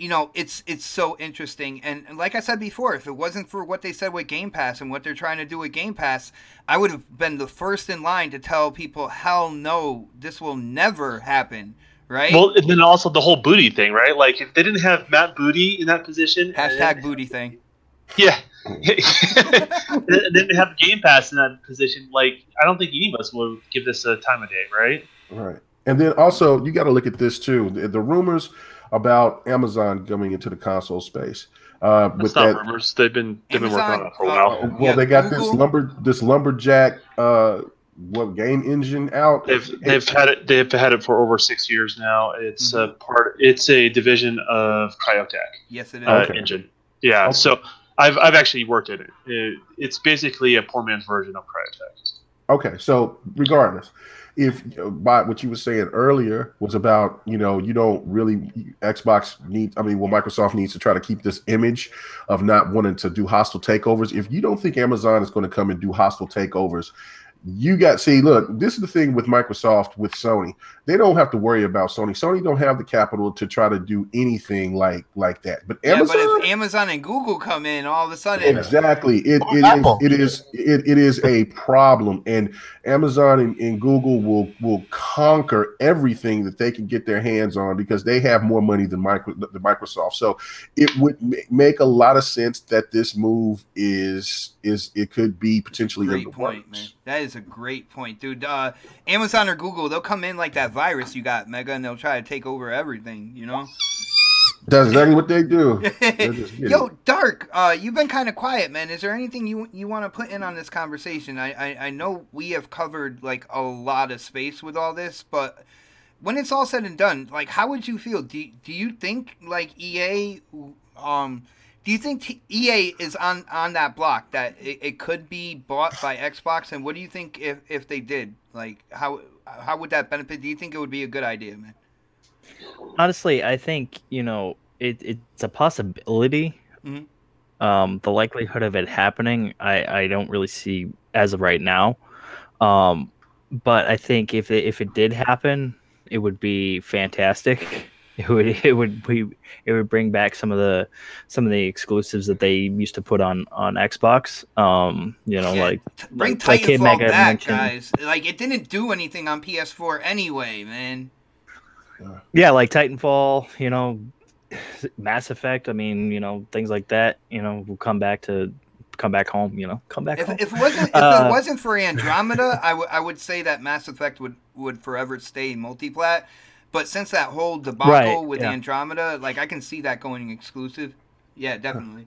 It's so interesting. And like I said before, if it wasn't for what they said with Game Pass and what they're trying to do with Game Pass, I would have been the first in line to tell people, hell no, this will never happen, right? Well, and then also the whole Booty thing, right? Like, if they didn't have Matt Booty in that position... # Booty thing. Yeah. And then they have Game Pass in that position, like, I don't think any of us would give this a time of day, right? Right. And then also, you got to look at this, too. The rumors about Amazon coming into the console space. It's not rumors. They've been working on it for a while. They got this lumberjack game engine out. They've had it for over 6 years now. It's it's a division of Cryotech. Yes, it is. Engine. Yeah. Okay. So I've actually worked in it. It's basically a poor man's version of Cryotech. Okay, so regardless, if by what you were saying earlier was about, you know, you don't really Xbox needs, I mean, well, Microsoft needs to try to keep this image of not wanting to do hostile takeovers. If you don't think Amazon is going to come and do hostile takeovers, you got, see, look, this is the thing with Microsoft, with Sony. They don't have to worry about Sony. Sony don't have the capital to try to do anything like that. But Amazon, yeah, but if Amazon and Google come in, all of a sudden, exactly, it is a problem, and Amazon and Google will conquer everything that they can get their hands on because they have more money than Microsoft. So it would make a lot of sense that this move is it could be potentially great point, man. That is a great point, dude. Amazon or Google, they'll come in like that virus you got, Mega, and they'll try to take over everything, you know? That's exactly what they do. Yo, Dark, you've been kind of quiet, man. Is there anything you want to put in on this conversation? I know we have covered, like, a lot of space with all this, but when it's all said and done, like, how would you feel? Do you think, like, EA... do you think EA is on that block that it could be bought by Xbox? And what do you think if they did? Like, how would that benefit? Do you think it would be a good idea, man? Honestly, I think, you know, it's a possibility. Mm-hmm. The likelihood of it happening, I don't really see as of right now. But I think if it did happen, it would be fantastic. It would bring back some of the exclusives that they used to put on Xbox. You know, like bring Titanfall back, guys. Like, it didn't do anything on PS4 anyway, man. Yeah, like Titanfall, you know, Mass Effect. I mean, you know, things like that. You know, will come back home. You know, come back home. If it wasn't for Andromeda, I would say that Mass Effect would forever stay multiplat. But since that whole debacle with Andromeda, like, I can see that going exclusive. Yeah, definitely.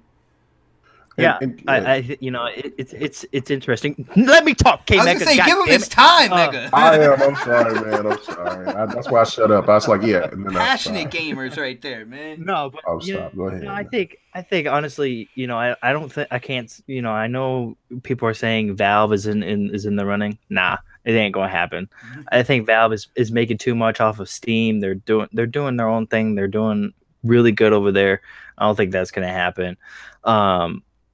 Yeah, I you know, it's interesting. Let me talk, K. I was gonna say, give him his time, Mega. I'm sorry, man. I'm sorry. That's why I shut up. I was like, yeah. Passionate gamers right there, man. No, but stop. Go ahead. You know, I think honestly, you know, I don't think I can't. You know, I know people are saying Valve is in the running. Nah. It ain't gonna happen. I think Valve is making too much off of Steam. They're doing their own thing. They're doing really good over there. I don't think that's gonna happen.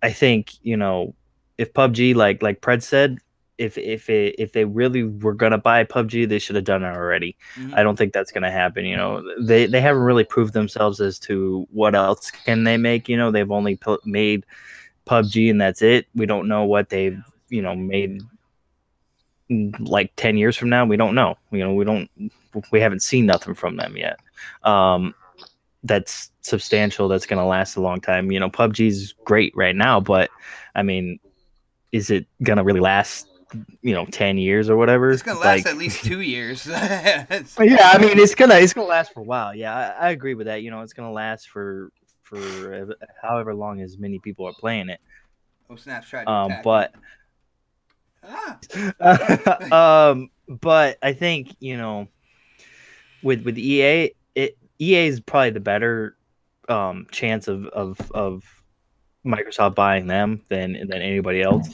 I think, you know, if PUBG, like Pred said, if they really were gonna buy PUBG, they should have done it already. Mm-hmm. I don't think that's gonna happen. You know, they haven't really proved themselves as to what else can they make. You know, they've only made PUBG and that's it. We don't know what they've, you know, made. Like 10 years from now, we don't know. You know, we haven't seen nothing from them yet. That's substantial. That's going to last a long time. You know, PUBG's great right now, but I mean, is it going to really last, you know, 10 years or whatever? It's going to last at least 2 years. Yeah, I mean, it's gonna last for a while. Yeah, I agree with that. You know, it's going to last for however long as many people are playing it. Oh, Snap's trying to attack but me. But I think, you know, with EA, EA is probably the better chance of Microsoft buying them than anybody else,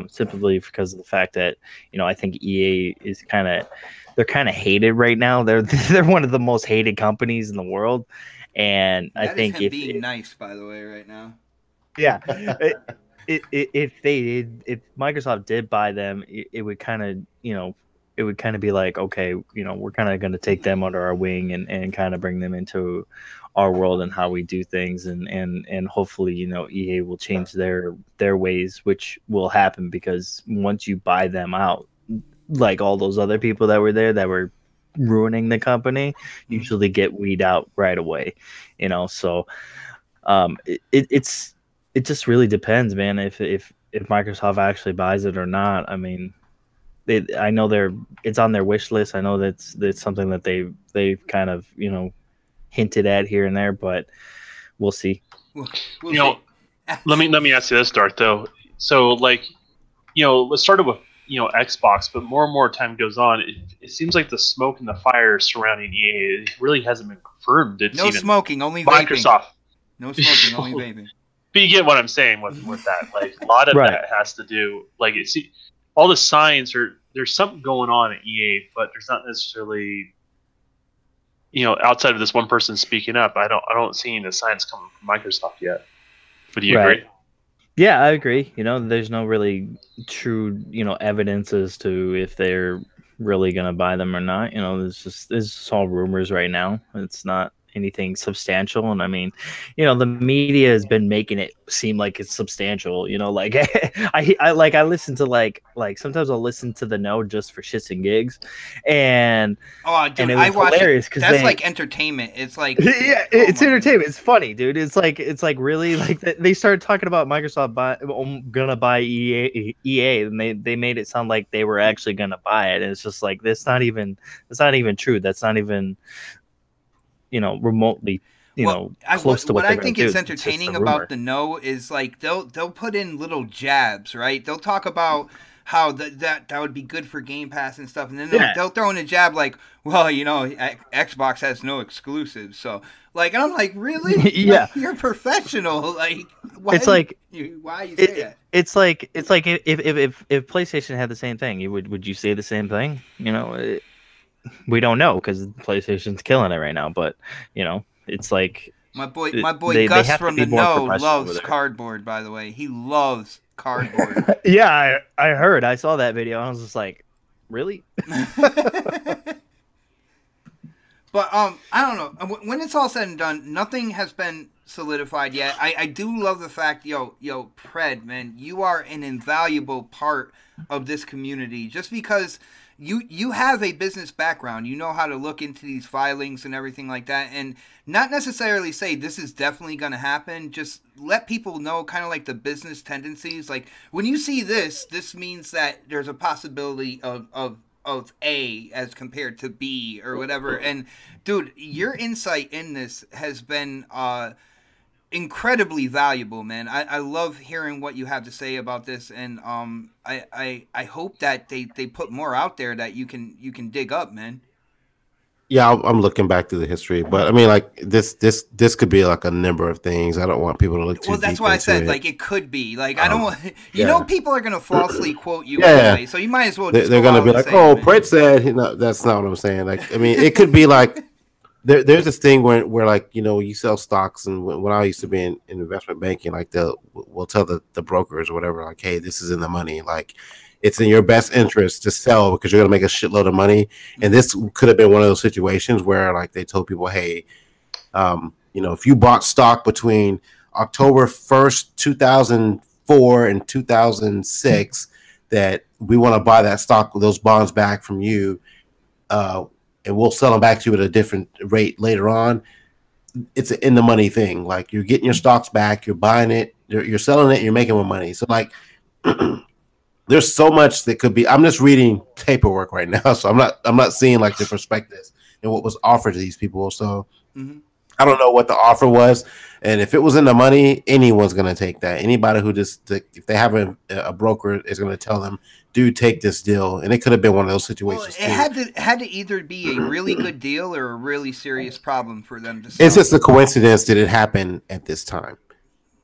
simply because of the fact that, you know, I think EA is they're kind of hated right now. They're one of the most hated companies in the world, and I think if being nice, by the way, right now. Yeah. If Microsoft did buy them, it would kind of, you know, it would kind of be like, okay, you know, we're kind of going to take them under our wing and kind of bring them into our world and how we do things, and hopefully, you know, EA will change their ways, which will happen because once you buy them out, like all those other people that were there that were ruining the company, usually get weed out right away, you know. So it just really depends, man. If Microsoft actually buys it or not. I mean, I know it's on their wish list. I know that's something that they've kind of, you know, hinted at here and there, but we'll see. We'll you know, let me ask you this, Darth, though. So, like, you know, let's start with, you know, Xbox, but more and more time goes on, it seems like the smoke and the fire surrounding EA really hasn't been confirmed. It's no smoking, only vaping. Microsoft. No smoking, only vaping. But you get what I'm saying with that. Like, a lot of that has to do, like, all the signs are there's something going on at EA, but there's not necessarily, outside of this one person speaking up. I don't see any signs coming from Microsoft yet. Would you agree? Yeah, I agree. There's no really true, evidence as to if they're really gonna buy them or not. It's all rumors right now. It's not anything substantial, and I mean, the media has been making it seem like it's substantial. Like I listen to like sometimes I'll listen to The Know just for shits and gigs, and dude, and it I was watch hilarious because that's like entertainment. It's like it's entertainment. It's funny, dude. It's like really like they started talking about Microsoft gonna buy EA, and they made it sound like they were actually gonna buy it, and it's just like that's not even true. That's not even remotely close to what I think is entertaining about The Know is like they'll put in little jabs, right? They'll talk about how that would be good for Game Pass and stuff, and then they'll throw in a jab like, well, Xbox has no exclusives, so like, and I'm like, really? Yeah, like, you're professional. Like, why you say that? It's like if PlayStation had the same thing, would you say the same thing? We don't know because PlayStation's killing it right now, but it's like my boy Gus from The Know loves cardboard. By the way, he loves cardboard. Yeah, I heard. I saw that video. I was just like, really? But I don't know. When it's all said and done, nothing has been solidified yet. I do love the fact, Pred, man, you are an invaluable part of this community just because you have a business background. You know how to look into these filings and everything like that, and not necessarily say this is definitely going to happen. Just let people know kind of like the business tendencies. Like when you see this means that there's a possibility of A as compared to B or whatever. And dude, your insight in this has been incredibly valuable, man. I love hearing what you have to say about this, and I hope that they put more out there that you can dig up, man. Yeah, I'm looking back to the history, but I mean, like this could be like a number of things. I don't want people to look too. Well, that's why I said like it could be. Like I don't want people are gonna falsely quote you anyway, anyway, so you might as well. They're gonna be like, "Oh, Brett said." That's not what I'm saying. Like, I mean, it could be like there's this thing where like you sell stocks, and when I used to be in investment banking, like we'll tell the brokers or whatever, like, "Hey, this is in the money." Like, it's in your best interest to sell because you're going to make a shitload of money. And this could have been one of those situations where like they told people, hey, if you bought stock between October 1st, 2004 and 2006, that we want to buy that stock, those bonds back from you, and we'll sell them back to you at a different rate later on. It's an in the money thing. Like you're getting your stocks back, you're buying it, you're selling it, and you're making more money. So like, there's so much that could be. I'm just reading paperwork right now, so I'm not seeing like the prospectus and what was offered to these people. So I don't know what the offer was, and if it was in the money, anyone's gonna take that. Anybody who if they have a broker is gonna tell them, "Dude, take this deal," and it could have been one of those situations. Well, it had to either be a really good deal or a really serious problem for them to sell. It's just a coincidence that it happened at this time.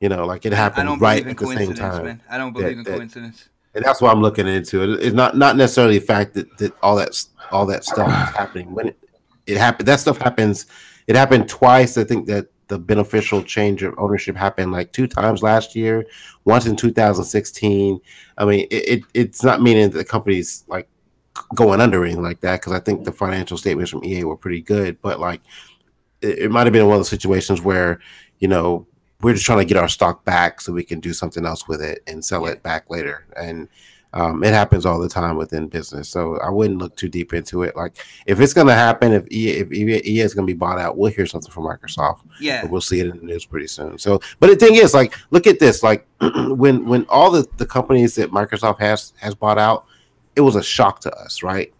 Like it happened right at the same time. Man. I don't believe in coincidence. And that's why I'm looking into it. It's not necessarily the fact that all that stuff is happening. When it happened, that stuff happens. It happened twice. I think that the beneficial change of ownership happened like 2 times last year, once in 2016. I mean, it's not meaning that the company's like going under or anything like that, because I think the financial statements from EA were pretty good. But like, it might have been one of those situations where, we're just trying to get our stock back so we can do something else with it and sell it back later. And it happens all the time within business. So I wouldn't look too deep into it. Like if it's going to happen, if EA is going to be bought out, we'll hear something from Microsoft. Yeah. But we'll see it in the news pretty soon. So, but the thing is, like, look at this. Like when all the companies that Microsoft has bought out, it was a shock to us, right?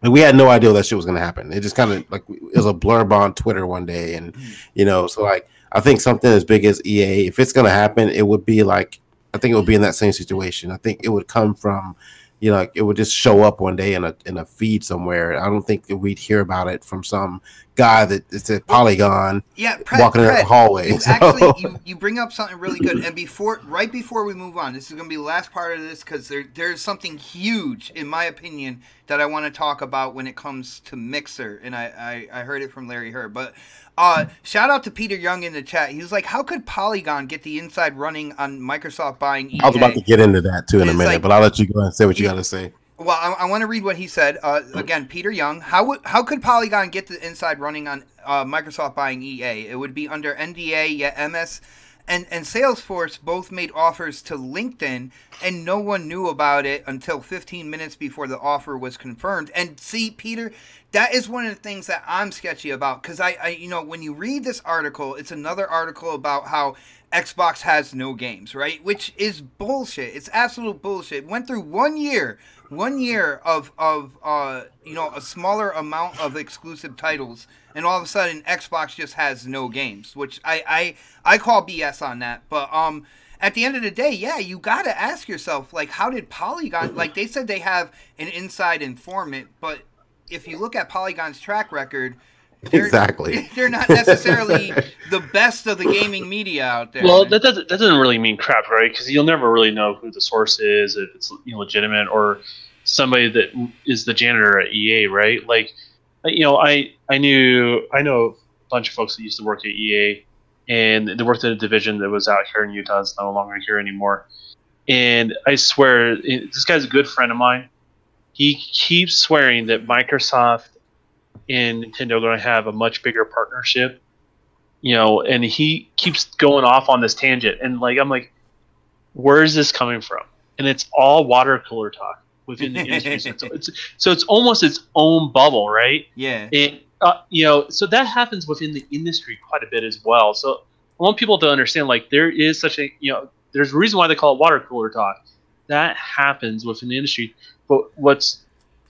And we had no idea that shit was going to happen. It just kind of like it was a blurb on Twitter one day. And, so like, I think something as big as EA, if it's going to happen, it would be like, I think it would be in that same situation. I think it would come from you know, like it would just show up one day in a feed somewhere. I don't think that we'd hear about it from some guy that it's at Polygon, walking in the hallway. You bring up something really good. And right before we move on, this is going to be the last part of this because there's something huge, in my opinion, that I want to talk about when it comes to Mixer. And I heard it from Larry Herr. But shout out to Peter Young in the chat. He was like, how could Polygon get the inside running on Microsoft buying EA? I was about to get into that too in a minute, but I'll let you go and say what you got to say. Well, I want to read what he said. Again, Peter Young. How could Polygon get the inside running on Microsoft buying EA? It would be under NDA, yet MS and Salesforce both made offers to LinkedIn, and no one knew about it until 15 minutes before the offer was confirmed. And see, Peter, that is one of the things that I'm sketchy about, because I when you read this article, it's another article about how Xbox has no games, right? Which is bullshit. It's absolute bullshit. Went through 1 year of a smaller amount of exclusive titles, and all of a sudden Xbox just has no games, which I call BS on that. But at the end of the day, yeah, you got to ask yourself, like, how did Polygon, like they said they have an inside informant, but if you look at Polygon's track record, they're not necessarily the best of the gaming media out there. Well, that doesn't really mean crap, right? Because you'll never really know who the source is, if it's legitimate, or somebody that is the janitor at EA, right? Like, I know a bunch of folks that used to work at EA, and they worked in a division that was out here in Utah. It's no longer here anymore. And I swear, this guy's a good friend of mine. He keeps swearing that Microsoft and Nintendo are going to have a much bigger partnership, and he keeps going off on this tangent. And I'm like, where is this coming from? And it's all water cooler talk within the industry. So it's almost its own bubble, right? Yeah. And, so that happens within the industry quite a bit as well. So I want people to understand, there is such a, there's a reason why they call it water cooler talk. That happens within the industry. But what's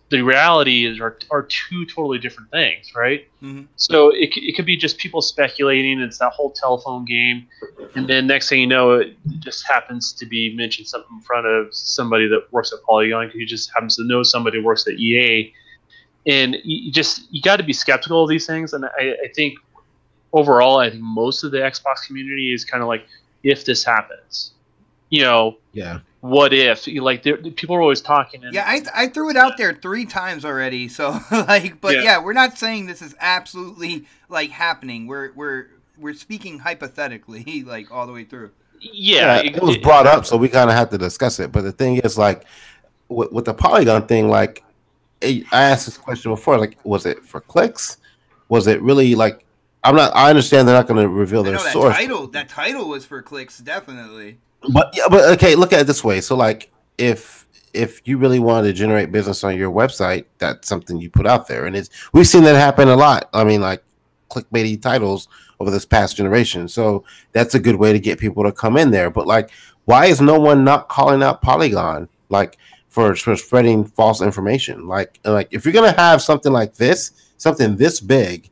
the reality is are two totally different things, right? Mm-hmm. So it could be just people speculating. It's that whole telephone game, and then next thing you know, it just happens to be mentioned something in front of somebody that works at Polygon, because you just happens to know somebody who works at EA, and you got to be skeptical of these things. And I think overall, I think most of the Xbox community is kind of like, if this happens, yeah. What if? People are always talking. And, I threw it out there 3 times already. So we're not saying this is absolutely happening. We're speaking hypothetically, all the way through. Yeah, it was brought up, so we kind of have to discuss it. But the thing is, with the Polygon thing, I asked this question before. Was it for clicks? Was it really I understand they're not going to reveal their source. That title was for clicks, definitely. But okay, look at it this way. So if you really wanted to generate business on your website, that's something you put out there, and we've seen that happen a lot. I mean, clickbaity titles over this past generation. So that's a good way to get people to come in there. But why is no one not calling out Polygon for spreading false information? If you're gonna have something like this, something this big,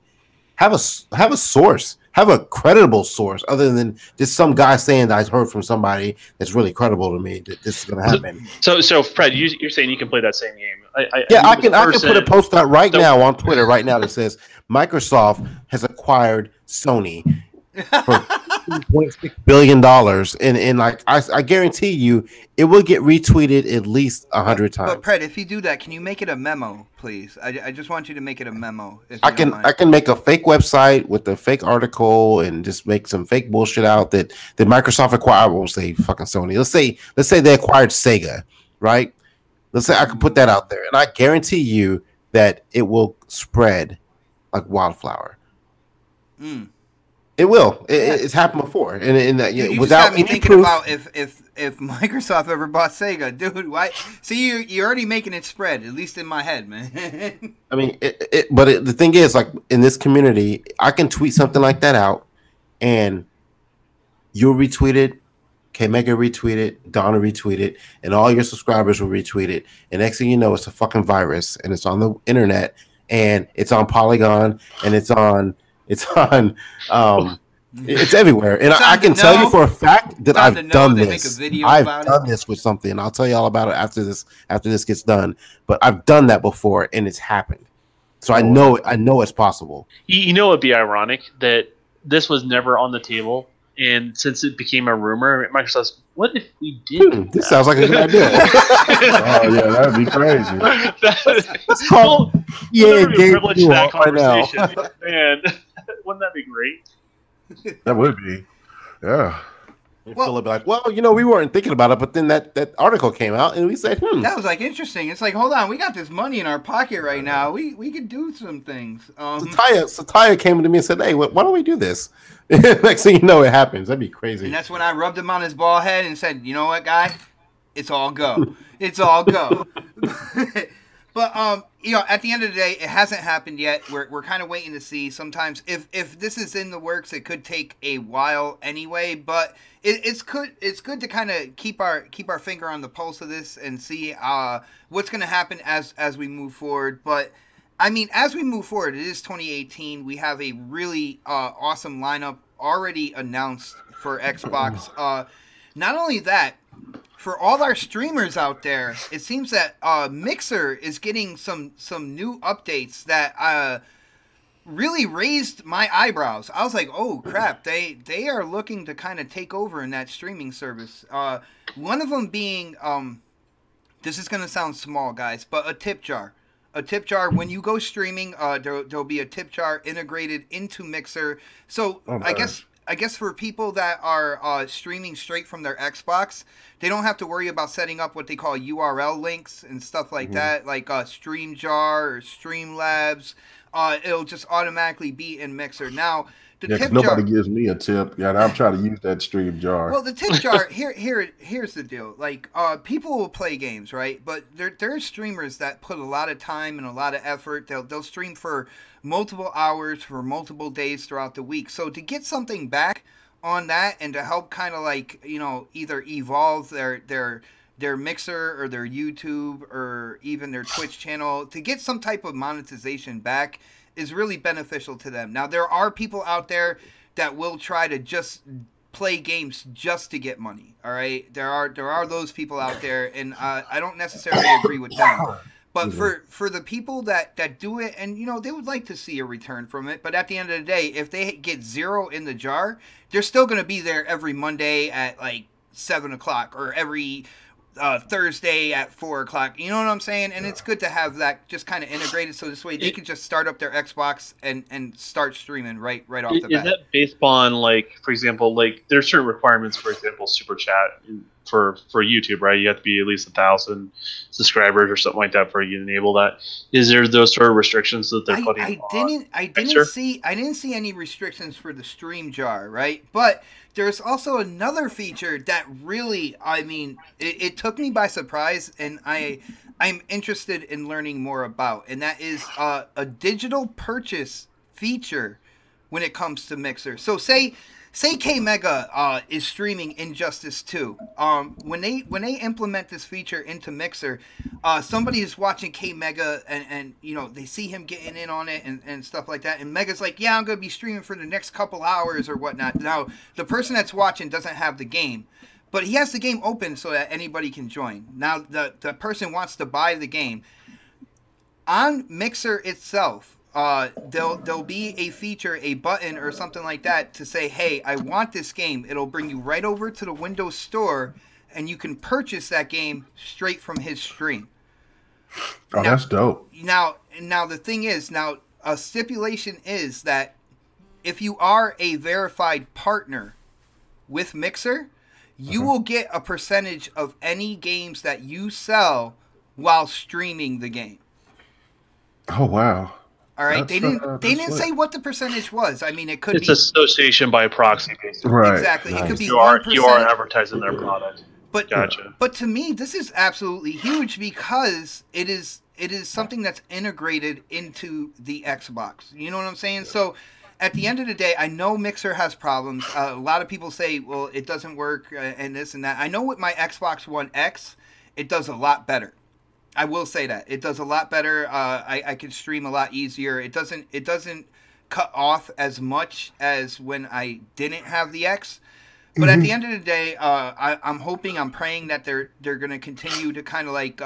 have a source. Have a credible source other than just some guy saying that I heard from somebody that's really credible to me that this is going to happen. So Fred, you're saying you can play that same game? I can put a post out now on Twitter right now that says Microsoft has acquired Sony for $2.6 billion, and I guarantee you it will get retweeted at least 100 times. But Fred, if you do that, can you make it a memo, please? I just want you to make it a memo. I can make a fake website with a fake article and just make some fake bullshit out that Microsoft acquired. I won't say fucking Sony. Let's say they acquired Sega, right? Let's say I can put that out there, and I guarantee you that it will spread like wildflower. It will. It's happened before, and you without just got me thinking proof, about if Microsoft ever bought Sega, dude. Why? See, you're already making it spread, at least in my head, man. I mean, the thing is, in this community, I can tweet something like that out, and you'll retweet it. K-Mega retweet it, Donna retweet it, and all your subscribers will retweet it. And next thing you know, it's a fucking virus, and it's on the internet, and it's on Polygon, and it's on It's everywhere, and I can tell you for a fact that I've done this. I've done this with something. I'll tell you all about it after this gets done. But I've done that before, and it's happened. So I know it's possible. You know, it'd be ironic that this was never on the table, and since it became a rumor, Microsoft's, what if we did? This sounds like a good idea. Oh yeah, that'd be crazy. It's called privilege that conversation. Right now. Man, wouldn't that be great? That would be, yeah. Philip would be like, well, we weren't thinking about it, but then that article came out, and we said, that was like interesting. It's like, hold on, we got this money in our pocket right now. We could do some things. Satya came to me and said, hey, why don't we do this? Next thing you know, it happens. That'd be crazy. And that's when I rubbed him on his bald head and said, you know what, guy? It's all go. It's all go. But at the end of the day, it hasn't happened yet. We're kind of waiting to see. Sometimes if this is in the works, it could take a while anyway. But it's good to kind of keep our finger on the pulse of this and see what's going to happen as we move forward. But I mean, as we move forward, it is 2018. We have a really awesome lineup already announced for Xbox. Not only that, for all our streamers out there, it seems that Mixer is getting some new updates that really raised my eyebrows. I was like, oh crap, they are looking to kind of take over in that streaming service. One of them being, this is going to sound small, guys, but a tip jar. A tip jar, when you go streaming, there'll be a tip jar integrated into Mixer. So I guess for people that are streaming straight from their Xbox, they don't have to worry about setting up what they call URL links and stuff like that, like StreamJar or Streamlabs. It'll just automatically be in Mixer. Now, the tip nobody jar, gives me a tip. Yeah, I'm trying to use that StreamJar. Well, the tip jar, here's the deal. Like, people will play games, right? But there are streamers that put a lot of time and a lot of effort. They'll stream for multiple hours for multiple days throughout the week. So to get something back on that and to help kind of like, either evolve their Mixer or their YouTube or even their Twitch channel, to get some type of monetization back is really beneficial to them. Now, there are people out there that will try to just play games just to get money, all right? There are those people out there, and I don't necessarily agree with them. But for the people that do it, and they would like to see a return from it, but at the end of the day, if they get zero in the jar, they're still going to be there every Monday at like 7 o'clock or every Thursday at 4 o'clock. You know what I'm saying? And it's good to have that just kind of integrated, so this way they can just start up their Xbox and start streaming right off the bat. Is that based on, like, for example, like there's certain requirements, for example, super chat for YouTube, right? You have to be at least 1,000 subscribers or something like that for you to enable that. Is there those sort of restrictions that they're putting? I didn't see any restrictions for the stream jar, right? But there's also another feature that really, I mean, it took me by surprise, and I'm interested in learning more about, and that is a digital purchase feature when it comes to Mixer. So say K Mega is streaming Injustice 2. When they implement this feature into Mixer, somebody is watching K Mega and they see him getting in on it and stuff like that. And Mega's like, yeah, I'm gonna be streaming for the next couple hours or whatnot. Now the person that's watching doesn't have the game, but he has the game open so that anybody can join. Now the person wants to buy the game on Mixer itself. There'll be a feature, a button or something like that to say, hey, I want this game. It'll bring you right over to the Windows Store, and you can purchase that game straight from his stream. Oh, that's dope. Now the thing is, a stipulation is that if you are a verified partner with Mixer, you will get a percentage of any games that you sell while streaming the game. Oh, wow. All right, they didn't say what the percentage was. I mean, it's association by proxy, basically. Right. Exactly. Nice. It could be you are advertising their product. But gotcha. But to me, this is absolutely huge because it is something that's integrated into the Xbox. You know what I'm saying? So at the end of the day, I know Mixer has problems. A lot of people say, well, it doesn't work and this and that. I know with my Xbox One X, it does a lot better. I will say that it does a lot better. I can stream a lot easier. It doesn't cut off as much as when I didn't have the X. But at the end of the day, I'm hoping, I'm praying that they're going to continue to kind of like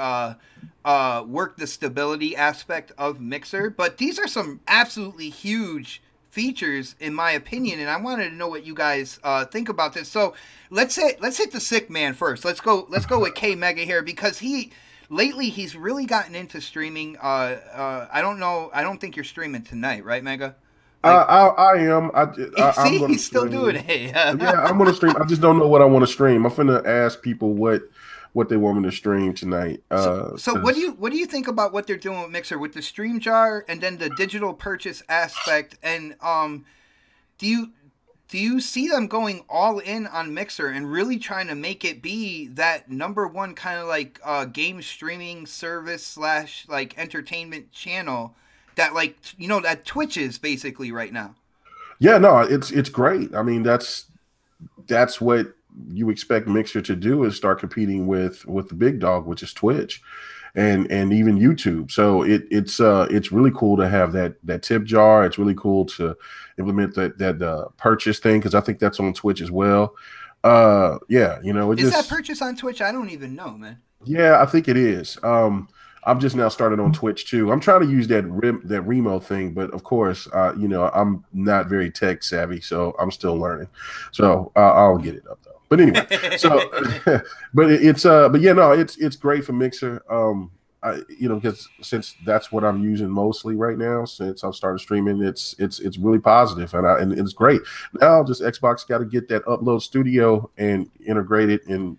work the stability aspect of Mixer. But these are some absolutely huge features, in my opinion, and I wanted to know what you guys think about this. So let's hit the sick man first. Let's go with K Mega here, because lately he's really gotten into streaming. I don't think you're streaming tonight, right, Mega? Like, I am. See, I'm he's still stream. doing it. Yeah, I'm gonna stream. I just don't know what I want to stream. I'm finna ask people what they want me to stream tonight. So what do you think about what they're doing with Mixer, with the stream jar and then the digital purchase aspect? And do you see them going all in on Mixer and really trying to make it be that #1 kind of like game streaming service / like entertainment channel that, like, you know, that Twitch is basically right now? Yeah, no, it's great. I mean, that's what you expect Mixer to do, is start competing with the big dog, which is Twitch, and even YouTube. So it's really cool to have that tip jar. It's really cool to implement that purchase thing, because I think that's on Twitch as well. Yeah, you know, is that purchase on Twitch? I don't even know, man. Yeah, I think it is. I'm just now started on Twitch too. I'm trying to use that Remo thing, but of course, you know, I'm not very tech savvy, so I'm still learning. So I'll get it up though. But anyway, so but yeah, no, it's great for Mixer. You know, because since that's what I'm using mostly right now, since I've started streaming, it's really positive, and it's great. Now just Xbox got to get that Upload Studio and integrate it in.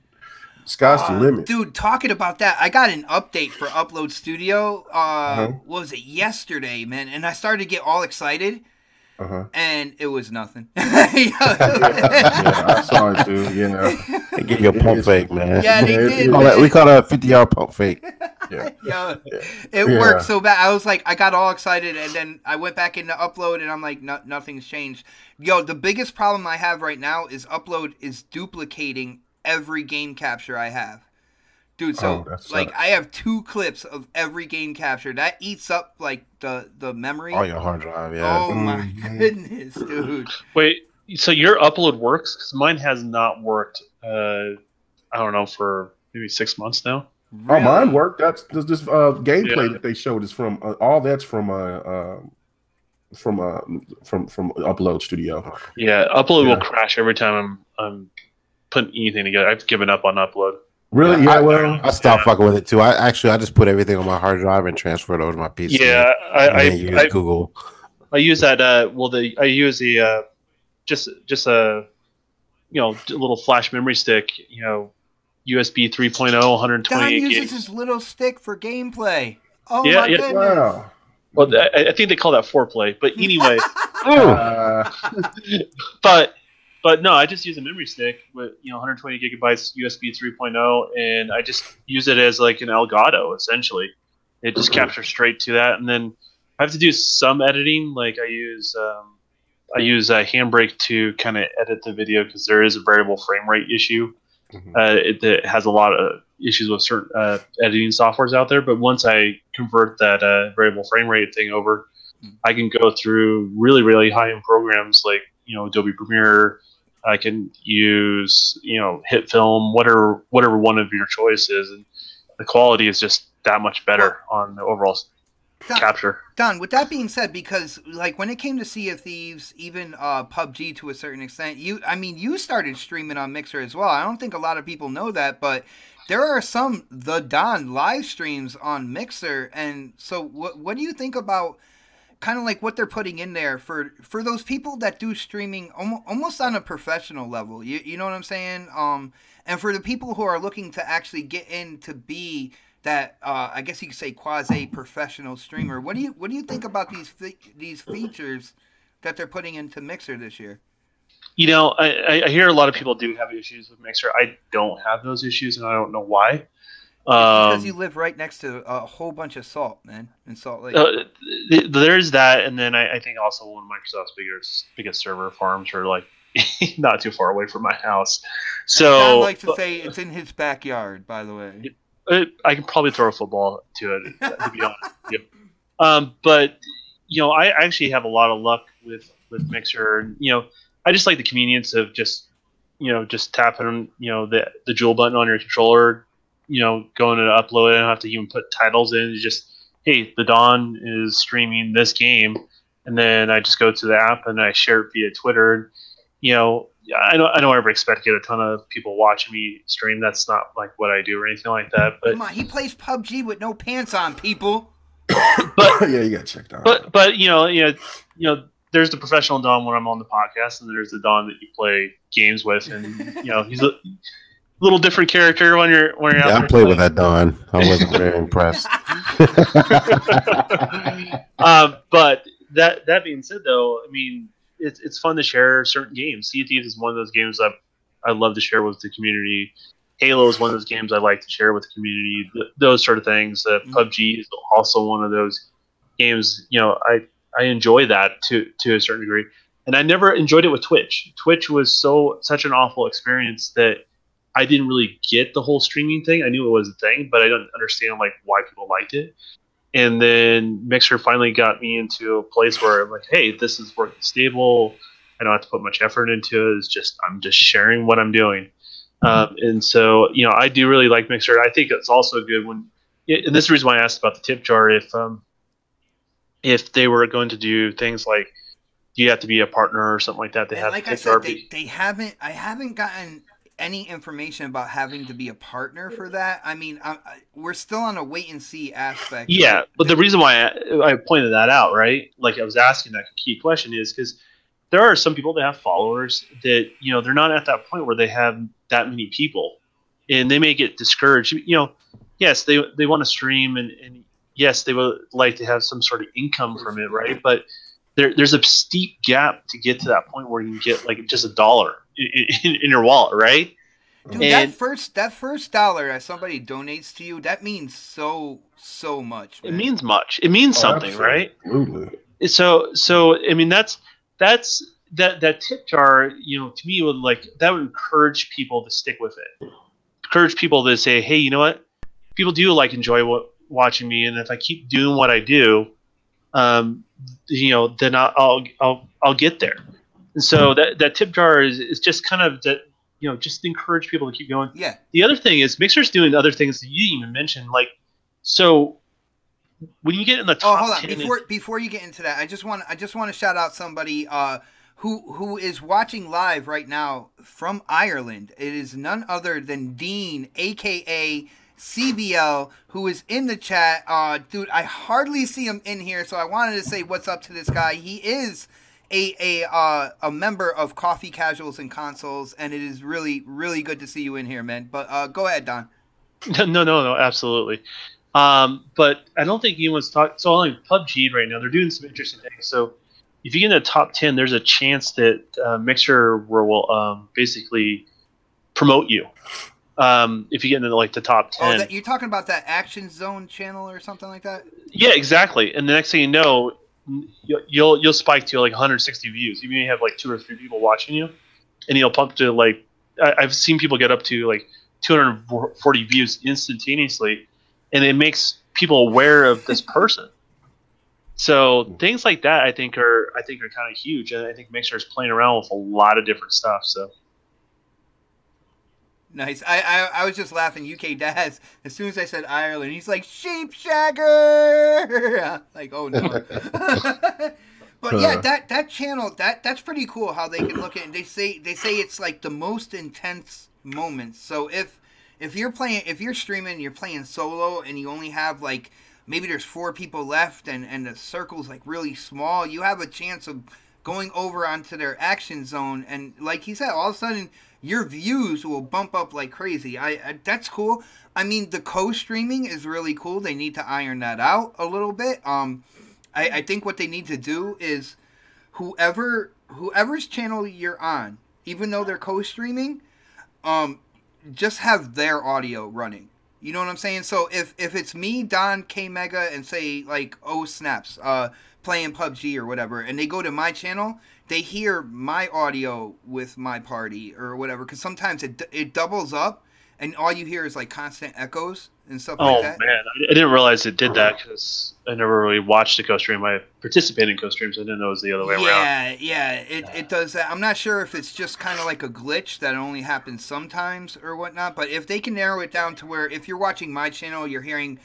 Sky's the limit. Dude, talking about that, I got an update for Upload Studio. What was it, yesterday, man? And I started to get all excited. And it was nothing. Yeah, I saw it too. Yeah, they give you a pump fake, man. Yeah, they did. We call it a 50-yard pump fake. Yeah, it worked so bad. I was like, I got all excited, and then I went back into Upload, and I'm like, nothing's changed. Yo, the biggest problem I have right now is Upload is duplicating every game capture I have. Dude, so like I have 2 clips of every game capture. That eats up like the memory. Oh, your hard drive, yeah. Oh my goodness, dude. Wait, so your Upload works? Because mine has not worked. I don't know, for maybe 6 months now. Really? Oh, mine worked. That's this gameplay that they showed is from all that's from Upload Studio. Yeah, Upload will crash every time I'm putting anything together. I've given up on Upload. Really? Yeah, I stopped fucking with it too. I just put everything on my hard drive and transfer it over to my PC. Yeah, I use Google. I use that. I use the just a little flash memory stick. You know, USB 3.0, 128 Don gigs. uses his little stick for gameplay. Oh Yeah, my yeah. goodness. Wow. Well, I think they call that foreplay. But anyway, but no, I just use a memory stick with 120 gigabytes USB 3.0, and I just use it as like an Elgato essentially. It just captures straight to that, and then I have to do some editing. Like I use Handbrake to kind of edit the video because there is a variable frame rate issue. It has a lot of issues with certain editing softwares out there. But once I convert that variable frame rate thing over, I can go through really, really high-end programs like Adobe Premiere. I can use Hit Film, whatever one of your choices, and the quality is just that much better on the overall capture. Don, with that being said, because like when it came to Sea of Thieves, even PUBG to a certain extent, you started streaming on Mixer as well. I don't think a lot of people know that, but there are some The Don live streams on Mixer. And so what do you think about kind of like what they're putting in there for those people that do streaming almost on a professional level? You know what I'm saying? And for the people who are looking to actually get in to be that, I guess you could say quasi-professional streamer, what do you think about these features that they're putting into Mixer this year? I hear a lot of people do have issues with Mixer. I don't have those issues, and I don't know why. Because you live right next to a whole bunch of Salt, man, in Salt Lake. There's that, and then I think also one of Microsoft's biggest server farms are like not too far away from my house. So I like to say it's in his backyard, by the way. I can probably throw a football to it, to be honest. But I actually have a lot of luck with Mixer. And, I just like the convenience of just just tapping the jewel button on your controller, going to upload it. I don't have to even put titles in. It's just, hey, the Dawn is streaming this game, and then I just go to the app and I share it via Twitter. I don't ever expect to get a ton of people watching me stream. That's not like what I do or anything like that. But come on, he plays PUBG with no pants on, people. But yeah, you got checked out. But there's the professional Don when I'm on the podcast, and there's the Don that you play games with, and he's a little different character when you're out there. I played with that Don. I wasn't very impressed. But that being said, though, I mean, it's fun to share certain games. Sea of Thieves is one of those games I love to share with the community. Halo is one of those games I like to share with the community. Those sort of things. PUBG is also one of those games. I enjoy that to a certain degree, and I never enjoyed it with Twitch. Twitch was such an awful experience that I didn't really get the whole streaming thing. I knew it was a thing, but I didn't understand like why people liked it. And then Mixer finally got me into a place where I'm like, hey, this is working stable. I don't have to put much effort into it. I'm just sharing what I'm doing. And so, I do really like Mixer. I think it's also good and this is the reason why I asked about the tip jar. If they were going to do things like you have to be a partner or something like that, like I said, they haven't. I haven't gotten any information about having to be a partner for that. I mean, we're still on a wait and see aspect. Yeah, but the reason why I pointed that out, right? Like I was asking that key question is because there are some people that have followers that they're not at that point where they have that many people, and they may get discouraged. Yes, they want to stream and yes, they would like to have some sort of income from it, right? But there's a steep gap to get to that point where you can get like just $1 in your wallet, right? Dude, and that first dollar that somebody donates to you, that means so much. Man. It means much. It means something, right? Absolutely. So I mean that tip jar, to me would encourage people to stick with it. Encourage people to say, hey, you know what? People do enjoy watching me, and if I keep doing what I do, then I'll get there. And so that tip jar is just kind of that, just to encourage people to keep going. Yeah. The other thing is Mixer's doing other things that you didn't even mention, so when you get in the top. Oh, hold on. Before you get into that, I just want to shout out somebody who is watching live right now from Ireland. It is none other than Dean, aka CBL, who is in the chat. Dude, I hardly see him in here, so I wanted to say what's up to this guy. He is a member of Coffee Casuals and Consoles, and it is really, really good to see you in here, man. But go ahead, Don. No, absolutely. But I don't think anyone's talking. So only PUBG right now, they're doing some interesting things. So if you get in the top 10, there's a chance that Mixer will basically promote you. If you get into the top 10. Oh, you're talking about that Action Zone channel or something like that? Yeah, exactly. And the next thing you know, you'll spike to 160 views. You may have 2 or 3 people watching you, and you'll pump to I've seen people get up to 240 views instantaneously, and it makes people aware of this person. So things like that, I think are kind of huge, and I think Mixer is playing around with a lot of different stuff. So. Nice. I was just laughing. UK Daz, as soon as I said Ireland, he's like, sheep shagger. Oh no. But yeah, that channel, that's pretty cool how they can look at it. And they say it's the most intense moments. So if you're streaming, you're playing solo, and you only have maybe there's 4 people left, and the circle's really small, you have a chance of going over onto their action zone, and like he said, all of a sudden your views will bump up like crazy. That's cool. I mean, the co-streaming is really cool. They need to iron that out a little bit. I think what they need to do is whoever's channel you're on, even though they're co-streaming, just have their audio running. You know what I'm saying? So if it's me, Don, K Mega, and say Oh Snaps, playing PUBG or whatever, and they go to my channel, they hear my audio with my party or whatever, because sometimes it doubles up, and all you hear is like constant echoes and stuff like that. Oh man, I didn't realize it did that because I never really watched the co-stream. I participated in co-streams. I didn't know it was the other way around. Yeah, it does that. I'm not sure if it's just kind of like a glitch that only happens sometimes or whatnot, but if they can narrow it down to where if you're watching my channel, you're hearing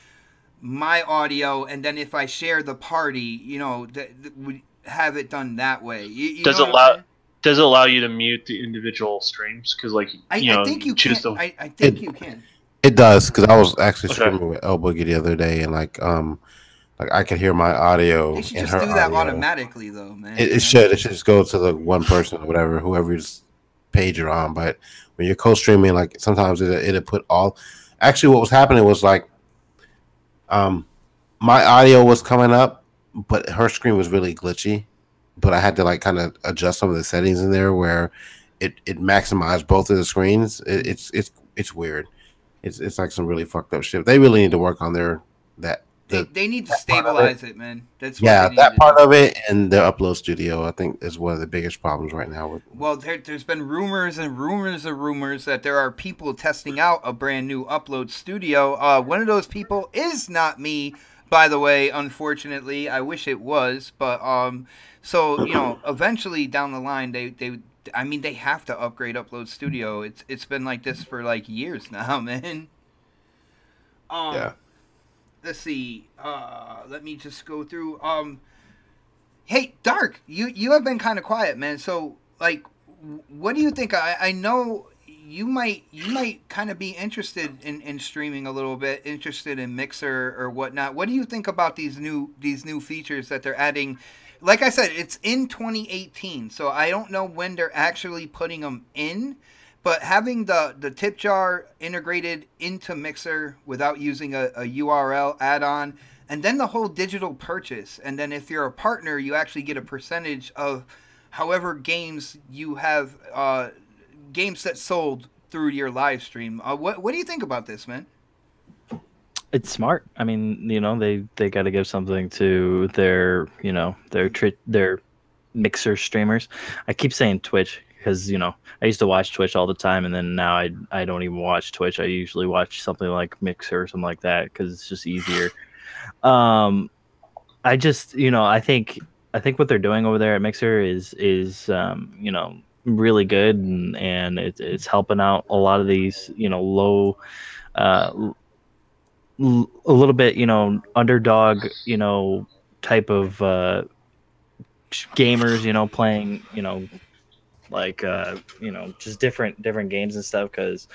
my audio, and then if I share the party, you know, that would have it done that way. You Does know it what I'm allow? saying? Does it allow you to mute the individual streams? Because like I think you choose can. to. I think you can. It does, because I was actually Okay. streaming with El Boogie the other day, and like I could hear my audio They should and just her do that audio. automatically, though, man. It should just go to the one person or whatever, whoever's page you're on. But when you're co-streaming, like sometimes it'll put all. Actually, what was happening was like, my audio was coming up, but her screen was really glitchy. But I had to like kind of adjust some of the settings in there where it maximized both of the screens. It's weird. It's like some really fucked up shit. They really need to work on They need to stabilize it, man. That's what yeah, they need that to part do. of it and their upload studio, I think, is one of the biggest problems right now. Well, there's been rumors and rumors and rumors that there are people testing out a brand new upload studio. One of those people is not me, by the way. Unfortunately, I wish it was, but so you know, eventually down the line, they have to upgrade Upload Studio. It's been like this for like years now, man. Yeah. Let's see. Let me just go through. Hey, Dark, you have been kind of quiet, man. So, like, what do you think? I know you might kind of be interested in streaming a little bit, interested in Mixer or whatnot. What do you think about these new features that they're adding? Like I said, it's in 2018, so I don't know when they're actually putting them in. But having the tip jar integrated into Mixer without using a URL add-on, and then the whole digital purchase, and then if you're a partner, you actually get a percentage of however games you have, games that sold through your live stream. What do you think about this, man? It's smart. I mean, you know, they got to give something to their, you know, their Mixer streamers. I keep saying Twitch because, you know, I used to watch Twitch all the time, and then now I don't even watch Twitch. I usually watch something like Mixer or something like that because it's just easier. I just, you know, I think what they're doing over there at Mixer is you know, really good, and it's helping out a lot of these, you know, low, a little bit, you know, underdog, you know, type of gamers, you know, playing, you know, like you know, just different games and stuff, because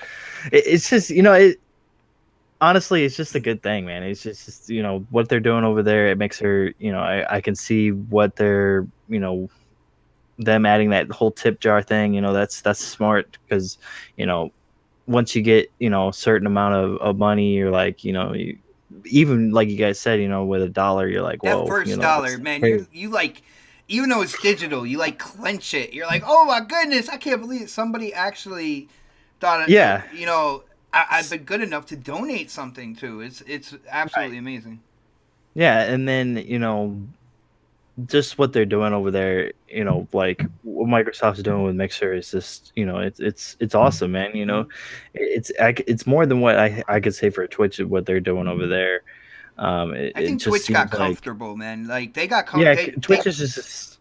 it's just, you know, honestly, it's just a good thing, man. It's just, you know, what they're doing over there at Mixer, you know, I can see what they're, you know, them adding that whole tip jar thing, you know, that's smart, because, you know, once you get, you know, a certain amount of money, you're like, you know, even like you guys said, you know, with $1, you're like, whoa, That first you know, dollar, man, you like, even though it's digital, you like clench it. You're like, oh my goodness, I can't believe somebody actually thought, yeah, you know, I've been good enough to donate something to. It's absolutely amazing. Yeah, and then, you know, just what they're doing over there, you know, like what Microsoft's doing with Mixer is just, you know, it's awesome, man. You know, it's more than what I could say for Twitch, what they're doing over there. I think Twitch got comfortable, man. Like they got comfortable. Yeah, Twitch is just.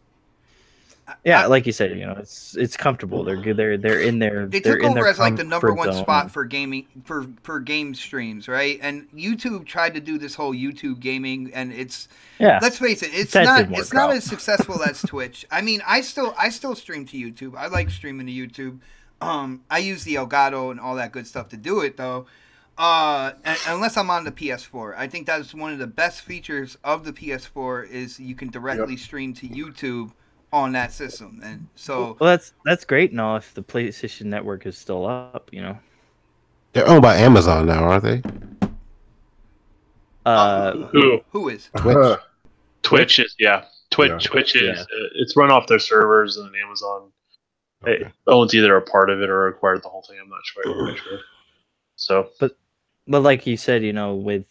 Yeah, like you said, you know, it's comfortable. They're good. They're in there. They took over as like the #1 spot for gaming for game streams, right? And YouTube tried to do this whole YouTube gaming, and it's let's face it, it's not as successful as Twitch. I mean, I still stream to YouTube. I like streaming to YouTube. I use the Elgato and all that good stuff to do it though. Unless I'm on the PS4, I think that's one of the best features of the PS4 is you can directly stream to YouTube on that system. And so well, that's great and all if the PlayStation Network is still up, you know. They're owned by Amazon now, aren't they? Who is Twitch? Twitch is Twitch is it's run off their servers, and Amazon owns either a part of it or acquired the whole thing. I'm not sure. So, but like you said, you know, with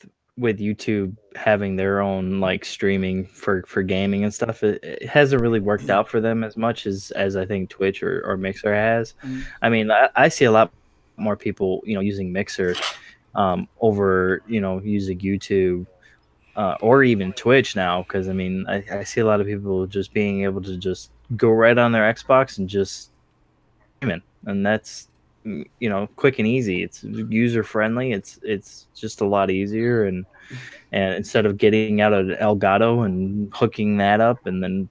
YouTube having their own like streaming for gaming and stuff, it hasn't really worked out for them as much as I think Twitch or Mixer has. I mean, I see a lot more people, using Mixer over, using YouTube or even Twitch now. Because I mean, I see a lot of people just being able to just go right on their Xbox and just streaming, and that's quick and easy. It's user friendly. It's just a lot easier, and instead of getting out an Elgato and hooking that up and then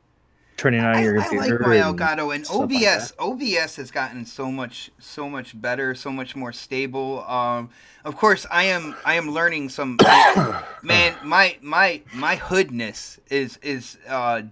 turning on your computer. I like my Elgato, and OBS. OBS has gotten so much better, so much more stable. Of course, I am learning some. Man, my hoodness is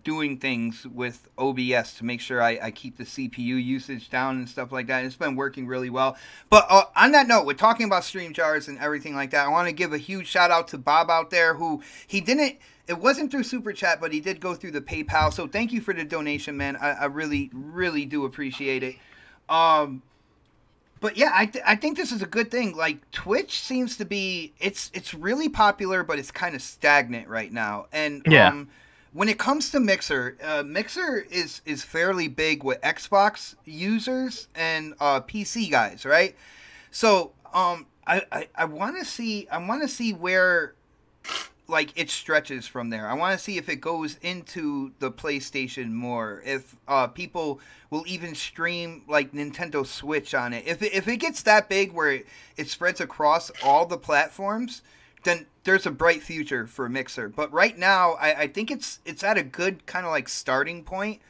doing things with OBS to make sure I keep the CPU usage down and stuff like that. It's been working really well. But on that note, we're talking about stream jars and everything like that. I want to give a huge shout out to Bob out there, who he didn't. It wasn't through Super Chat, but he did go through the PayPal. So thank you for the donation, man. I really, really do appreciate it. But yeah, I think this is a good thing. Like, Twitch seems to be, it's really popular, but it's kind of stagnant right now. And when it comes to Mixer, Mixer is fairly big with Xbox users and PC guys, right? So I want to see where, like, it stretches from there. I want to see if it goes into the PlayStation more. If people will even stream, like, Nintendo Switch on it. If it gets that big where it spreads across all the platforms, then there's a bright future for Mixer. But right now, I think it's at a good kind of like starting point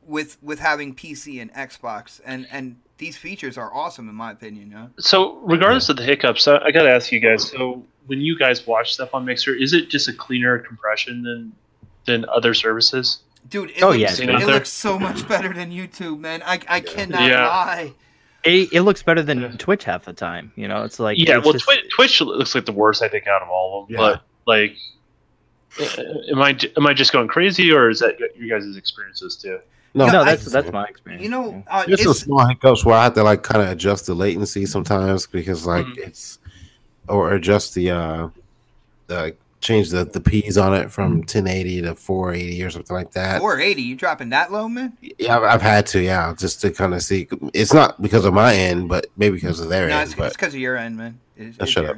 with having PC and Xbox, and these features are awesome in my opinion. Yeah? So regardless of the hiccups, I got to ask you guys. So when you guys watch stuff on Mixer, is it just a cleaner compression than other services? Dude, it looks so much better than YouTube, man. I cannot lie. It looks better than Twitch half the time. It's like Twitch looks like the worst I think out of all of them. Yeah. But like, am I just going crazy, or is that your guys' experiences too? No, that's my experience. Just some small hiccups where I have to like kind of adjust the latency sometimes because like or adjust the change the P's on it from 1080 to 480 or something like that. 480, you dropping that low, man? Yeah, I've had to, just to kind of see. It's not because of my end, but maybe because of their end. No, it's because of your end, man. Shut up.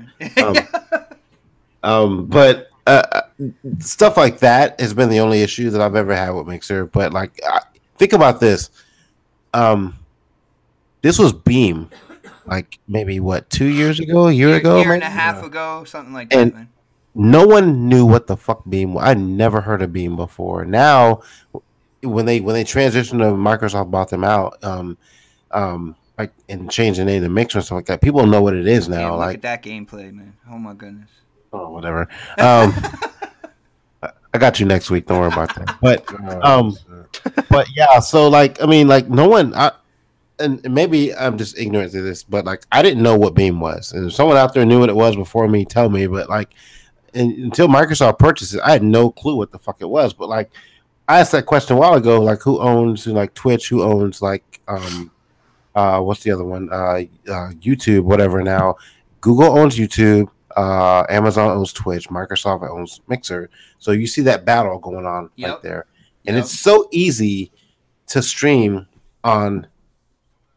But stuff like that has been the only issue that I've ever had with Mixer. But like, think about this. This was Beam, like maybe 2 years ago, a year ago, year and a half ago, something like that, man. No one knew what the fuck Beam was. I never heard of Beam before. Now, when they transitioned to Microsoft bought them out, like and changed the name to Mixer and stuff like that, people know what it is now. Man, look at that gameplay, man. Oh my goodness. Oh, whatever. I got you next week. Don't worry about that. But yeah. So like, I mean, like no one. And maybe I'm just ignorant to this, but like I didn't know what Beam was, and if someone out there knew what it was before me, tell me. But like, until Microsoft purchased it, I had no clue what the fuck it was. But like, I asked that question a while ago, like who owns like Twitch, who owns like what's the other one? YouTube, whatever. Now, Google owns YouTube, Amazon owns Twitch, Microsoft owns Mixer. So you see that battle going on right there, and it's so easy to stream on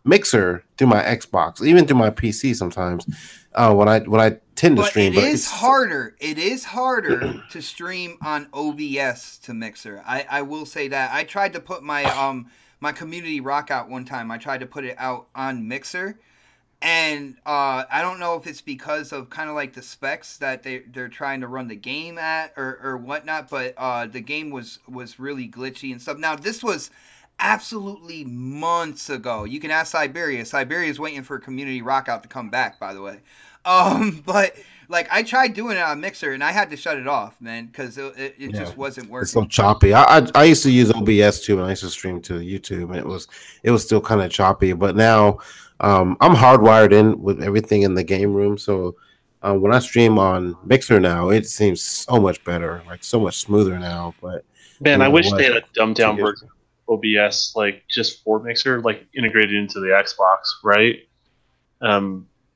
Mixer through my Xbox, even through my PC sometimes. When I tend to stream, but it's harder. It is harder to stream on OBS to Mixer. I will say that. I tried to put my my community rock out one time. I tried to put it out on Mixer, and I don't know if it's because of kind of like the specs that they're trying to run the game at or whatnot, but the game was really glitchy and stuff. Now this was absolutely months ago. You can ask Siberia. Siberia's waiting for Community Rockout to come back, by the way. But like I tried doing it on Mixer and I had to shut it off, man, because it just wasn't working. It's so choppy. I used to use OBS too, and I used to stream to YouTube, and it was still kind of choppy. But now I'm hardwired in with everything in the game room, so when I stream on Mixer now, it seems so much better, like so much smoother now. But man, I wish they had a dumbed down version. OBS like just for Mixer, like integrated into the Xbox, right?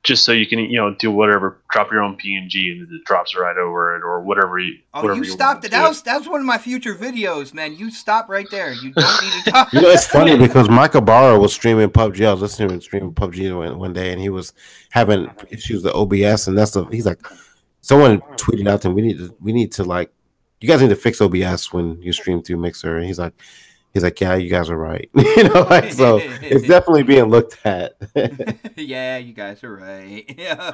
just so you can do whatever, drop your own PNG and it drops right over it or whatever you stopped it. That's one of my future videos, man. You stop right there. You don't need to talk. It's funny because Michael Barra was streaming PUBG. I was listening to him streaming PUBG one day, and he was having issues with OBS, and he's like, someone tweeted out to him, we need to like, you guys need to fix OBS when you stream through Mixer, and he's like, yeah, you guys are right. So it's definitely being looked at. Yeah, you guys are right. Yeah.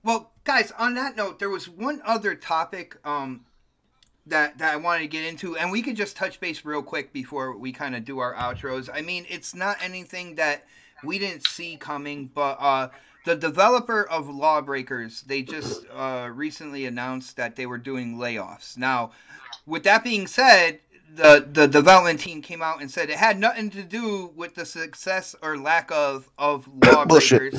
Well, guys, on that note, there was one other topic that I wanted to get into, and we could just touch base real quick before we kind of do our outros. I mean, it's not anything that we didn't see coming, but the developer of Lawbreakers, they just recently announced that they were doing layoffs. Now, with that being said, the development team came out and said it had nothing to do with the success or lack of Lawbreakers.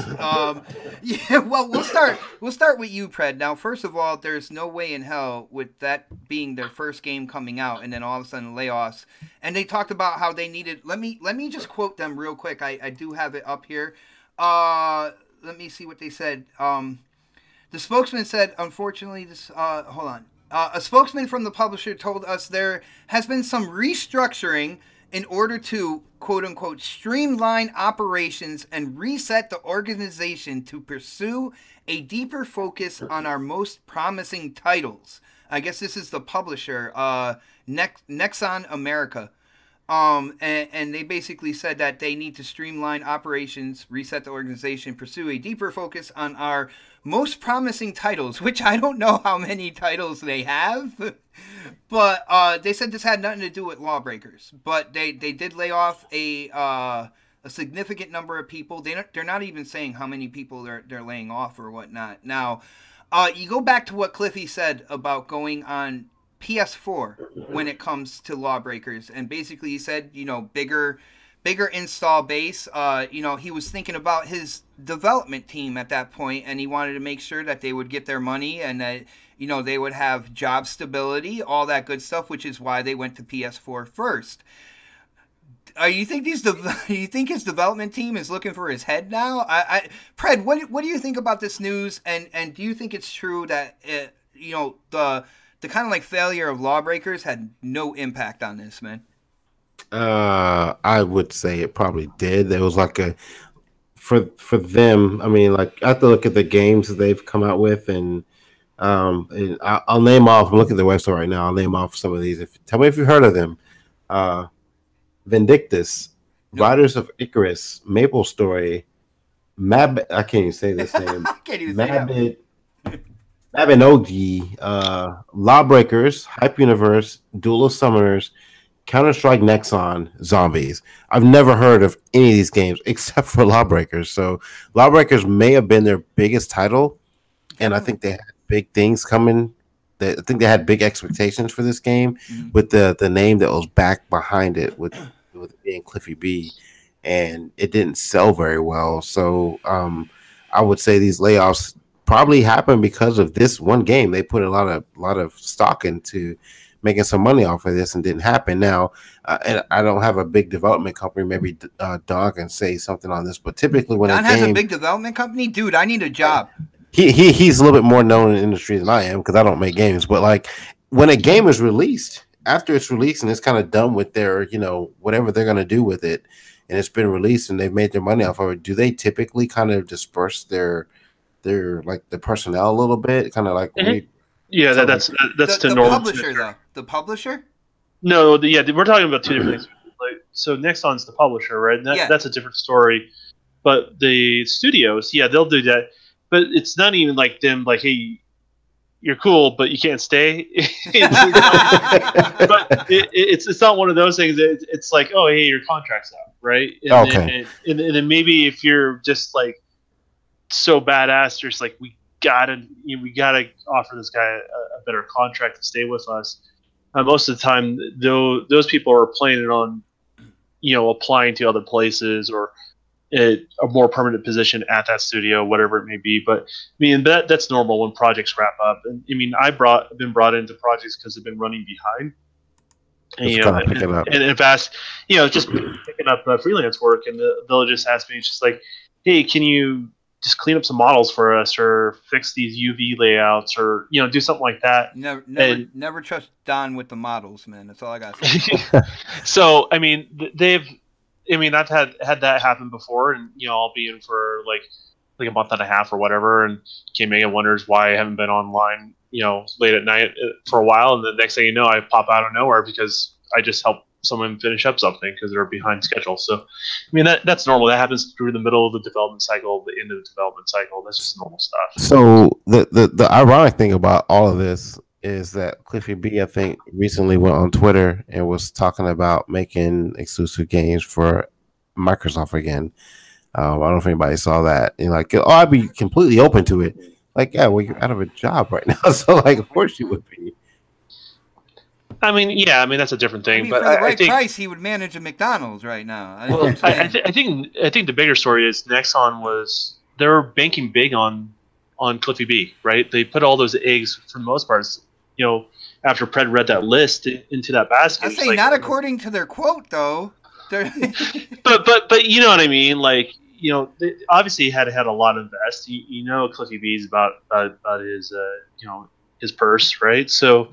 Yeah, well, we'll start with you, Pred. Now, first of all, there's no way in hell with that being their first game coming out and then all of a sudden layoffs. And they talked about how they needed. Let me just quote them real quick. I do have it up here. Let me see what they said. The spokesman said, unfortunately, this. Hold on. A spokesman from the publisher told us there has been some restructuring in order to, quote-unquote, streamline operations and reset the organization to pursue a deeper focus on our most promising titles. I guess this is the publisher, Nexon America. And they basically said that they need to streamline operations, reset the organization, pursue a deeper focus on our most promising titles, which I don't know how many titles they have, but they said this had nothing to do with Lawbreakers. But they did lay off a significant number of people. They're not even saying how many people they're laying off or whatnot. Now, you go back to what Cliffy said about going on PS4 when it comes to Lawbreakers, and basically he said, bigger install base. He was thinking about his development team at that point, and he wanted to make sure that they would get their money and that they would have job stability, all that good stuff, which is why they went to PS4 first. You think his development team is looking for his head now? Pred, what do you think about this news? And do you think it's true that the kind of like failure of Lawbreakers had no impact on this, man? I would say it probably did. There was like for them. I mean, like I have to look at the games that they've come out with, and I'll name off. I'm looking at the website right now. I'll name off some of these. Tell me if you've heard of them. Vindictus, no. Riders of Icarus, Maple Story, I can't even say this name. I can't even say that. Mabinogi, Lawbreakers, Hype Universe, Duel of Summoners, Counter-Strike Nexon, Zombies. I've never heard of any of these games except for Lawbreakers. So Lawbreakers may have been their biggest title, and I think they had big things coming. I think they had big expectations for this game with the name that was back behind it with being Cliffy B, and it didn't sell very well. So I would say these layoffs probably happened because of this one game. They put a lot of stock into making some money off of this and didn't happen. Now, and I don't have a big development company. Maybe Don can say something on this, but typically when Don has a big development company, dude, I need a job. He's a little bit more known in the industry than I am because I don't make games. But like when a game is released, after it's released and it's kind of done with their whatever they're gonna do with it, and it's been released and they've made their money off of it, do they typically kind of disperse their like the personnel a little bit, kind of like yeah, that's the normal publisher though. The publisher? No, we're talking about two different things. Like, so Nexon's the publisher, right? And that's a different story. But the studios, they'll do that. But it's not even like them, like, hey, you're cool, but you can't stay. But it's not one of those things. It's like, oh, hey, your contract's out, right? And okay. Then maybe if you're just like so badass, you're just like, we gotta offer this guy a better contract to stay with us. Most of the time, those people are planning on, applying to other places or a more permanent position at that studio, whatever it may be. But I mean, that's normal when projects wrap up. And I mean, I've been brought into projects because they've been running behind. And in fact, just picking up freelance work, and they'll just ask me, it's just like, hey, can you just clean up some models for us, or fix these UV layouts, or do something like that. Never trust Don with the models, man. That's all I got to say. So I mean, I've had that happen before, and I'll be in for like a month and a half or whatever, and K-Mega wonders why I haven't been online, late at night for a while, and the next thing you know, I pop out of nowhere because I just helped someone finish up something because they're behind schedule. So, I mean, that's normal. That happens through the middle of the development cycle, the end of the development cycle. That's just normal stuff. So the ironic thing about all of this is that Cliffy B, I think, recently went on Twitter and was talking about making exclusive games for Microsoft again. I don't know if anybody saw that. And like, oh, I'd be completely open to it. Like, yeah, well, you're out of a job right now, so like, of course you would be. I mean, yeah, that's a different thing. But for the right price, he would manage a McDonald's right now. I think the bigger story is Nexon they were banking big on Cliffy B, right? They put all those eggs for the most part. After Pred read that list into that basket. I say not according to their quote though. but you know what I mean, like. They obviously had a lot of invest. Cliffy B's about his his purse, right? So,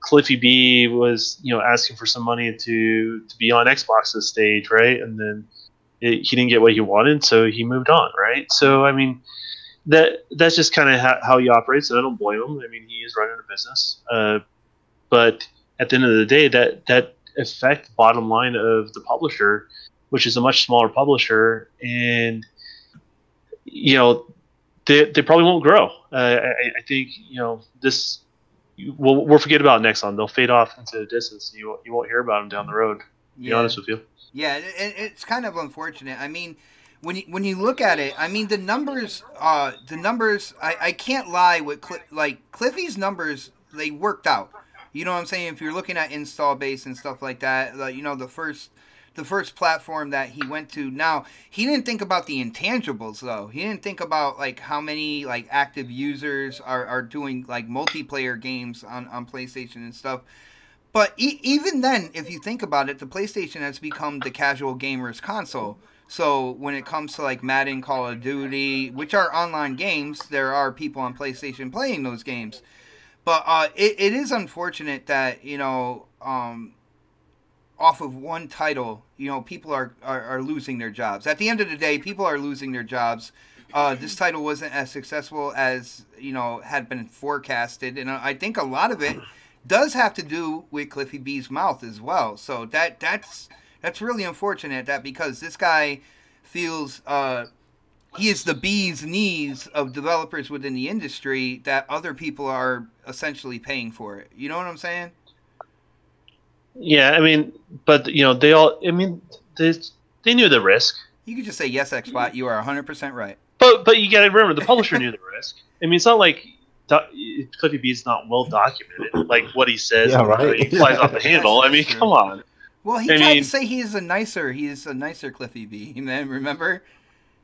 Cliffy B was asking for some money to be on Xbox's stage, right? And then he didn't get what he wanted, so he moved on, right? So I mean, that's just kind of how he operates, and I don't blame him. I mean, he is running a business, but at the end of the day, that affects the bottom line of the publisher, which is a much smaller publisher, and they probably won't grow. I think this. We'll forget about Nexon. They'll fade off into the distance. You won't hear about them down the road. To be honest with you. Yeah, it's kind of unfortunate. I mean, when you look at it, I mean the numbers. I can't lie with Cliffy's numbers. They worked out. You know what I'm saying? If you're looking at install base and stuff like that, the first platform that he went to. Now, he didn't think about the intangibles though. He didn't think about like how many like active users are doing like multiplayer games on PlayStation and stuff. But even then, if you think about it, the PlayStation has become the casual gamer's console. So when it comes to like Madden, Call of Duty, which are online games, there are people on PlayStation playing those games. But it is unfortunate that off of one title, people are losing their jobs. At the end of the day, people are losing their jobs. This title wasn't as successful as, had been forecasted. And I think a lot of it does have to do with Cliffy B's mouth as well. So that's really unfortunate that because this guy feels he is the bee's knees of developers within the industry that other people are essentially paying for it. You know what I'm saying? Yeah, I mean, but they all. I mean, they knew the risk. You could just say yes, Xbot. You are 100% right. But you got to remember, the publisher knew the risk. I mean, it's not like Cliffy B's not well documented. Like what he says, yeah, right. He flies off the handle. I mean, come on. Well, he tried to say he is a nicer Cliffy B. Man, remember?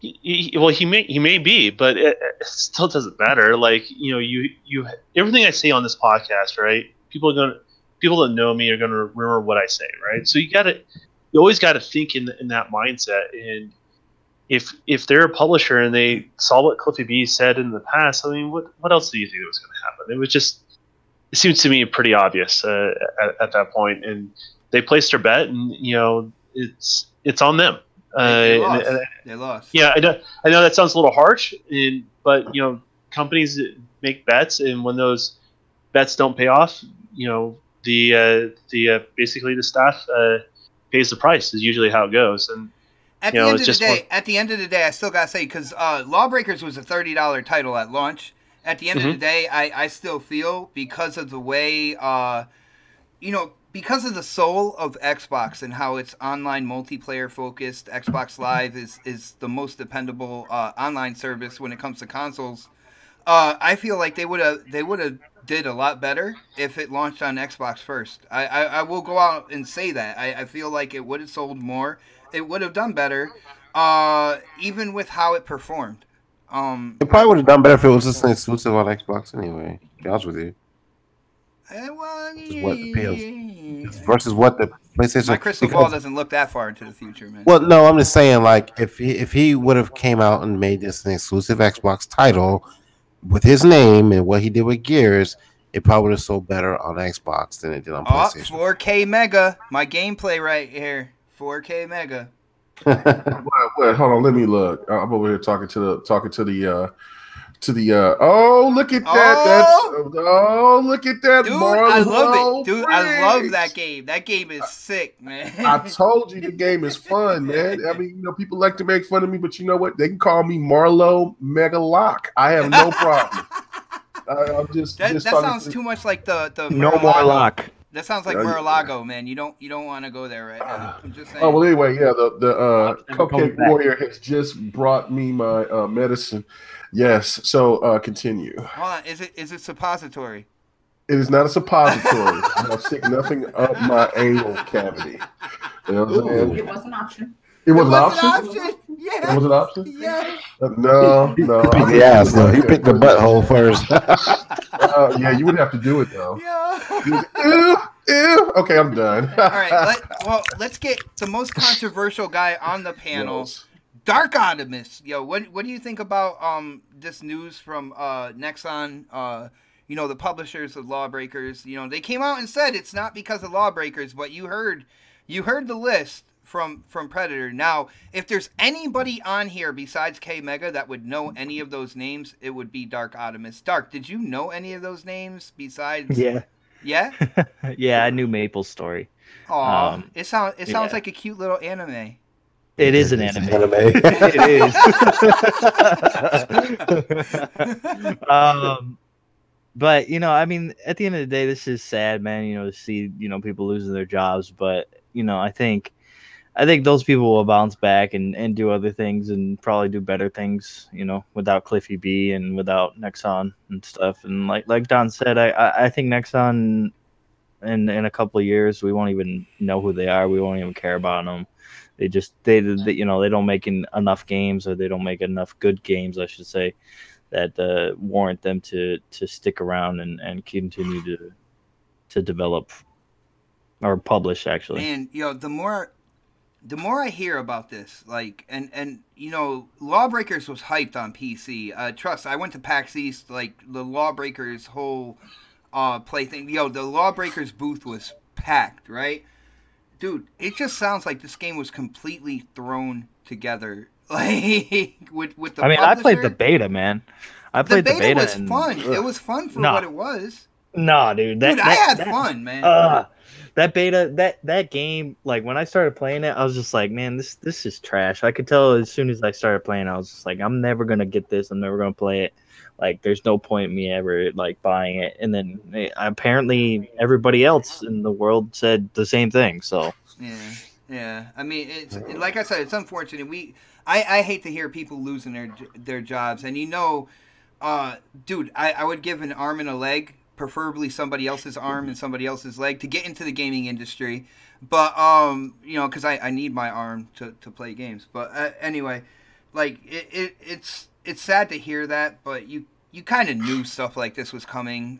He may be, but it still doesn't matter. Like you everything I say on this podcast, right? People that know me are gonna remember what I say, right? So you always gotta think in that mindset. And if they're a publisher and they saw what Cliffy B said in the past, I mean, what else do you think was gonna happen? It seems to me pretty obvious at that point, and they placed their bet, and it's on them. They lost. Yeah, I know that sounds a little harsh, but companies make bets, and when those bets don't pay off, basically the staff pays the price is usually how it goes. And at the end of the day, I still gotta say, because Lawbreakers was a $30 title at launch. At the end of the day, I still feel because of the way because of the soul of Xbox and how it's online multiplayer focused, Xbox Live is the most dependable online service when it comes to consoles. I feel like they would have did a lot better if it launched on Xbox first. I will go out and say that. I feel like it would have sold more. It would have done better, even with how it performed. It probably would have done better if it was just an exclusive on Xbox anyway. To be honest with you. Well, What the versus what the PlayStation. My crystal ball doesn't look that far into the future, man. Well, no, I'm just saying, like, if he would have came out and made this an exclusive Xbox title with his name and what he did with Gears, it probably would have sold better on Xbox than it did on PlayStation. 4K Mega, my gameplay right here. 4K Mega. Wait, hold on, let me look. I'm over here talking to the. Oh, look at that! Look at that! Dude, Marlo I love it. Dude, Briggs. I love that game. That game is sick, man. I told you the game is fun, man. I mean, people like to make fun of me, but you know what? They can call me Marlo Mega Lock. I have no problem. I'm just that sounds too much like the no more lock. That sounds like Mar-a-Lago, man. You don't want to go there right now. I'm just saying. Oh well, anyway, yeah. The Cupcake Warrior has just brought me my medicine. Yes. So continue. Hold on. Is it suppository? It is not a suppository. I have sick nothing up my anal cavity. You know what I'm saying? It was an option. It was an option. Yeah. It was an option. Yeah. No. Yeah, so he picked the butthole first. Yeah, you would have to do it though. Yeah. Ew. Okay, I'm done. All right. Let's get the most controversial guy on the panel. Yes. Dark Optimus. Yo, what do you think about this news from Nexon? The publishers of Lawbreakers. They came out and said it's not because of Lawbreakers, but you heard the list from Predator. Now, if there's anybody on here besides K Mega that would know any of those names, it would be Dark Optimus. Dark, did you know any of those names besides? Yeah. Yeah. Yeah, I knew Maple's story. Aw, it sounds like a cute little anime. It is an anime. It is. But I mean, at the end of the day, this is sad, man. To see people losing their jobs. But I think those people will bounce back and do other things and probably do better things. Without Cliffy B and without Nexon and stuff. And like Don said, I think Nexon in a couple of years we won't even know who they are. We won't even care about them. They don't make enough games, or they don't make enough good games, I should say, that warrant them to stick around and continue to develop or publish. Actually, and the more I hear about this, Lawbreakers was hyped on PC. Trust, I went to PAX East, the Lawbreakers whole play thing. The Lawbreakers booth was packed, right? Dude, it just sounds like this game was completely thrown together. With the publisher. I played the beta, man. The beta was fun. It was fun for what it was. Nah, dude. I had fun, man. That beta, that game, when I started playing it, I was just like, man, this is trash. I could tell as soon as I started playing, I was just like, I'm never gonna get this. I'm never gonna play it. There's no point in me ever buying it. And then apparently everybody else in the world said the same thing. So yeah. I mean, it's like I said, it's unfortunate. I hate to hear people losing their jobs. And dude, I would give an arm and a leg, preferably somebody else's arm and somebody else's leg, to get into the gaming industry. But because I need my arm to play games. But anyway, it's sad to hear that, but you kind of knew stuff like this was coming.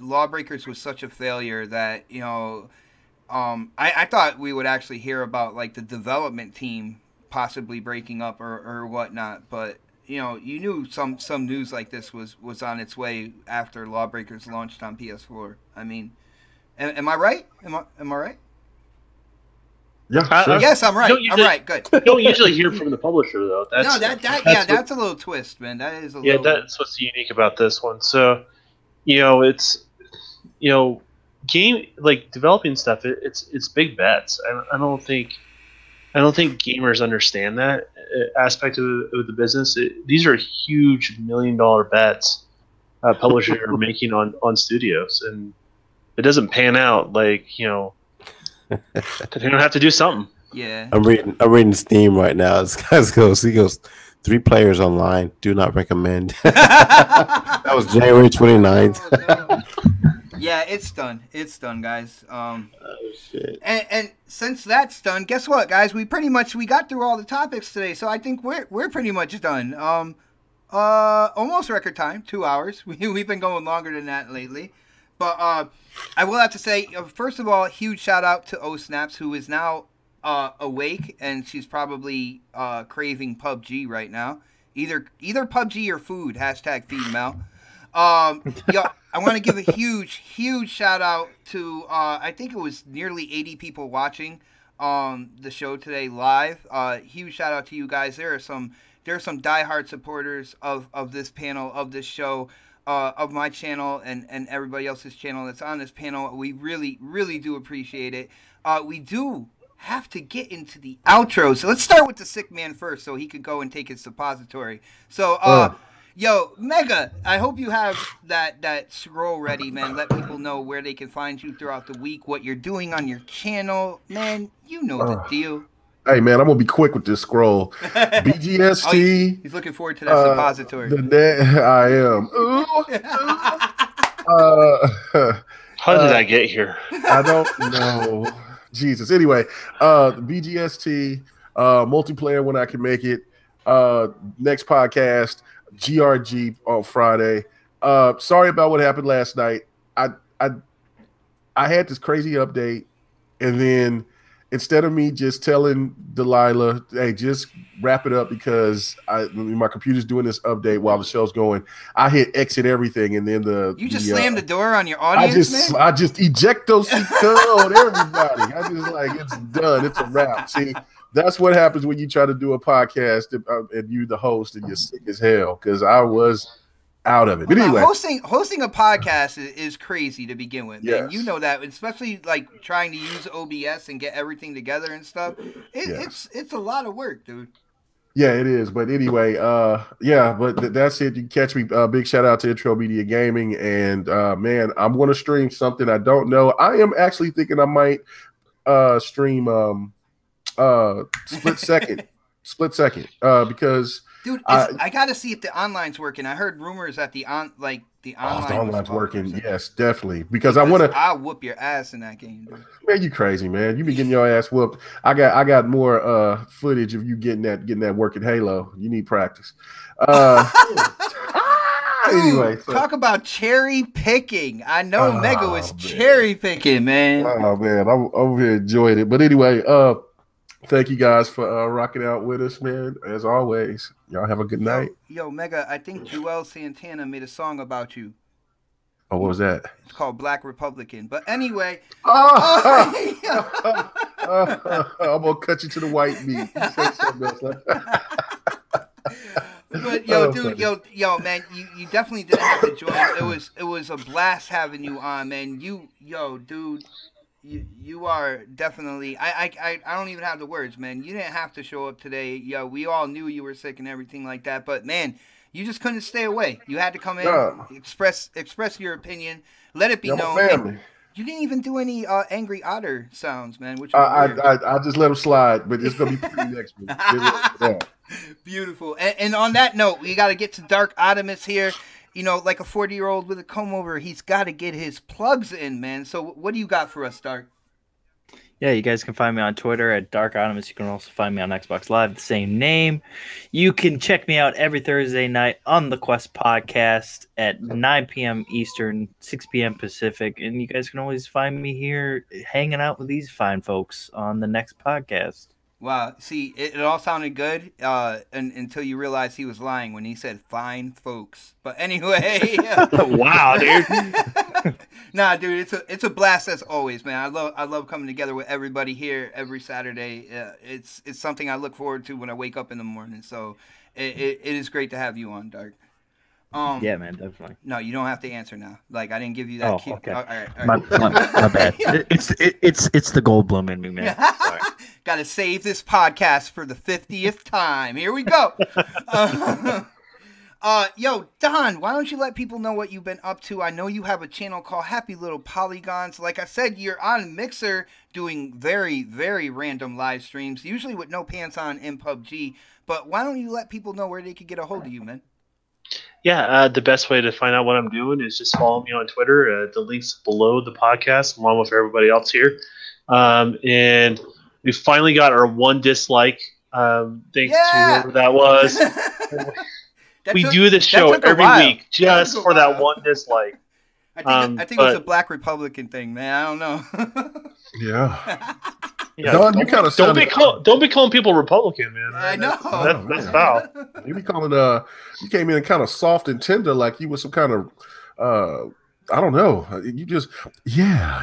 Lawbreakers was such a failure that I thought we would actually hear about the development team possibly breaking up or whatnot. But you knew some news like this was on its way after Lawbreakers launched on PS4. I mean, am I right? Am I right? Yeah, sure. Yes, I'm right. I'm right. Good. You don't usually hear from the publisher though. That's a little twist, man. That is a little. Yeah, that's what's unique about this one. So, it's game developing stuff. It's big bets. I don't think gamers understand that aspect of the business. These are huge $1 million bets publishers are making on studios, and if it doesn't pan out, they don't have to do something. Yeah. I'm reading Steam right now. This guy goes 3 players online. Do not recommend. That was January 29th. Oh, no. Yeah, it's done. It's done, guys. Oh shit. And since that's done, guess what, guys? We got through all the topics today, so I think we're pretty much done. Almost record time, 2 hours. We've been going longer than that lately. But I will have to say, first of all, huge shout out to O Snaps, who is now awake, and she's probably craving PUBG right now. Either PUBG or food. Hashtag feed Mel. Yo, I want to give a huge shout out to I think it was nearly 80 people watching the show today live. Huge shout out to you guys. There are some diehard supporters of this panel, of this show, of my channel and everybody else's channel that's on this panel. We really do appreciate it. We do have to get into the outro, so let's start with the sick man first so he could go and take his suppository. So yo, Mega, I hope you have that scroll ready, man. Let people know where they can find you throughout the week, what you're doing on your channel. Man, you know the deal. Hey, man, I'm going to be quick with this scroll. BGST. He's looking forward to that suppository. I am. How did I get here? I don't know. Jesus. Anyway, BGST, multiplayer when I can make it. Next podcast. GRG on Friday. Sorry about what happened last night. I had this crazy update, and then instead of me just telling Delilah, hey, just wrap it up because my computer's doing this update while the show's going, I hit exit everything, and then you just slammed the door on your audience, I just ejecto code everybody. I just like, it's done. It's a wrap. See, that's what happens when you try to do a podcast and you the host and you're sick as hell, because I was out of it. But anyway, hosting a podcast is crazy to begin with, man. Yes. You know that, especially like trying to use OBS and get everything together and stuff. It's a lot of work, dude. Yeah, it is. But anyway, but that's it. You can catch me. Big shout out to Intro Media Gaming, and man, I'm going to stream something I don't know. I am actually thinking I might stream split second because dude, I gotta see if the online's working. I heard rumors that the online's working. Yes, definitely, because I want to. I'll whoop your ass in that game, dude. Man, you crazy, man. You be getting your ass whooped. I got more footage of you getting that work in Halo. You need practice. Anyway, talk about cherry picking. I know Mega was cherry picking, man. Oh man, I'm over here enjoying it. But anyway, thank you guys for rocking out with us, man. As always, y'all have a good night. Yo, Mega, I think Joel Santana made a song about you. Oh, what was that? It's called Black Republican. But anyway. I'm going to cut you to the white meat. You said something else like that. But yo, dude, yo, man, you definitely didn't have to join. It was a blast having you on, man. Dude. You are definitely. I don't even have the words, man. You didn't have to show up today. Yo, we all knew you were sick and everything like that, but man, you just couldn't stay away. You had to come in, express your opinion, let it be known. Family. You didn't even do any angry otter sounds, man. Which I just let them slide, but it's gonna be pretty next week. Yeah. Beautiful. And on that note, we got to get to Dark Optimus here. You know, like a 40-year-old with a comb over, he's got to get his plugs in, man. So what do you got for us, Dark? Yeah, you guys can find me on Twitter at Dark Optimus. You can also find me on Xbox Live, the same name. You can check me out every Thursday night on the Quest podcast at 9 p.m. Eastern, 6 p.m. Pacific. And you guys can always find me here hanging out with these fine folks on the next podcast. Wow. See, it all sounded good until you realized he was lying when he said fine folks. But anyway. Wow, dude. Nah, dude, it's a blast as always, man. I love coming together with everybody here every Saturday. It's something I look forward to when I wake up in the morning. So it is great to have you on, Dark. Yeah, man, definitely. No, you don't have to answer now. Like, I didn't give you that cue. Okay. All right. My bad. It's the Goldblum in me, man. Sorry. Got to save this podcast for the 50th time. Here we go. Yo, Don, why don't you let people know what you've been up to? I know you have a channel called Happy Little Polygons. Like I said, you're on Mixer doing very, very random live streams, usually with no pants on in PUBG. But why don't you let people know where they could get a hold of you, man? Yeah, the best way to find out what I'm doing is just follow me on Twitter. The link's below the podcast, along with everybody else here. And we finally got our one dislike. Thanks to whoever that was. We do this show every week just for that one dislike. I think it was a black Republican thing, man. I don't know. Yeah. Yeah, Don, you kind of don't be calling people Republican, man. I know. That's foul. You be calling you came in kind of soft and tender, like you was some kind of I don't know. You just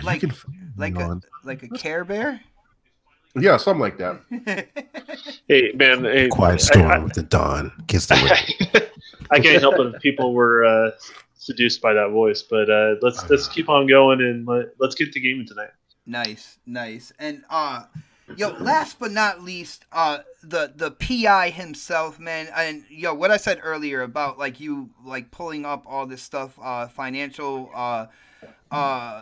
like you can like a Care Bear. Yeah, something like that. Hey, man. Quiet storm with the dawn. Kiss the wind. I can't help it if people were seduced by that voice, but let's keep on going and let's get to gaming tonight. Nice. And last but not least, the PI himself, man. And what I said earlier about like you like pulling up all this stuff, financial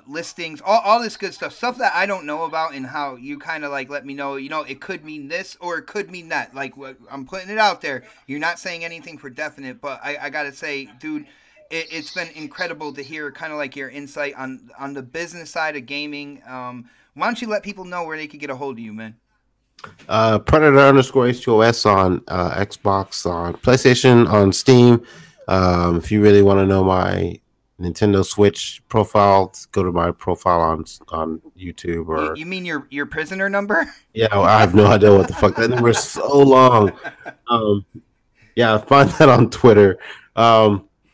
listings, all this good stuff that I don't know about, and how you kind of like let me know, it could mean this or it could mean that. Like, I'm putting it out there. You're not saying anything for definite, but I gotta say, dude, it's been incredible to hear kind of like your insight on the business side of gaming. Why don't you let people know where they could get a hold of you, man? Predator_H2OS on Xbox, on PlayStation, on Steam. If you really want to know my Nintendo Switch profile, go to my profile on YouTube. Or you mean your prisoner number? Yeah, I have no idea what the fuck that number is. So long. Find that on Twitter.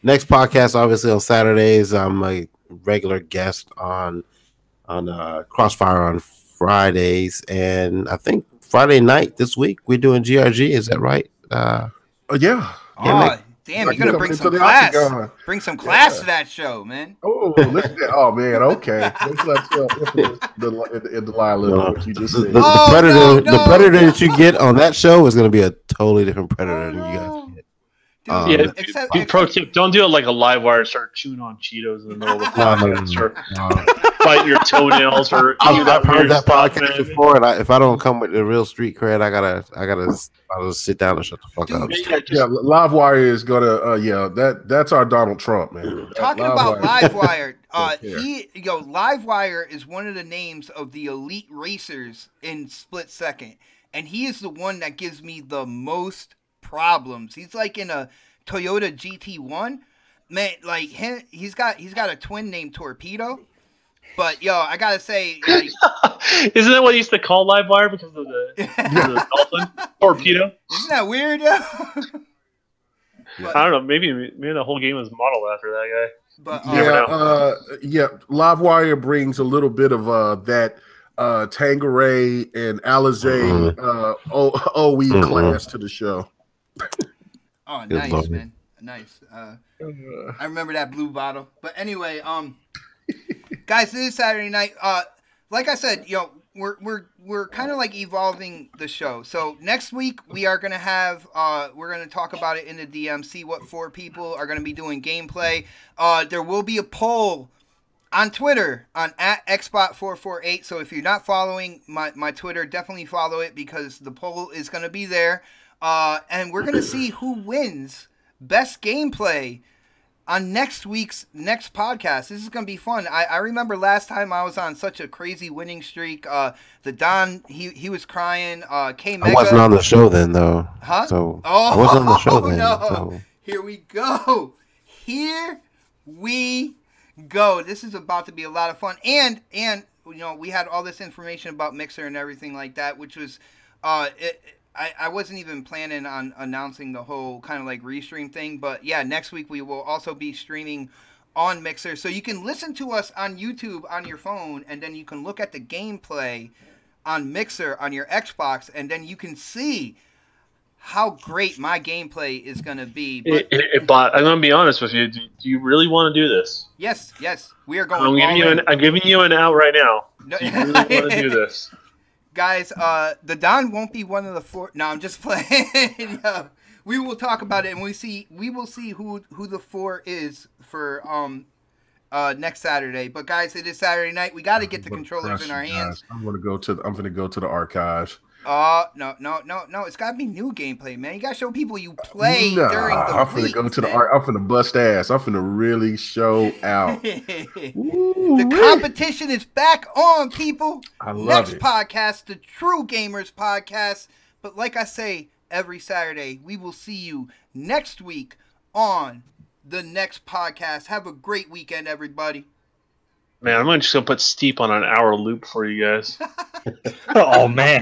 Next podcast, obviously on Saturdays. I'm a regular guest on Crossfire on Fridays, and I think Friday night this week we're doing GRG. Is that right? Yeah. Damn, you're gonna bring some class. Bring some class to that show, man. Oh, listen. Oh man, okay. Let's the lie a little bit. You just said. The predator that you get on that show is gonna be a totally different predator than you guys get. Pro tip: don't do it like a live wire. Start chewing on Cheetos in the middle of the podcast, or bite your toenails, or I've heard that podcast before. And if I don't come with the real street cred, I'll just sit down and shut the fuck up. Live wire is gonna. That's our Donald Trump, man. Talking about live wire, live wire is one of the names of the elite racers in Split Second, and he is the one that gives me the most problems. He's like in a Toyota GT1, man. Like he's got a twin named Torpedo. But I gotta say, like, isn't that what he used to call Livewire because of the dolphin Torpedo? Isn't that weird? I don't know. Maybe the whole game was modeled after that guy. But Livewire brings a little bit of that Tangeray and Alizé OE class to the show. Oh, nice, man. Nice. I remember that blue bottle. But anyway, guys, this is Saturday night. Like I said, we're kind of like evolving the show. So next week we are gonna have we're gonna talk about it in the DM. See what 4 people are gonna be doing gameplay. There will be a poll on Twitter on @xbot448. So if you're not following my Twitter, definitely follow it because the poll is gonna be there. And we're going to see who wins best gameplay on next week's next podcast. This is going to be fun. I remember last time I was on such a crazy winning streak. The Don, he was crying. K-Mega. I wasn't on the show then, though. Huh? So I wasn't on the show then. No. So. Here we go. This is about to be a lot of fun. And we had all this information about Mixer and everything like that, which was I wasn't even planning on announcing the whole kind of like restream thing, but yeah, next week we will also be streaming on Mixer, so you can listen to us on YouTube on your phone, and then you can look at the gameplay on Mixer on your Xbox, and then you can see how great my gameplay is going to be. But I'm going to be honest with you. Do you really want to do this? Yes, we are going. I'm giving you an out right now. Do you really want to do this? Guys, the Don won't be one of the 4. No, I'm just playing. We will talk about it, and we will see who the 4 is for next Saturday. But guys, it is Saturday night. We got to get the controllers in our hands. I'm gonna go to the archives. No. It's got to be new gameplay, man. You got to show people you play during the I'm finna go to the art. I'm finna bust ass. I'm finna really show out. The competition is back on, people. I love Next it. podcast, the True Gamers Podcast. But like I say, every Saturday, we will see you next week on the next podcast. Have a great weekend, everybody. Man, I'm just gonna put Steep on an hour loop for you guys. Oh man.